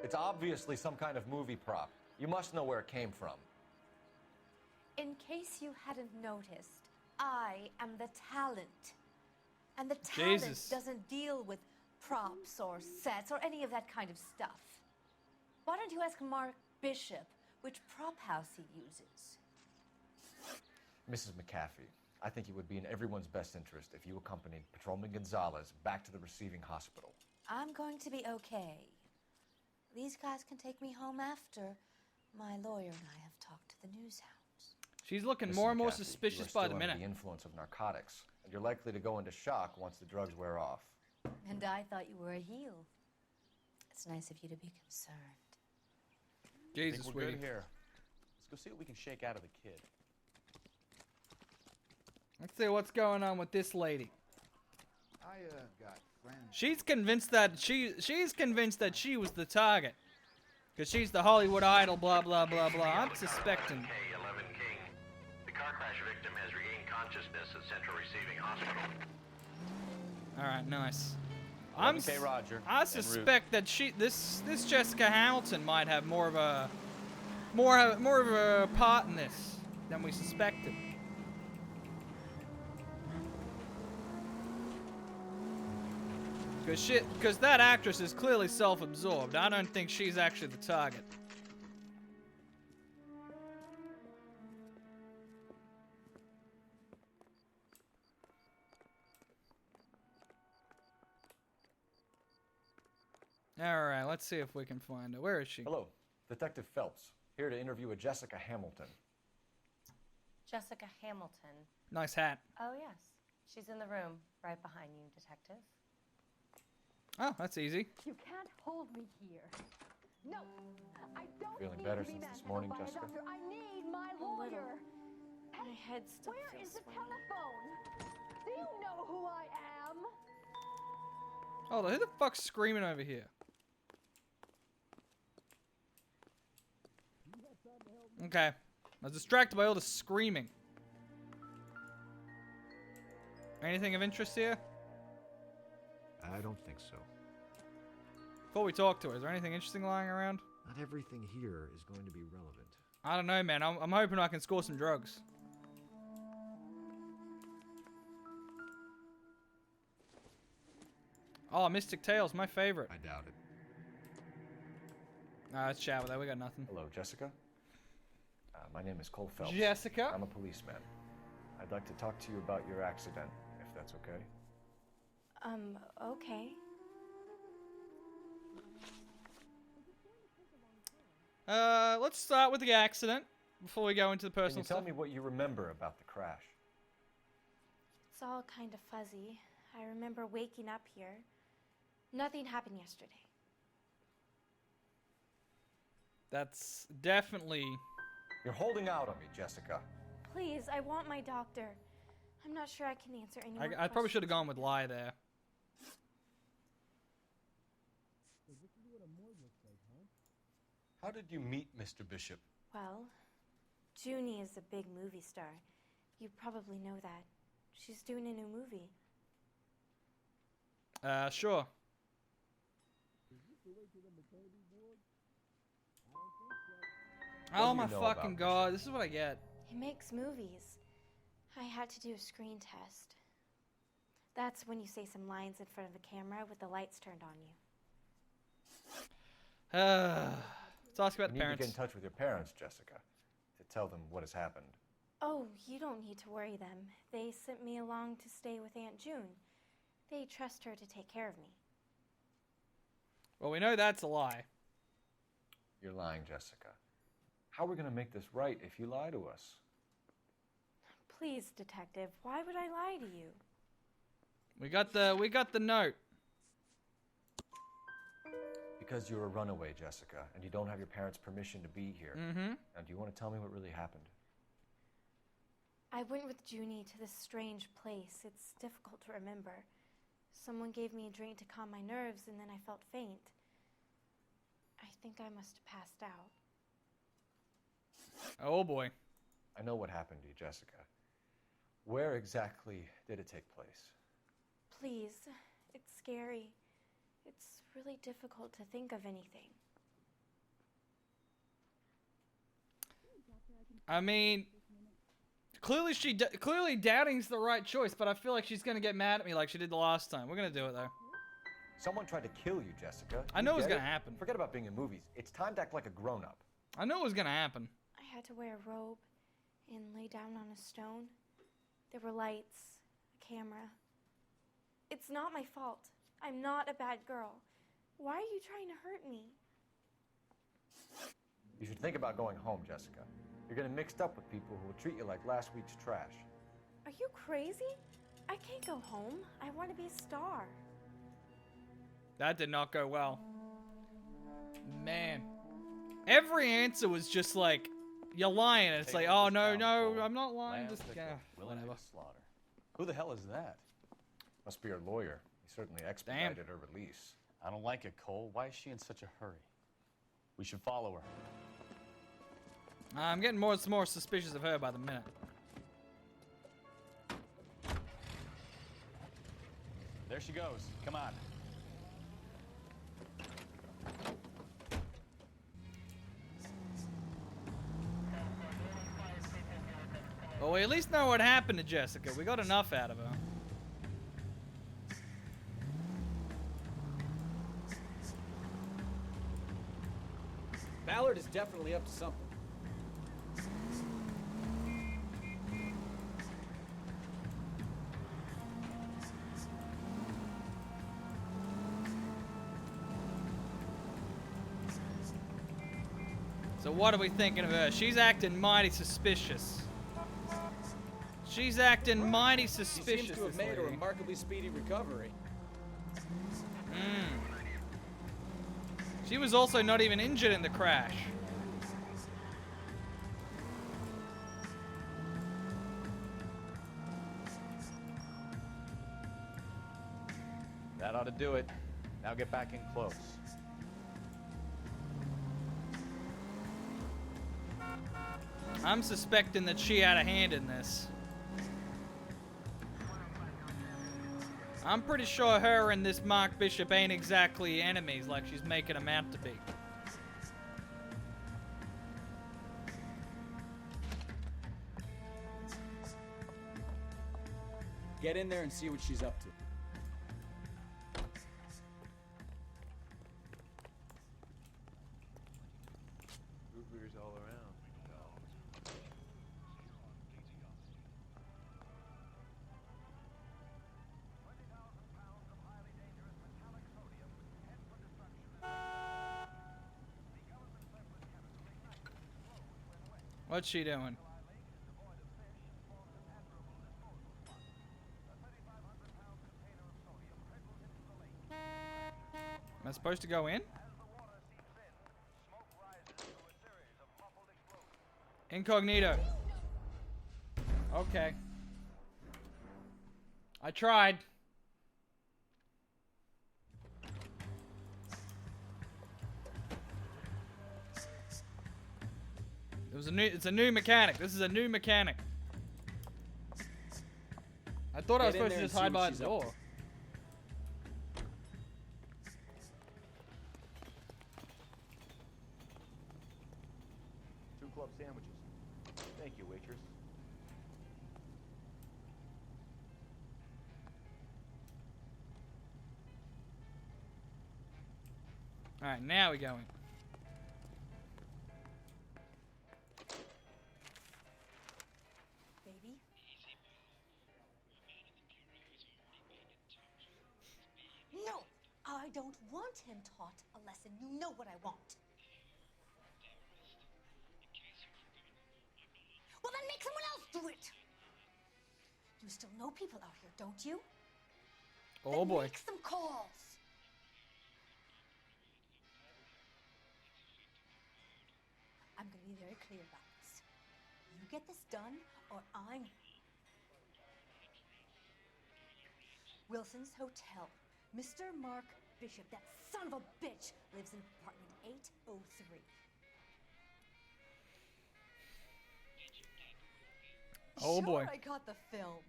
It's obviously some kind of movie prop. You must know where it came from. In case you hadn't noticed, I am the talent. And the talent Jesus. doesn't deal with props or sets or any of that kind of stuff. Why don't you ask Mark Bishop which prop house he uses? Mrs. McAfee, I think it would be in everyone's best interest if you accompanied Patrolman Gonzalez back to the receiving hospital. I'm going to be okay. These guys can take me home after. My lawyer and I have talked to the news hounds. She's looking Mrs. more and more McAfee, suspicious you are by still the under minute. the influence of narcotics, and you're likely to go into shock once the drugs wear off. And I thought you were a heel. It's nice of you to be concerned. Jesus, I think we're sweetie. good here. Let's go see what we can shake out of the kid. Let's see what's going on with this lady. I got friends. She's convinced that she was the target. Because she's the Hollywood idol, blah, blah, blah, blah. I'm suspecting. K11 King. The car crash victim has regained consciousness at Central Receiving Hospital. Alright, nice. 11K Roger. I en route. suspect that this Jessica Hamilton might have more of a part in this than we suspected. Because that actress is clearly self-absorbed. I don't think she's actually the target. Alright, let's see if we can find her. Where is she? Hello, Detective Phelps, here to interview a Jessica Hamilton. Jessica Hamilton. Nice hat. Oh, yes. She's in the room right behind you, Detective. Oh, that's easy. You can't hold me here. No, I don't Feeling need better to be since this manhandled morning, by a Jessica? doctor. I need my lawyer. My head still Where feels is the sweaty. telephone? Do you know who I am? Hold on, who the fuck's screaming over here? Okay. I was distracted by all the screaming. Anything of interest here? I don't think so. Before we talk to her, is there anything interesting lying around? Not everything here is going to be relevant. I don't know, man. I'm hoping I can score some drugs. Oh, Mystic Tales, my favorite. I doubt it. Nah, let's chat with her. We got nothing. Hello, Jessica. My name is Cole Phelps. Jessica? I'm a policeman. I'd like to talk to you about your accident, if that's okay. Okay. Let's start with the accident before we go into the Can personal you tell stuff. me what you remember about the crash? It's all kind of fuzzy. I remember waking up here. Nothing happened yesterday. That's definitely... You're holding out on me, Jessica. Please, I want my doctor. I'm not sure I can answer any more I probably should have gone with lie there. How did you meet Mr. Bishop? Well, Junie is a big movie star. You probably know that. She's doing a new movie. Sure. Oh my fucking god, this is what I get. He makes movies. I had to do a screen test. That's when you say some lines in front of the camera with the lights turned on you. Let's ask about You need parents. to get in touch with your parents, Jessica, to tell them what has happened. Oh, you don't need to worry them. They sent me along to stay with Aunt June. They trust her to take care of me. Well, we know that's a lie. You're lying, Jessica. How are we going to make this right if you lie to us? Please, detective, why would I lie to you? We got the note. Because you're a runaway, Jessica, and you don't have your parents' permission to be here. Mm-hmm. Now, do you want to tell me what really happened? I went with Junie to this strange place. It's difficult to remember. Someone gave me a drink to calm my nerves, and then I felt faint. I think I must have passed out. Oh boy. I know what happened to you, Jessica. Where exactly did it take place? Please, it's scary. It's really difficult to think of anything. I mean, clearly doubting's the right choice, but I feel like she's gonna get mad at me like she did the last time. We're gonna do it though. Someone tried to kill you, Jessica. I know You it was get gonna happen. Forget about being in movies. It's time to act like a grown-up. I know it was gonna happen. I had to wear a robe. and lay down on a stone. There were lights, a camera. It's not my fault. I'm not a bad girl. Why are you trying to hurt me? You should think about going home, Jessica. You're getting mixed up with people who will treat you like last week's trash. Are you crazy? I can't go home. I want to be a star. That did not go well. Man. Every answer was just like, you're lying. It's like, oh, no, I'm not lying. Just, whatever. Slaughter. Who the hell is that? Must be her lawyer. He certainly expedited her release. I don't like it, Cole. Why is she in such a hurry? We should follow her. I'm getting more and more suspicious of her by the minute. There she goes. Come on. Well, we at least know what happened to Jessica. We got enough out of her. Ballard is definitely up to something. So what are we thinking of her? She's acting mighty suspicious. She's acting mighty suspicious. She seems to have made a remarkably speedy recovery. She was also not even injured in the crash. That ought to do it. Now get back in close. I'm suspecting that she had a hand in this. I'm pretty sure her and this Mark Bishop ain't exactly enemies like she's making them out to be. Get in there and see what she's up to. Rooters all around. What's she doing? Am I supposed to go in? Incognito. Okay. I tried. It's a new mechanic. This is a new mechanic. I thought I was supposed to just hide behind the door. Two club sandwiches. Thank you, waitress. Alright, now we going. Baby? No! I don't want him taught a lesson. You know what I want. Well, then make someone else do it! You still know people out here, don't you? Oh Then boy. make some calls. I'm gonna be very clear about this. You get this done, or I'm... Wilson's Hotel. Mr. Mark Bishop, that son of a bitch, lives in apartment 803. Oh boy. Sure, I got the film.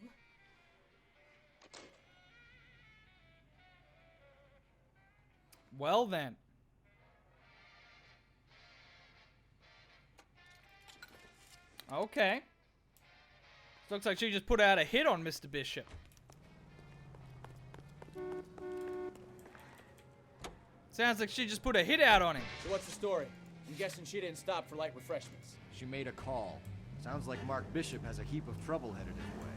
Well then. Okay. Looks like she just put out a hit on Mr. Bishop. Sounds like she just put a hit out on him. So what's the story? I'm guessing she didn't stop for light refreshments. She made a call. Sounds like Mark Bishop has a heap of trouble headed his way.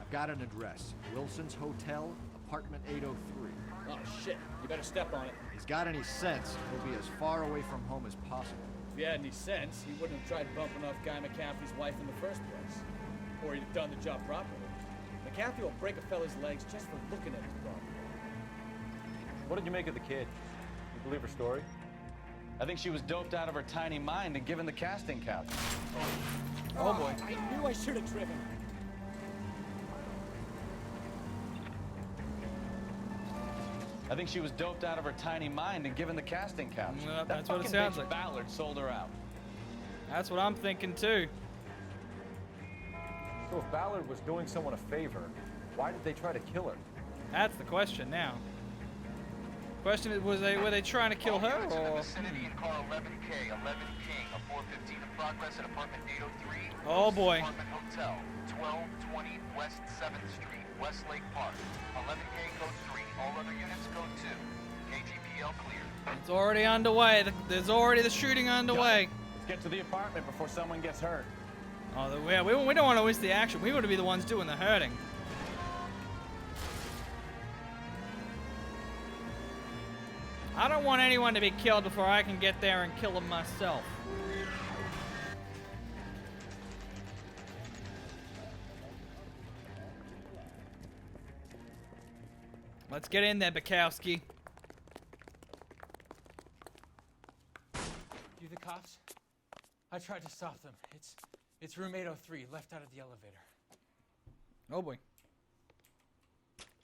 I've got an address. Wilson's Hotel, apartment 803. Oh, shit. You better step on it. If he's got any sense, he'll be as far away from home as possible. If he had any sense, he wouldn't have tried bumping off Guy McCaffrey's wife in the first place. Or he'd have done the job properly. McCaffrey will break a fella's legs just for looking at his property. What did you make of the kid? You believe her story? I think she was doped out of her tiny mind and given the casting couch. Oh boy. I knew I should have driven. I think she was doped out of her tiny mind and given the casting couch. Yep, That that's what it fucking sounds bitch like. Ballard sold her out. That's what I'm thinking too. So if Ballard was doing someone a favor, why did they try to kill her? That's the question now. Question is, were they trying to kill her In the or? vicinity and call 11K, 11 King, a 415 in progress at apartment 803. Oh boy. Apartment Hotel, 1220 West 7th Street, Westlake Park. 11K code 3, all other units code 2. KGPL clear. It's already underway. There's already the shooting underway. Let's get to the apartment before someone gets hurt. Oh, yeah, we don't want to miss the action. We want to be the ones doing the hurting. I don't want anyone to be killed before I can get there and kill them myself. Let's get in there, Bukowski. You the cops? I tried to stop them. It's room 803, left out of the elevator. Oh boy.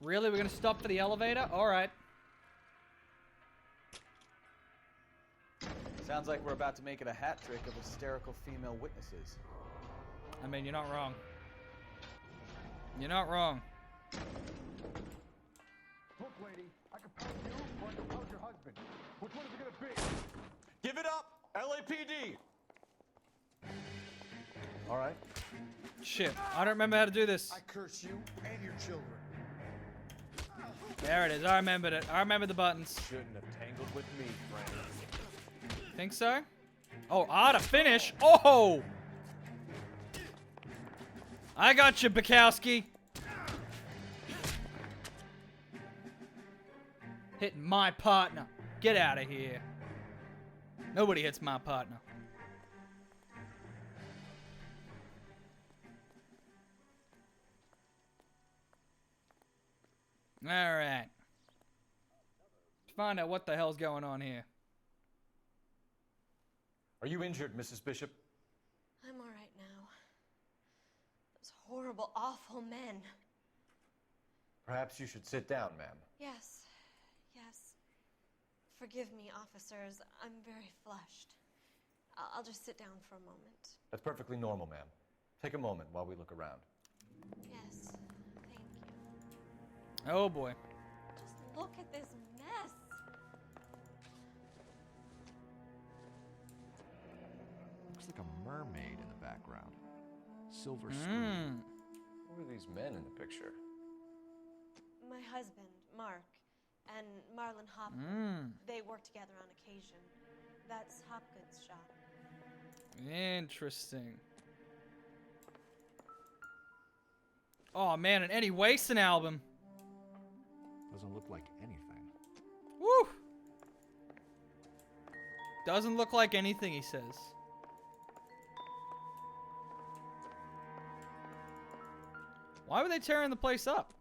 Really? We're gonna stop for the elevator? Alright. Sounds like we're about to make it a hat trick of hysterical female witnesses. I mean, you're not wrong. You're not wrong. Look, lady, I can pound you or I can pound your husband. Which one is it gonna be? Give it up, LAPD. All right. Shit, I don't remember how to do this. I curse you and your children. There it is. I remembered it. I remember the buttons. Shouldn't have tangled with me, friend. Think so? Oh, to finish. Oh! I got you, Bukowski. Hitting my partner. Get out of here. Nobody hits my partner. Alright. Let's find out what the hell's going on here. Are you injured, Mrs. Bishop? I'm all right now. Those horrible, awful men. Perhaps you should sit down, ma'am. Yes, yes. Forgive me, officers. I'm very flushed. I'll just sit down for a moment. That's perfectly normal, ma'am. Take a moment while we look around. Yes, thank you. Oh boy. Just look at this mess. Looks like a mermaid in the background. Silver Hmm. screen. Who are these men in the picture? My husband, Mark, and Marlon Hopgood. They work together on occasion. That's Hopgood's shop. Interesting. Oh man, an Eddie Waston album. Doesn't look like anything. Woo! Doesn't look like anything, he says. Why were they tearing the place up?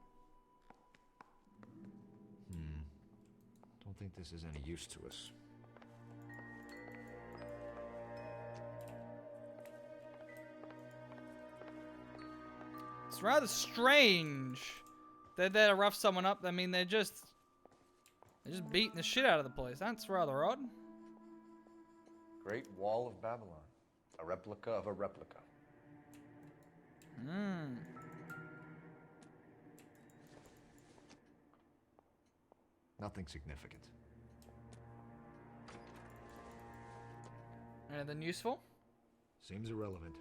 Don't think this is any use to us. It's rather strange that they'd rough someone up. I mean, they're just beating the shit out of the place. That's rather odd. Great Wall of Babylon. A replica of a replica. Nothing significant. Anything useful? Seems irrelevant.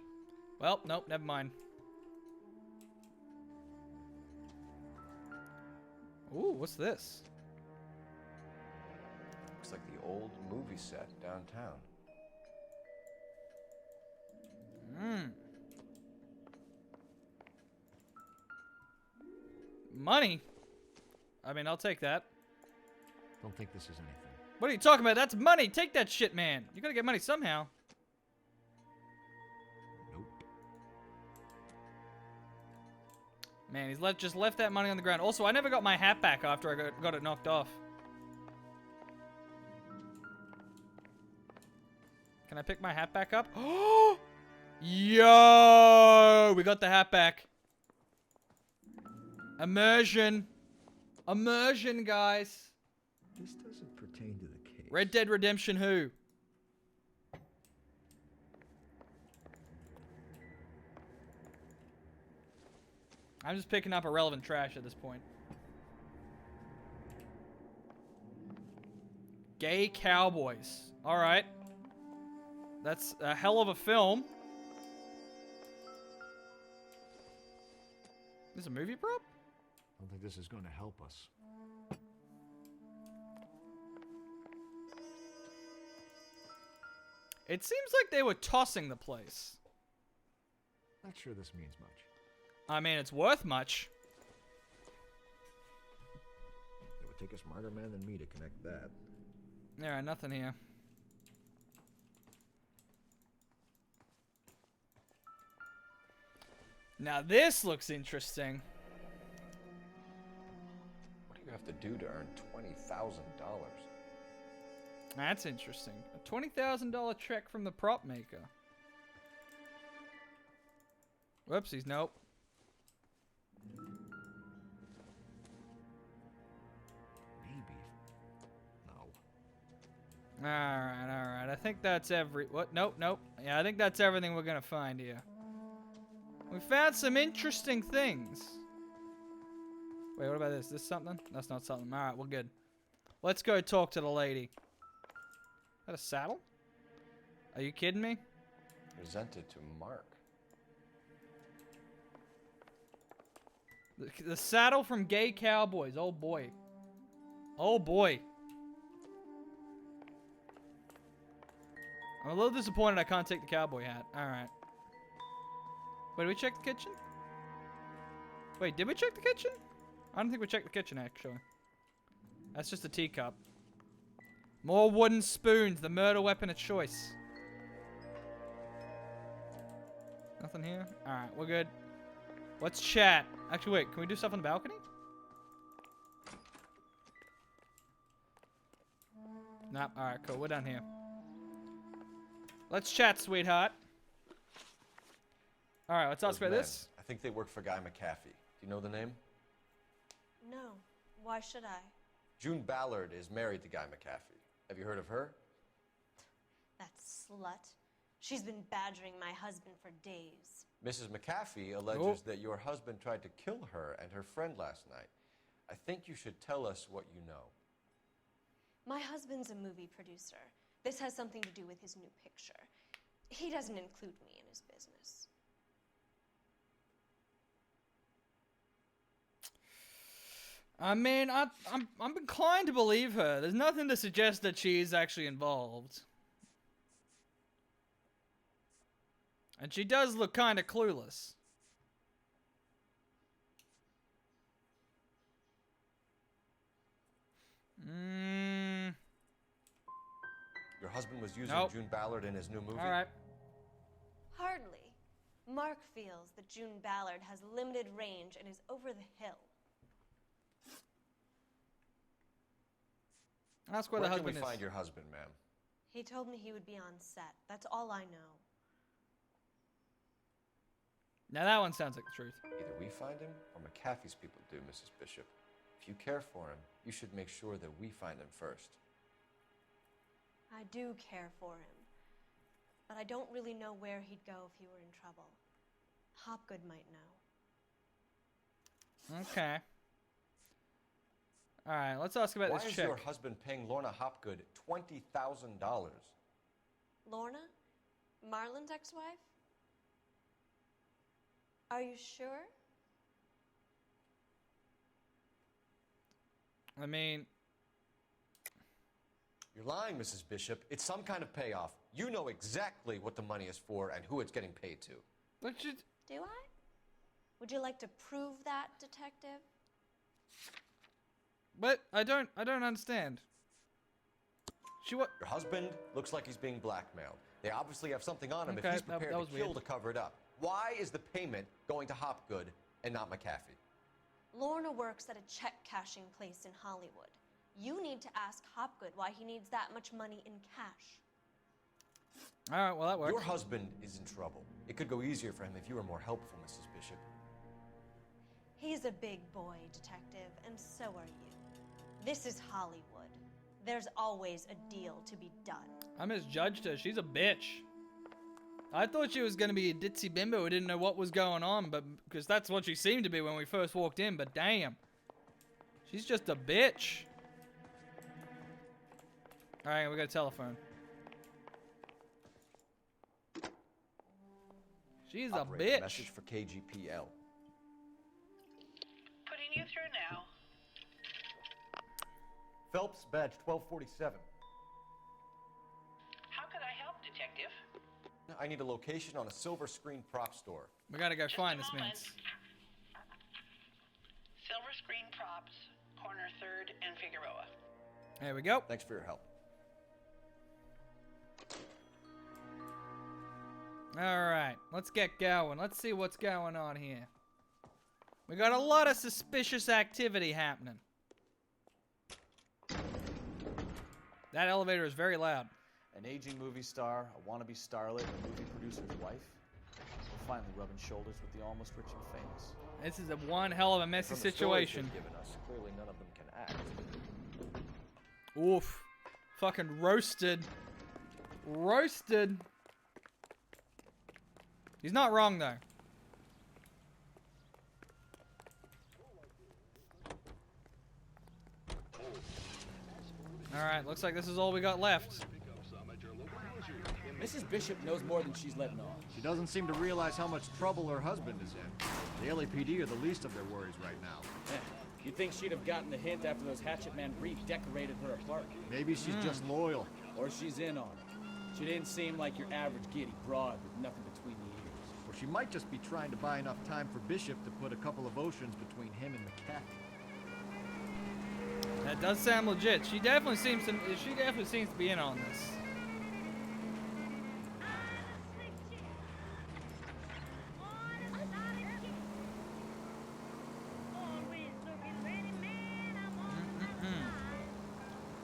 Well, nope, never mind. Ooh, what's this? Looks like the old movie set downtown. Money? I mean, I'll take that. Don't think this is anything. What are you talking about? That's money. Take that shit, man. You gotta get money somehow. Nope. Man, he's just left that money on the ground. Also, I never got my hat back after I got it knocked off. Can I pick my hat back up? Yo! We got the hat back. Immersion. Immersion, guys. This doesn't pertain to the case. Red Dead Redemption who? I'm just picking up irrelevant trash at this point. Gay Cowboys. Alright. That's a hell of a film. This is a movie prop? I don't think this is going to help us. It seems like they were tossing the place. Not sure this means much. I mean, it's worth much. It would take a smarter man than me to connect that. Alright, nothing here. Now this looks interesting. What do you have to do to earn $20,000? That's interesting. A $20,000 check from the prop maker. Whoopsies, nope. Maybe. No. Alright. I think that's what? Nope. Yeah, I think that's everything we're gonna find here. We found some interesting things. Wait, what about this? This something? That's not something. Alright, we're good. Let's go talk to the lady. Is that a saddle? Are you kidding me? Presented to Mark. The saddle from Gay Cowboys. Oh boy. Oh boy. I'm a little disappointed I can't take the cowboy hat. Alright. Wait, did we check the kitchen? Wait, did we check the kitchen? I don't think we checked the kitchen, actually. That's just a teacup. More wooden spoons, the murder weapon of choice. Nothing here? Alright, we're good. Let's chat. Actually, wait, can we do stuff on the balcony? Nope, alright, cool. We're done here. Let's chat, sweetheart. Alright, let's talk about this. I think they work for Guy McAfee. Do you know the name? No. Why should I? June Ballard is married to Guy McAfee. Have you heard of her? That slut. She's been badgering my husband for days. Mrs. McAfee alleges that your husband tried to kill her and her friend last night. I think you should tell us what you know. My husband's a movie producer. This has something to do with his new picture. He doesn't include me in his business. I mean, I'm inclined to believe her. There's nothing to suggest that she's actually involved. And she does look kind of clueless. Your husband was using Nope. June Ballard in his new movie? All right. Hardly. Mark feels that June Ballard has limited range and is over the hill. Ask where Where the can we husband is. find your husband, ma'am? He told me he would be on set. That's all I know. Now that one sounds like the truth. Either we find him or McAfee's people do, Mrs. Bishop. If you care for him, you should make sure that we find him first. I do care for him. But I don't really know where he'd go if he were in trouble. Hopgood might know. Okay. All right, let's ask about Why this is chick. your husband paying Lorna Hopgood $20,000? Lorna? Marlon's ex-wife? Are you sure? I mean... You're lying, Mrs. Bishop. It's some kind of payoff. You know exactly what the money is for and who it's getting paid to. Let's just... Do I? Would you like to prove that, detective? But I don't understand. Your husband looks like he's being blackmailed. They obviously have something on him Okay, if he's that prepared was to kill weird. to cover it up. Why is the payment going to Hopgood and not McAfee? Lorna works at a check cashing place in Hollywood. You need to ask Hopgood why he needs that much money in cash. All right, well, that works. Your husband is in trouble. It could go easier for him if you were more helpful, Mrs. Bishop. He's a big boy, detective, and so are you. This is Hollywood. There's always a deal to be done. I misjudged her. She's a bitch. I thought she was going to be a ditzy bimbo who didn't know what was going on, but because that's what she seemed to be when we first walked in, but damn. She's just a bitch. All right, we got a telephone. She's Operator, a bitch. Message for KGPL. Putting you through now. Phelps, badge 1247. How could I help, Detective? I need a location on a silver screen prop store. We gotta go find this man. Silver Screen Props, corner 3rd and Figueroa. There we go. Thanks for your help. Alright, let's get going. Let's see what's going on here. We got a lot of suspicious activity happening. That elevator is very loud. An aging movie star, a wannabe starlet, a movie producer's wife. We're finally rubbing shoulders with the almost rich and famous. This is a one hell of a messy From the stories situation. they've given us, clearly none of them can act. Oof. Fucking roasted. Roasted. He's not wrong, though. Alright, looks like this is all we got left. Mrs. Bishop knows more than she's letting on. She doesn't seem to realize how much trouble her husband is in. The LAPD are the least of their worries right now. You'd think she'd have gotten the hint after those hatchet men redecorated her apartment. Maybe she's just loyal. Or she's in on it. She didn't seem like your average giddy broad with nothing between the ears. Or she might just be trying to buy enough time for Bishop to put a couple of oceans between him and McAfee. That does sound legit. She definitely seems to be in on this.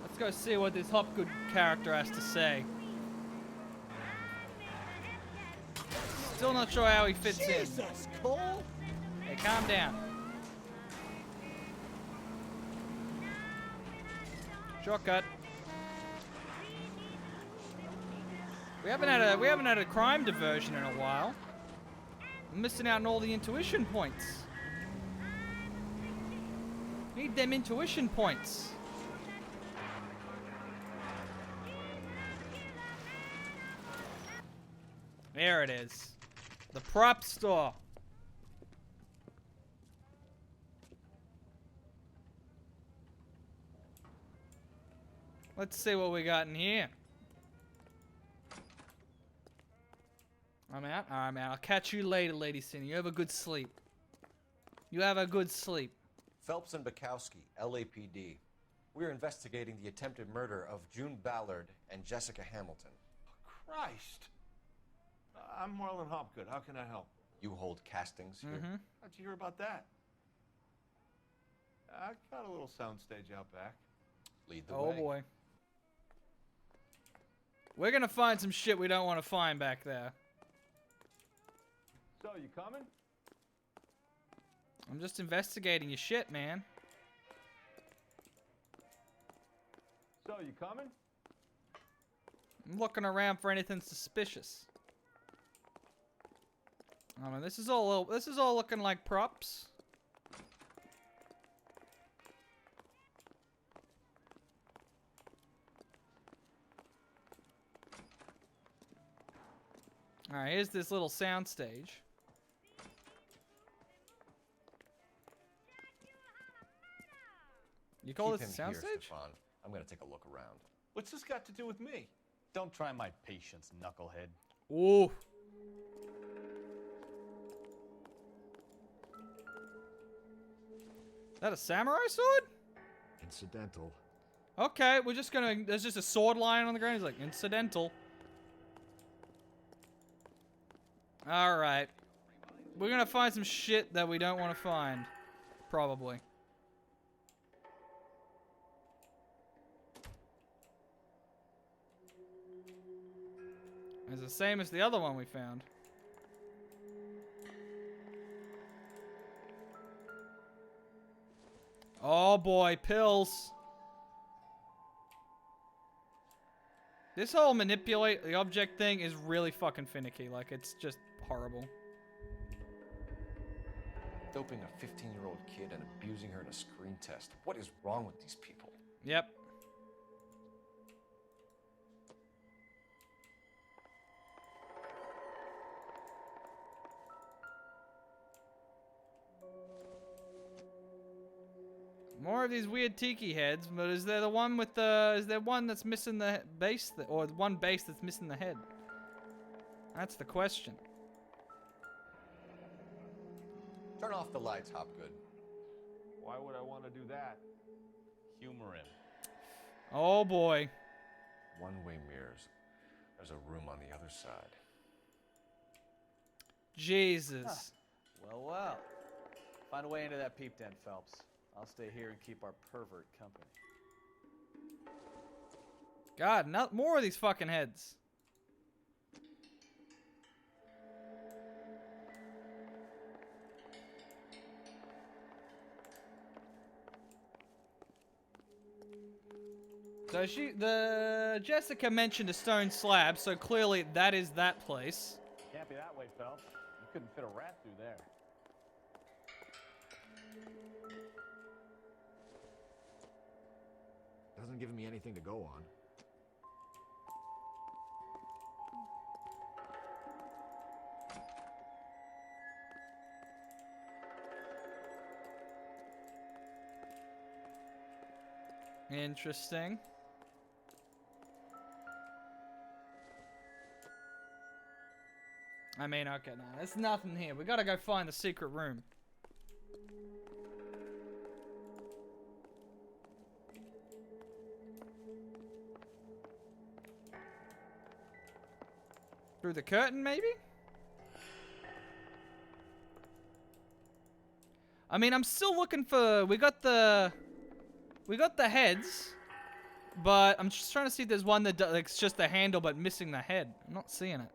Let's go see what this Hopgood character has to say. Still not sure how he fits in. Jesus, Cole! Hey, calm down. Shortcut. We haven't had a crime diversion in a while. I'm missing out on all the intuition points. Need them intuition points. There it is. The prop store. Let's see what we got in here. I'm out. I'm out. I'll catch you later, Lady Cindy. You have a good sleep. You have a good sleep. Phelps and Bukowski, LAPD. We're investigating the attempted murder of June Ballard and Jessica Hamilton. Christ. I'm Marlon Hopgood. How can I help? You hold castings here? How'd you hear about that? I got a little soundstage out back. Lead the Oh way. boy. We're gonna find some shit we don't want to find back there. So, you coming? I'm just investigating your shit, man. So, you coming? I'm looking around for anything suspicious. I mean, this is all looking like props. All right, here's this little soundstage. You call Keep this a him here, soundstage? Stefan. I'm gonna take a look around. What's this got to do with me? Don't try my patience, knucklehead. Ooh. Is that a samurai sword? Incidental. Okay, we're just gonna... There's just a sword lying on the ground. He's like, incidental. Alright. We're gonna find some shit that we don't want to find. Probably. It's the same as the other one we found. Oh boy, pills. This whole manipulate the object thing is really fucking finicky. Like, it's just horrible. Doping a 15-year-old kid and abusing her in a screen test. What is wrong with these people? Yep. More of these weird tiki heads, but is there the one with the... Is there one that's missing the base, or one base that's missing the head? That's the question. Turn off the lights, Hopgood. Why would I want to do that? Humor him. Oh boy. One-way mirrors. There's a room on the other side. Jesus. Well, well. Find a way into that peep den, Phelps. I'll stay here and keep our pervert company. God, not more of these fucking heads. So Jessica mentioned a stone slab, so clearly that is that place. Can't be that way, Phelps. You couldn't fit a rat through there. Doesn't give me anything to go on. Interesting. I mean, okay, no, there's nothing here. We gotta go find the secret room. Through the curtain, maybe? I mean, I'm still looking for... We got the heads, but I'm just trying to see if there's one that like, it's just the handle but missing the head. I'm not seeing it.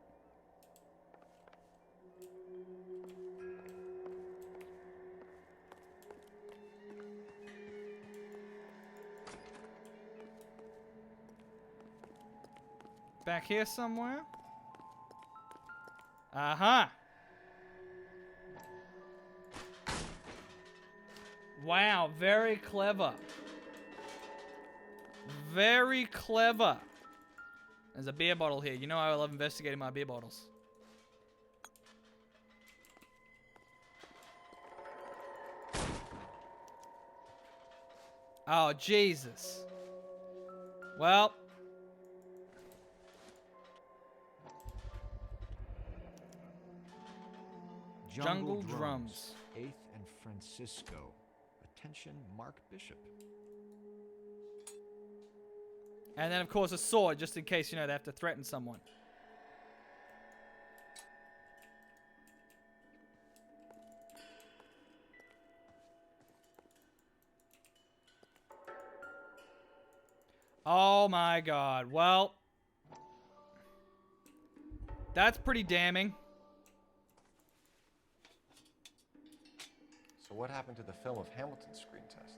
Back here somewhere? Uh-huh. Wow, very clever. Very clever. There's a beer bottle here. You know I love investigating my beer bottles. Oh, Jesus. Well. Jungle Drums. 8th and Francisco. Attention, Mark Bishop. And then, of course, a sword, just in case, you know, they have to threaten someone. Oh, my God. Well, that's pretty damning. So what happened to the film of Hamilton's screen test?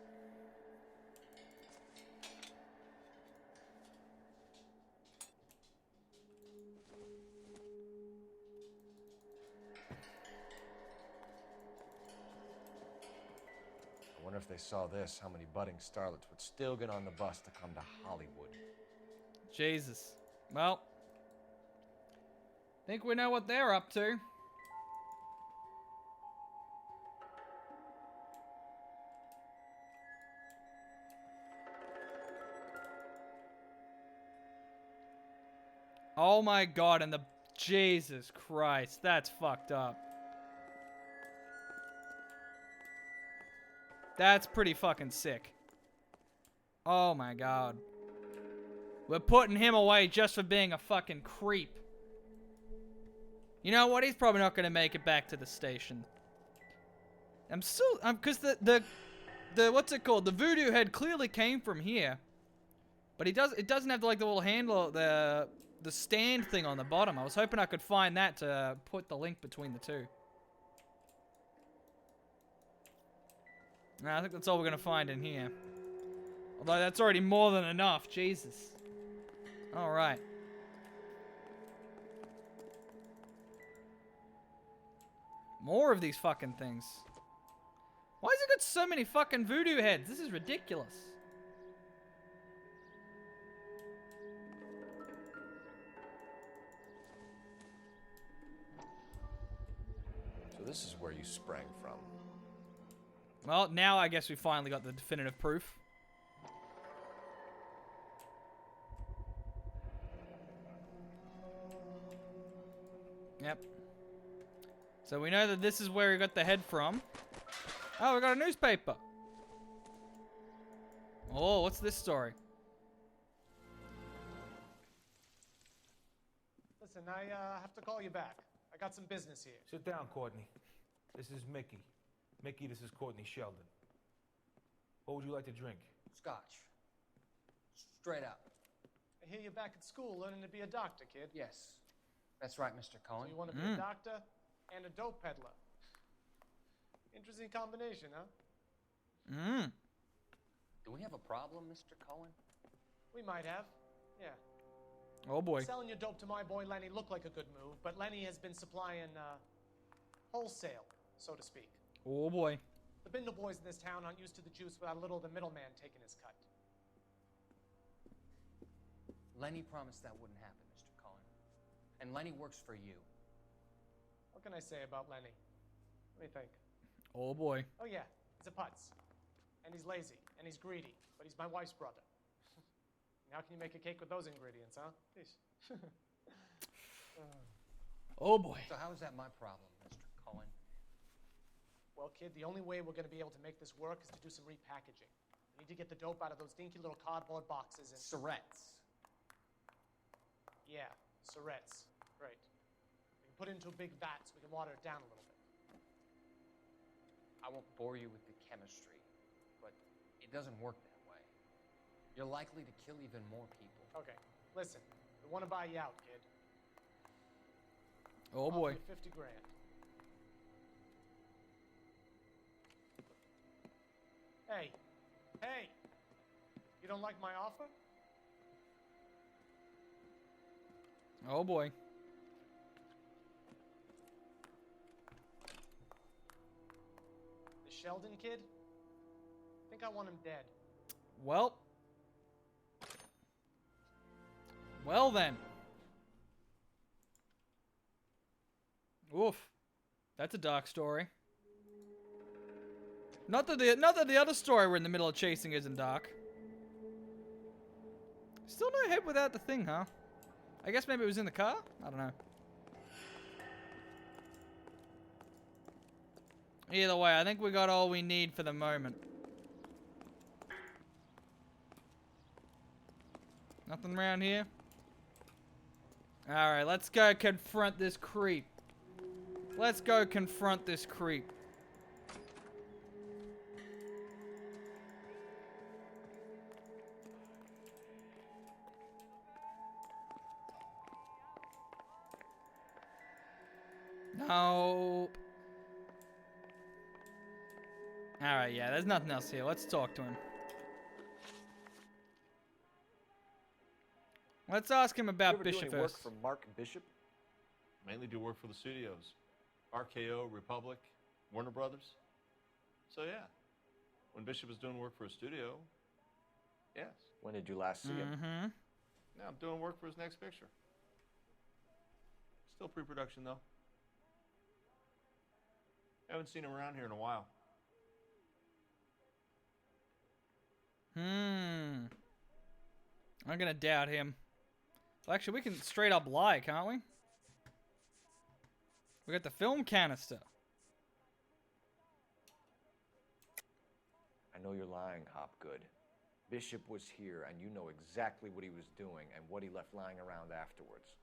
I wonder if they saw this, how many budding starlets would still get on the bus to come to Hollywood. Jesus. Well, think we know what they're up to. Oh my God, and the... Jesus Christ, that's fucked up. That's pretty fucking sick. Oh my god. We're putting him away just for being a fucking creep. You know what? He's probably not gonna make it back to the station. Cause the what's it called? The voodoo head clearly came from here. But it doesn't have like the little handle, the stand thing on the bottom. I was hoping I could find that to put the link between the two. Nah, I think that's all we're gonna find in here. Although that's already more than enough, Jesus. Alright. More of these fucking things. Why has it got so many fucking voodoo heads? This is ridiculous. So this is where you sprang from. Well, now I guess we finally got the definitive proof. Yep. So we know that this is where we got the head from. Oh, we got a newspaper. Oh, what's this story? Listen, I have to call you back. I got some business here. Sit down, Courtney. This is Mickey. Mickey, this is Courtney Sheldon. What would you like to drink? Scotch. Straight up. I hear you're back at school learning to be a doctor, kid. Yes. That's right, Mr. Cohen. So you want to be a doctor and a dope peddler. Interesting combination, huh? Do we have a problem, Mr. Cohen? We might have. Yeah. Oh boy. Selling your dope to my boy Lenny looked like a good move, but Lenny has been supplying wholesale, so to speak. Oh boy. The Bindle boys in this town aren't used to the juice without a little of the middleman taking his cut. Lenny promised that wouldn't happen, Mr. Cohen. And Lenny works for you. What can I say about Lenny? Let me think. Oh boy. Oh yeah, he's a putz. And he's lazy, and he's greedy, but he's my wife's brother. How can you make a cake with those ingredients, huh? Jeez. Oh boy. So how is that my problem, Mr. Cohen? Well, kid, the only way we're going to be able to make this work is to do some repackaging. We need to get the dope out of those dinky little cardboard boxes and... Surrettes. Yeah, surrettes. Right. We can put it into a big vat so we can water it down a little bit. I won't bore you with the chemistry, but it doesn't work that way. You're likely to kill even more people. Okay, listen. We want to buy you out, kid. Oh boy. Offer you 50 grand. Hey. Hey! You don't like my offer? Oh boy. The Sheldon kid? I think I want him dead. Well. Well then. Oof. That's a dark story. Not that the other story we're in the middle of chasing isn't dark. Still no head without the thing, huh? I guess maybe it was in the car? I don't know. Either way, I think we got all we need for the moment. Nothing around here? Alright, let's go confront this creep. Let's go confront this creep. Nope. Alright, yeah, there's nothing else here. Let's talk to him. Let's ask him about You Bishop ever do any work first. for Mark Bishop? Mainly do work for the studios. RKO, Republic, Warner Brothers. So yeah, when Bishop was doing work for a studio, yes. When did you last see him? Mm-hmm. Now I'm doing work for his next picture. Still pre-production though. Haven't seen him around here in a while. I'm gonna doubt him. Well, actually, we can straight up lie, can't we? We got the film canister. know you're lying, Hopgood. Bishop was here, and you know exactly what he was doing and what he left lying around afterwards.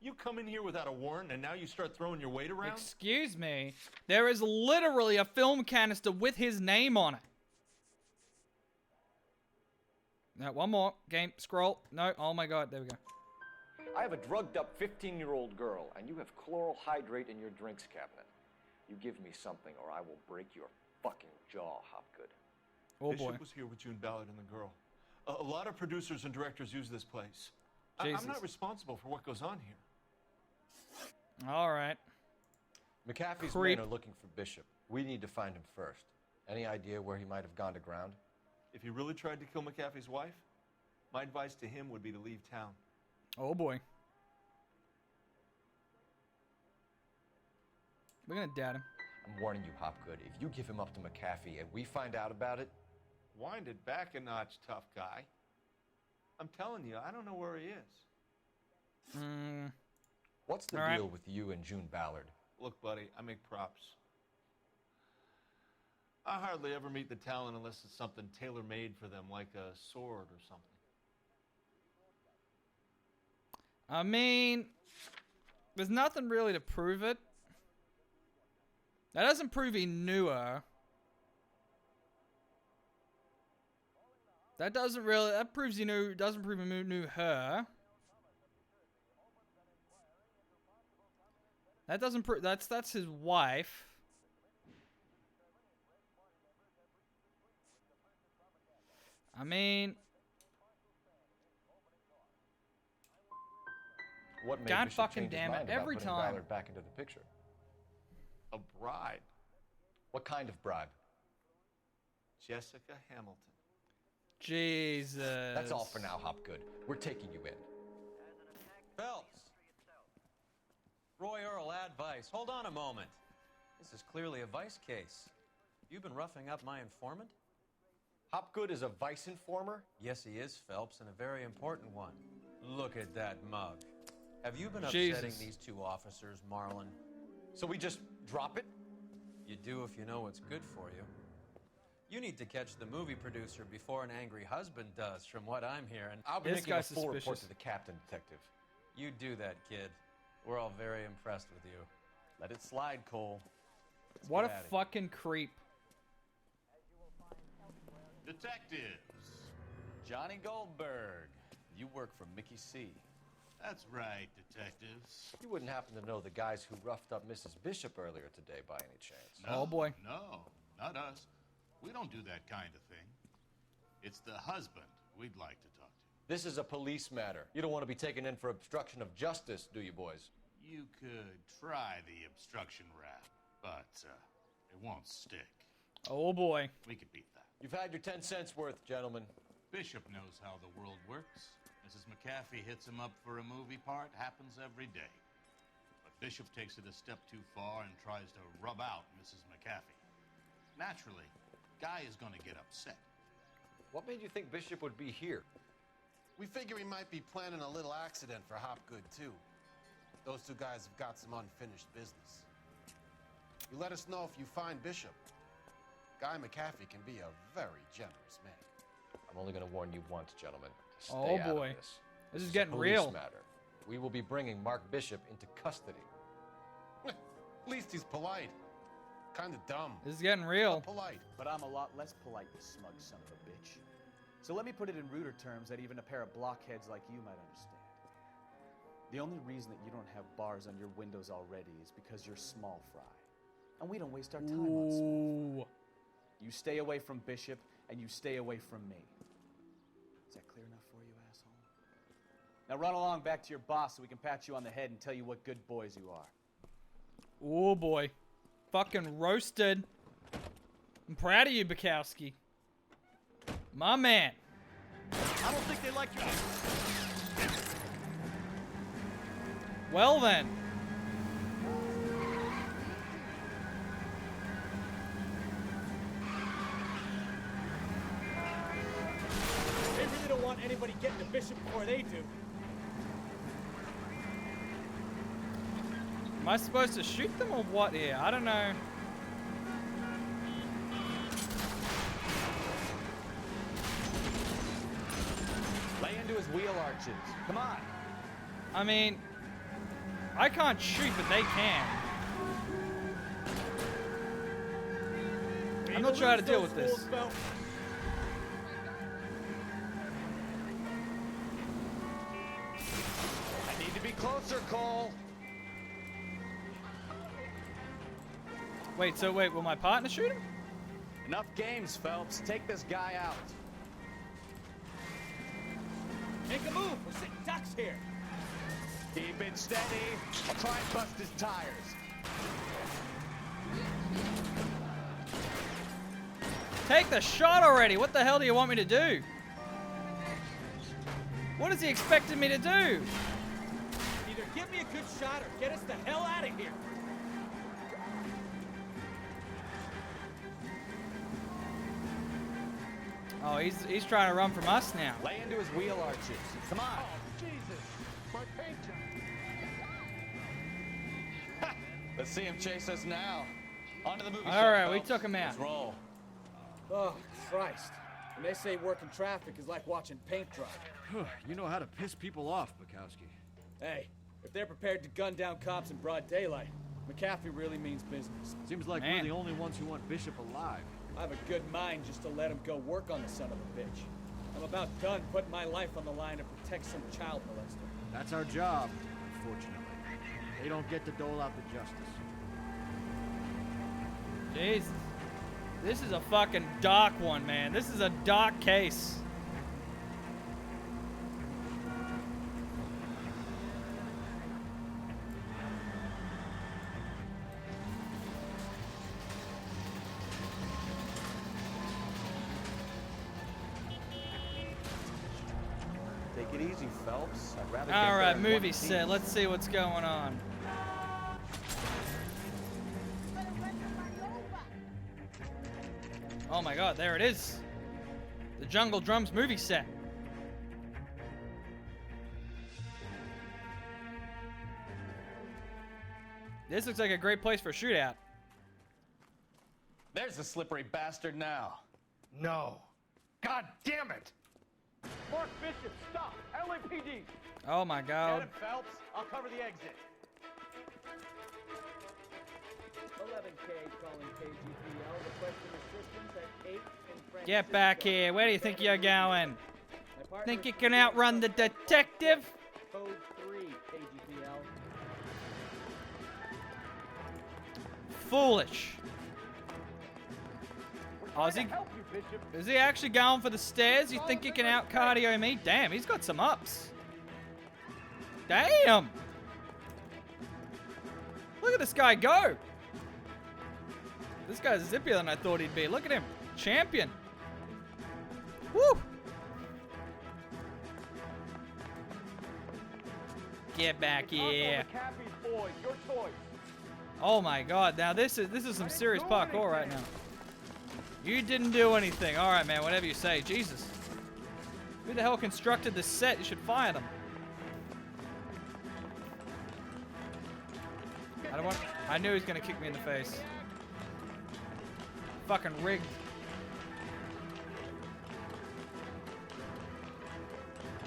You come in here without a warrant, and now you start throwing your weight around? Excuse me. There is literally a film canister with his name on it. Now, one more. Game. Scroll. No. Oh my god. There we go. I have a drugged-up 15-year-old girl, and you have chloral hydrate in your drinks cabinet. You give me something, or I will break your fucking jaw, Hopgood. Oh Bishop boy. was here with June Ballard and the girl. A lot of producers and directors use this place. I'm Jesus. not responsible for what goes on here. All right. McAfee's Creep. men are looking for Bishop. We need to find him first. Any idea where he might have gone to ground? If he really tried to kill McAfee's wife, my advice to him would be to leave town. Oh boy. We're gonna doubt him. I'm warning you, Hopgood. If you give him up to McAfee and we find out about it... Wind it back a notch, tough guy. I'm telling you, I don't know where he is. What's the All right. deal with you and June Ballard? Look, buddy, I make props. I hardly ever meet the talent unless it's something tailor-made for them, like a sword or something. I mean, there's nothing really to prove it. That doesn't prove he knew her. That doesn't really. That proves he knew. Doesn't prove he knew her. That doesn't prove. That's his wife. I mean, What made God Bishop fucking change his damn it, mind about every putting time. Ballard back into the picture? A bride. What kind of bribe? Jessica Hamilton. Jesus. That's all for now, Hopgood. We're taking you in. Phelps! Roy Earl, advice. Hold on a moment. This is clearly a vice case. You've been roughing up my informant? Hopgood is a vice informer? Yes, he is, Phelps, and a very important one. Look at that mug. Have you been Jesus. upsetting these two officers, Marlon? So we just drop it? You do if you know what's good for you. You need to catch the movie producer before an angry husband does, from what I'm hearing. I'll be This making a guy's full report suspicious. to the captain, detective. You do that, kid. We're all very impressed with you. Let it slide, Cole. Let's What a get at it. fucking creep. Detectives. Johnny Goldberg. You work for Mickey C. That's right, detectives. You wouldn't happen to know the guys who roughed up Mrs. Bishop earlier today by any chance? Oh, boy. No, not us. We don't do that kind of thing. It's the husband we'd like to talk to. This is a police matter. You don't want to be taken in for obstruction of justice, do you, boys? You could try the obstruction rap, but it won't stick. Oh boy. We could beat that. You've had your 10 cents worth, gentlemen. Bishop knows how the world works. Mrs. McAfee hits him up for a movie part. Happens every day. But Bishop takes it a step too far and tries to rub out Mrs. McAfee. Naturally, Guy is going to get upset. What made you think Bishop would be here? We figure he might be planning a little accident for Hopgood, too. Those two guys have got some unfinished business. You let us know if you find Bishop. Guy McAfee can be a very generous man. I'm only going to warn you once, gentlemen. Stay Oh, out boy. of this. This is a getting police real. matter. We will be bringing Mark Bishop into custody. At least he's polite. Kind of dumb. This is getting real. But polite. But I'm a lot less polite, you smug son of a bitch. So let me put it in ruder terms that even a pair of blockheads like you might understand. The only reason that you don't have bars on your windows already is because you're small fry. And we don't waste our time on small fry. You stay away from Bishop, and you stay away from me. Is that clear enough for you, asshole? Now run along back to your boss so we can pat you on the head and tell you what good boys you are. Oh boy. Fucking roasted. I'm proud of you, Bukowski. My man. I don't think they like your... Well then. They really don't want anybody getting to Bishop before they do. Am I supposed to shoot them or what here? I don't know. his wheel arches. Come on. I mean, I can't shoot, but they can. I'm not sure how to deal with this. I need to be closer, Cole. Wait, will my partner shoot him? Enough games, Phelps. Take this guy out. Make a move. We're sitting ducks here. Keep it steady. I'll try and bust his tires. Take the shot already. What the hell do you want me to do? What is he expecting me to do? Either give me a good shot or get us the hell out of here. Oh, he's trying to run from us now. Lay into his wheel arches. Come on. Oh, Jesus. My paint job. Let's see him chase us now. On to the movie. All right, we took him out. Let's roll. Oh, Christ. When they say working traffic is like watching paint dry. You know how to piss people off, Bukowski. Hey, if they're prepared to gun down cops in broad daylight, McAfee really means business. Seems like we're the only ones who want Bishop alive. I have a good mind just to let him go work on the son of a bitch. I'm about done putting my life on the line to protect some child molester. That's our job, unfortunately. They don't get to dole out the justice. Jesus. This is a fucking dark one, man. This is a dark case. Take it easy, Phelps. I'd rather All right, movie set. Let's see what's going on. Oh my God, there it is. The Jungle Drums movie set. This looks like a great place for a shootout. There's the slippery bastard now. No. God damn it! Mark Bishop, stop! LAPD! Oh my God. Get him, Phelps. I'll cover the exit. 11K calling KGPL, requesting assistance at 8 in Francis. Get back here. Where do you think you're going? Think you can outrun the detective? Code 3 KGPL. Foolish. Oh, is he actually going for the stairs? You think you can out cardio me? Damn, he's got some ups. Damn. Look at this guy go. This guy's zippier than I thought he'd be. Look at him. Champion. Woo. Get back here. Oh my God. Now this is some serious parkour right now. You didn't do anything. All right, man. Whatever you say. Jesus. Who the hell constructed this set? You should fire them. I knew he was gonna kick me in the face. Fucking rigged.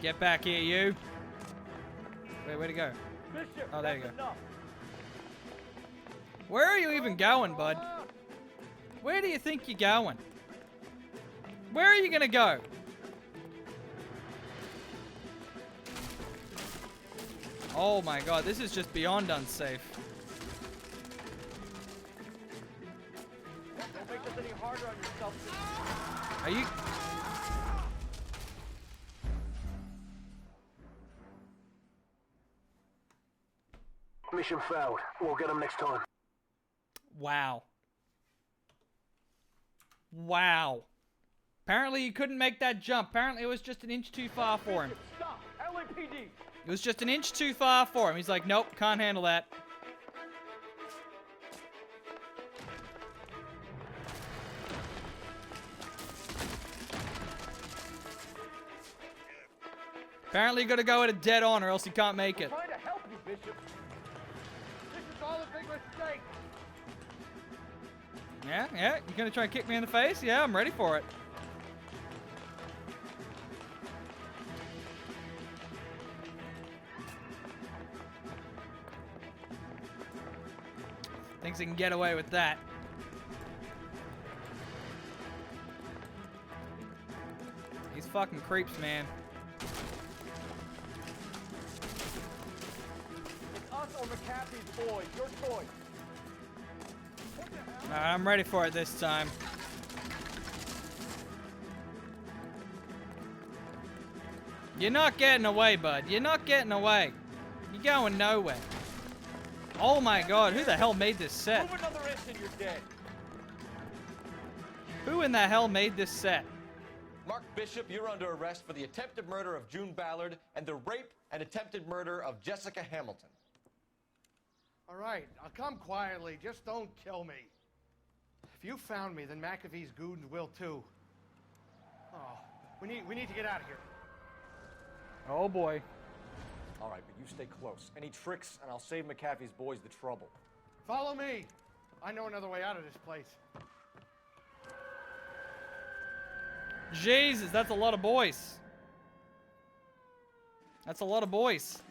Get back here, you. Wait, where'd he go? Oh, there you go. Where are you even going, bud? Where do you think you're going? Where are you gonna go? Oh my God, this is just beyond unsafe. Don't make this any harder on yourself. Are you... Mission failed. We'll get him next time. Wow. Wow. Apparently he couldn't make that jump. Apparently it was just an inch too far for him. Stop! LAPD! It was just an inch too far for him. He's like, nope, can't handle that. Apparently you gotta go at it dead on or else he can't make it. I'm trying to help you, Bishop. This is all a big mistake. Yeah, you gonna try and kick me in the face? Yeah, I'm ready for it. Thinks he can get away with that. These fucking creeps, man. It's us or McAfee's boys. Your choice. Alright, I'm ready for it this time. You're not getting away, bud. You're not getting away. You're going nowhere. Oh my god, who the hell made this set? Move another inch and you're dead. Who in the hell made this set? Mark Bishop, you're under arrest for the attempted murder of June Ballard and the rape and attempted murder of Jessica Hamilton. All right, I'll come quietly. Just don't kill me. If you found me, then McAfee's goons will too. Oh, we need to get out of here. Oh boy. All right, but you stay close. Any tricks, and I'll save McAfee's boys the trouble. Follow me. I know another way out of this place. Jesus, that's a lot of boys. That's a lot of boys.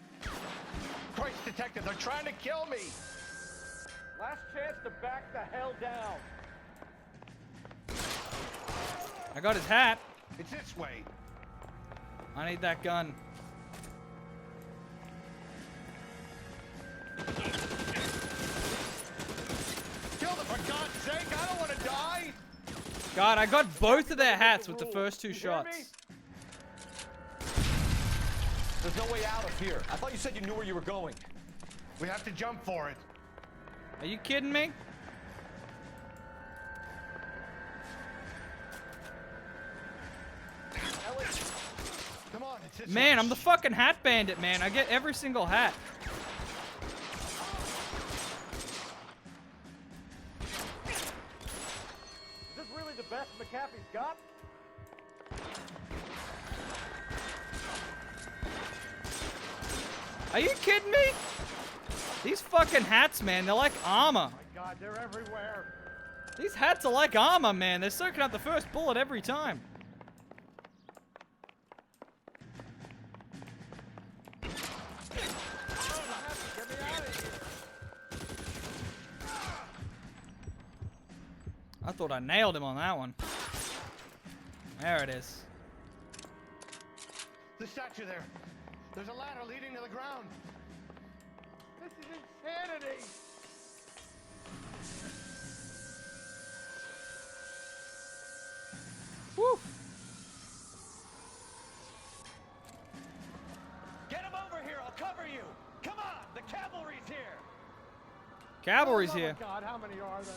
Christ, detective, they're trying to kill me. Last chance to back the hell down. I got his hat. It's this way. I need that gun. Kill them, for God's sake. I don't want to die. God, I got both of their hats with the first two shots. There's no way out of here. I thought you said you knew where you were going. We have to jump for it. Are you kidding me? Ellie, come on, it's this Man, way. I'm the fucking hat bandit, man. I get every single hat. Is this really the best McAfee's got? Are you kidding me? These fucking hats, man, they're like armor. Oh my God, they're everywhere. These hats are like armor, man. They're soaking up the first bullet every time. I thought I nailed him on that one. There it is. The statue there. There's a ladder leading to the ground. This is insanity. Woo! Get him over here. I'll cover you. Come on. The cavalry's here. Cavalry's Oh here. my God, how many are there?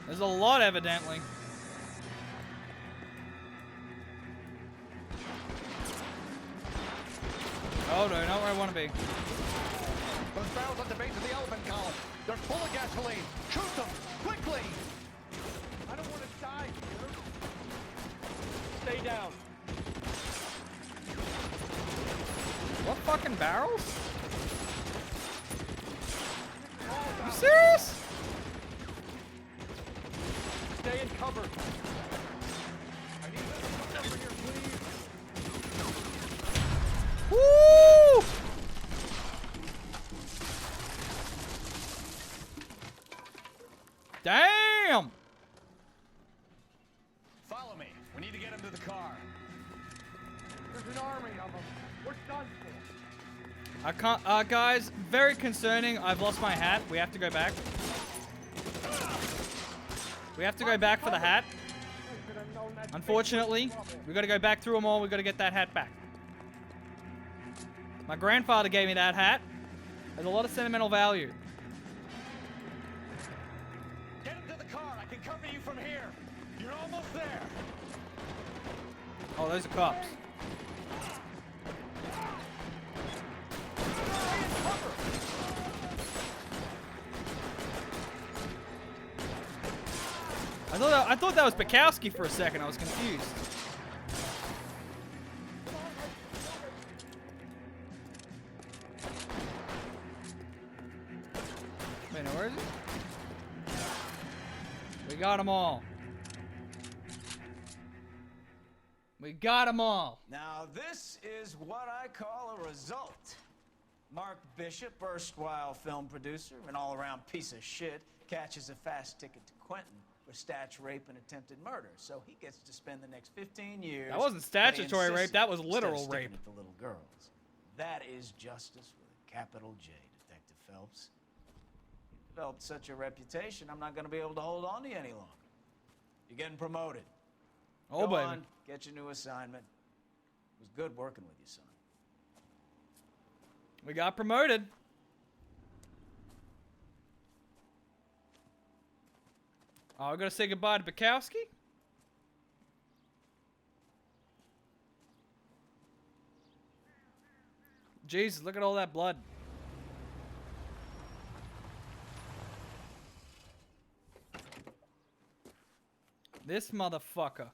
There's a lot, evidently. Oh no, not where I want to be. Those barrels at the base of the elephant column. They're full of gasoline. Shoot them quickly. I don't want to die here. Stay down. What fucking barrels? You serious? Stay in cover. I need this over here, please. Woo! Damn! Follow me. We need to get him to the car. There's an army of them. We're done for. I can't, guys, very concerning. I've lost my hat. We have to go back. We have to go back for the hat. Unfortunately, we got to go back through them all. We got to get that hat back. My grandfather gave me that hat. There's a lot of sentimental value. Get him to the car. I can cover you from here. You're almost there. Oh, those are cops. I thought that was Bukowski for a second. I was confused. Wait, no, where is it? We got them all. We got them all. Now, this is what I call a result. Mark Bishop, erstwhile film producer, an all-around piece of shit, catches a fast ticket to Quentin for statch rape and attempted murder. So he gets to spend the next 15 years... That wasn't statutory rape, that was literal instead of rape. sticking at the little girls. That is justice with a capital J, Detective Phelps. You developed such a reputation, I'm not going to be able to hold on to you any longer. You're getting promoted. Oh, Go baby. on, get your new assignment. It was good working with you, son. We got promoted. Oh, we're gonna say goodbye to Bukowski? Jesus, look at all that blood. This motherfucker.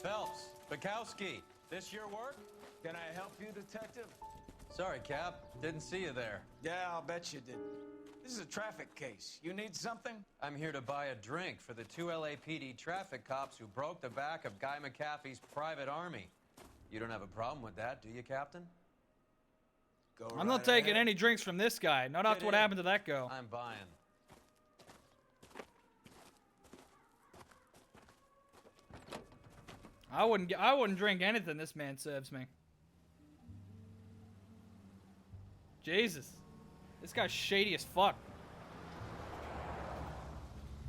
Phelps, Bukowski, this your work? Can I help you, Detective? Sorry, Cap. Didn't see you there. Yeah, I'll bet you didn't. This is a traffic case. You need something? I'm here to buy a drink for the 2 LAPD traffic cops who broke the back of Guy McAfee's private army. You don't have a problem with that, do you, Captain? I'm not taking any drinks from this guy. Not after what happened to that girl. I'm buying. I wouldn't drink anything this man serves me. Jesus. This guy's shady as fuck.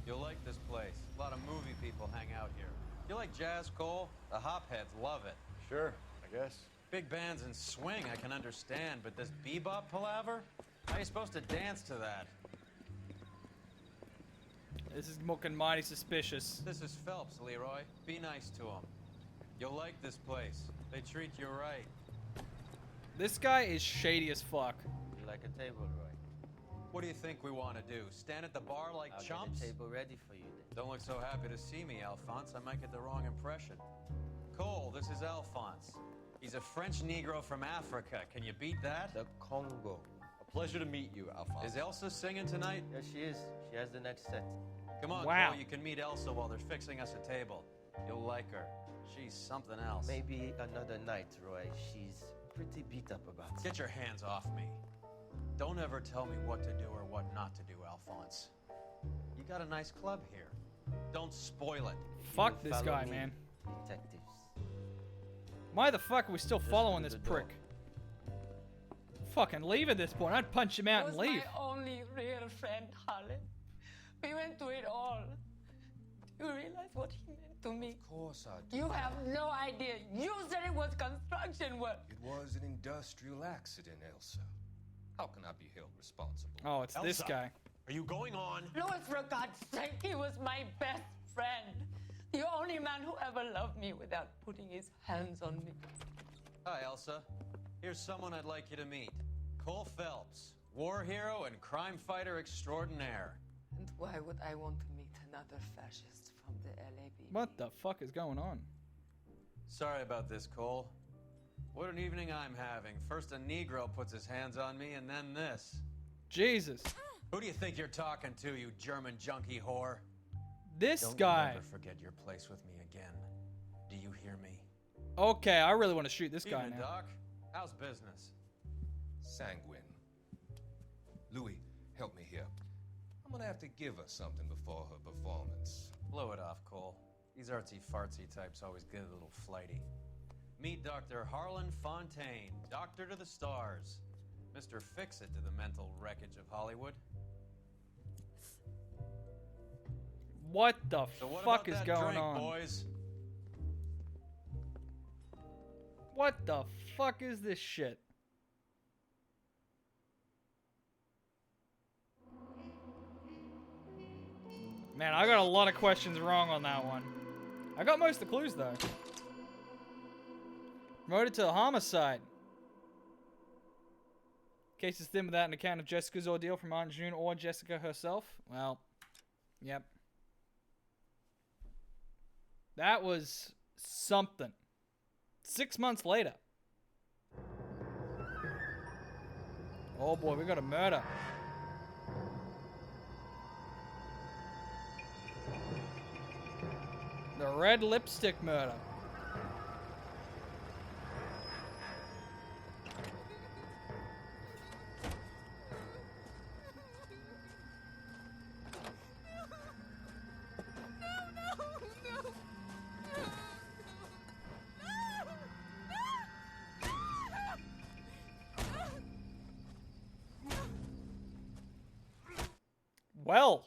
You'll like this place. A lot of movie people hang out here. You like jazz, Cole? The hopheads love it. Sure, I guess. Big bands and swing I can understand, but this bebop palaver? How are you supposed to dance to that? This is looking mighty suspicious. This is Phelps, Leroy. Be nice to him. You'll like this place. They treat you right. This guy is shady as fuck. You like a table, Roy? What do you think we want to do? Stand at the bar like I'll chumps? get a table ready for you then. Don't look so happy to see me, Alphonse. I might get the wrong impression. Cole, this is Alphonse. He's a French Negro from Africa. Can you beat that? The Congo. A pleasure to meet you, Alphonse. Is Elsa singing tonight? Yes, she is. She has the next set. Come on, Wow. Cole. You can meet Elsa while they're fixing us a table. You'll like her. She's something else. Maybe another night, Roy. She's pretty beat up about it. Get your hands off me. Don't ever tell me what to do or what not to do, Alphonse. You got a nice club here. Don't spoil it. Fuck this Follow guy, me, man. Detectives. Why the fuck are we still following this prick? Fucking leave at this point. I'd punch him out and was leave. my only real friend, Harlan. We went through it all. Do you realize what he meant to me? Of course I do. You have no idea. You said it was construction work. It was an industrial accident, Elsa. How can I be held responsible? Oh, it's this Elsa, guy. Are you going on? Louis, for God's sake, he was my best friend. The only man who ever loved me without putting his hands on me. Hi, Elsa. Here's someone I'd like you to meet. Cole Phelps, war hero and crime fighter extraordinaire. And why would I want to meet another fascist from the LAPD? What the fuck is going on? Sorry about this, Cole. What an evening I'm having. First a Negro puts his hands on me, and then this. Jesus. Who do you think you're talking to, you German junkie whore? This Don't guy. you ever forget your place with me again. Do you hear me? Okay, I really want to shoot this guy Evening, now. Doc. How's business? Sanguine. Louis, help me here. I'm gonna have to give her something before her performance. Blow it off, Cole. These artsy-fartsy types always get a little flighty. Meet Dr. Harlan Fontaine, doctor to the stars. Mr. Fix-It to the mental wreckage of Hollywood. What the So what fuck about is that going drink, on? boys? What the fuck is this shit? Man, I got a lot of questions wrong on that one. I got most of the clues though. Promoted to homicide. Case is thin without an account of Jessica's ordeal from Aunt June or Jessica herself. Well, yep. That was something. 6 months later. Oh boy, we got a murder. The red lipstick murder. Well,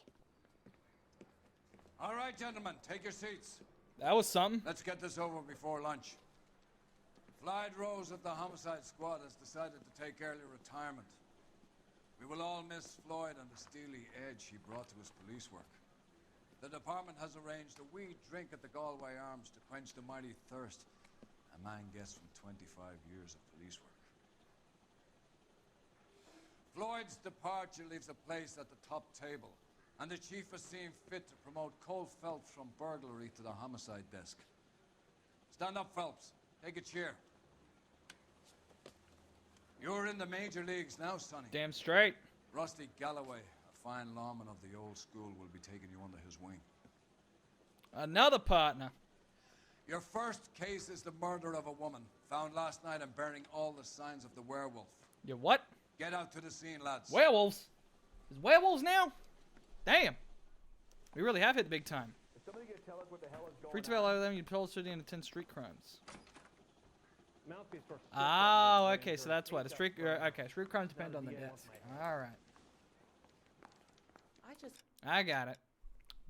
All right, gentlemen, take your seats. that was something. Let's get this over before lunch. Clyde Rose of the homicide squad has decided to take early retirement. We will all miss Floyd and the steely edge he brought to his police work. The department has arranged a wee drink at the Galway Arms to quench the mighty thirst a man gets from 25 years of police work. Floyd's departure leaves a place at the top table, and the chief has seen fit to promote Cole Phelps from burglary to the homicide desk. Stand up, Phelps. Take a chair. You're in the major leagues now, Sonny. Damn straight. Rusty Galloway, a fine lawman of the old school, will be taking you under his wing. Another partner. Your first case is the murder of a woman, found last night and bearing all the signs of the werewolf. You what? Get out to the scene, lads. Werewolves? There's werewolves now? Damn. We really have hit big time. Somebody gonna tell us what the hell is going Free to bail over them, you told city and attend street crimes. Mouthpiece for Oh, okay, so that's why. The street, okay, street crimes depend on the death. Alright. I got it.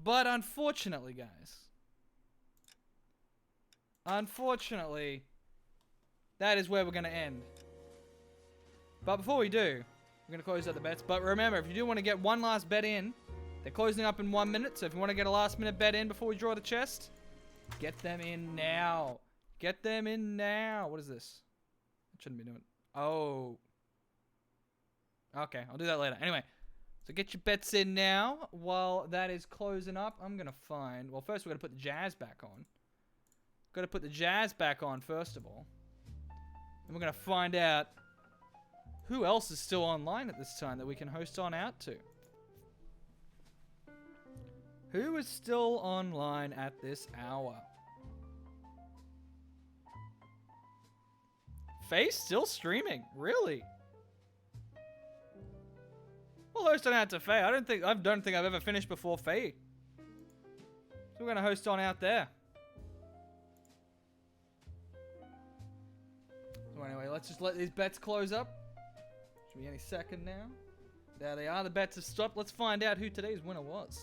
But unfortunately, guys. Unfortunately, that is where we're going to end. But before we do, we're going to close out the bets. But remember, if you do want to get one last bet in, they're closing up in 1 minute. So if you want to get a last minute bet in before we draw the chest, get them in now. Get them in now. What is this? I shouldn't be doing it. Oh. Okay, I'll do that later. Anyway, so get your bets in now while that is closing up. I'm going to find... Well, first we're going to put the jazz back on. Got to put the jazz back on first of all. And we're going to find out who else is still online at this time that we can host on out to. Who is still online at this hour? Faye's still streaming. Really? We'll host on out to Faye. I don't think I've ever finished before Faye. So we're going to host on out there. So anyway, let's just let these bets close up. Should be any second now. There they are. The bets have stopped. Let's find out who today's winner was.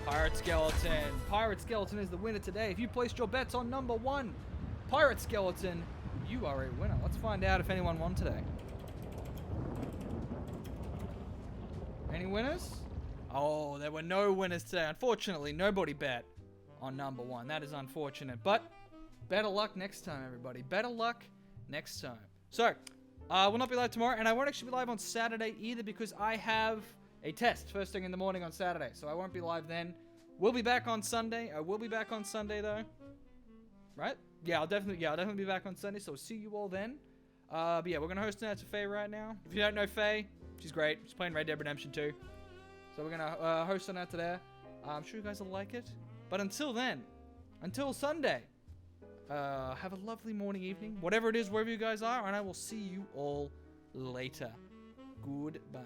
Pirate Skeleton. Pirate Skeleton is the winner today. If you placed your bets on number 1, Pirate Skeleton, you are a winner. Let's find out if anyone won today. Any winners? Oh, there were no winners today. Unfortunately, nobody bet on number 1. That is unfortunate. But better luck next time, everybody. Better luck next time. So, we'll not be live tomorrow, and I won't actually be live on Saturday either because I have a test first thing in the morning on Saturday. So I won't be live then. We'll be back on Sunday. I will be back on Sunday though. Right? Yeah, I'll definitely be back on Sunday. So we'll see you all then. But yeah, we're gonna host out to Faye right now. If you don't know Faye, she's great. She's playing Red Dead Redemption 2. So we're gonna host on out to there. I'm sure you guys will like it. But until then, until Sunday, have a lovely morning, evening, whatever it is, wherever you guys are, and I will see you all later. Goodbye.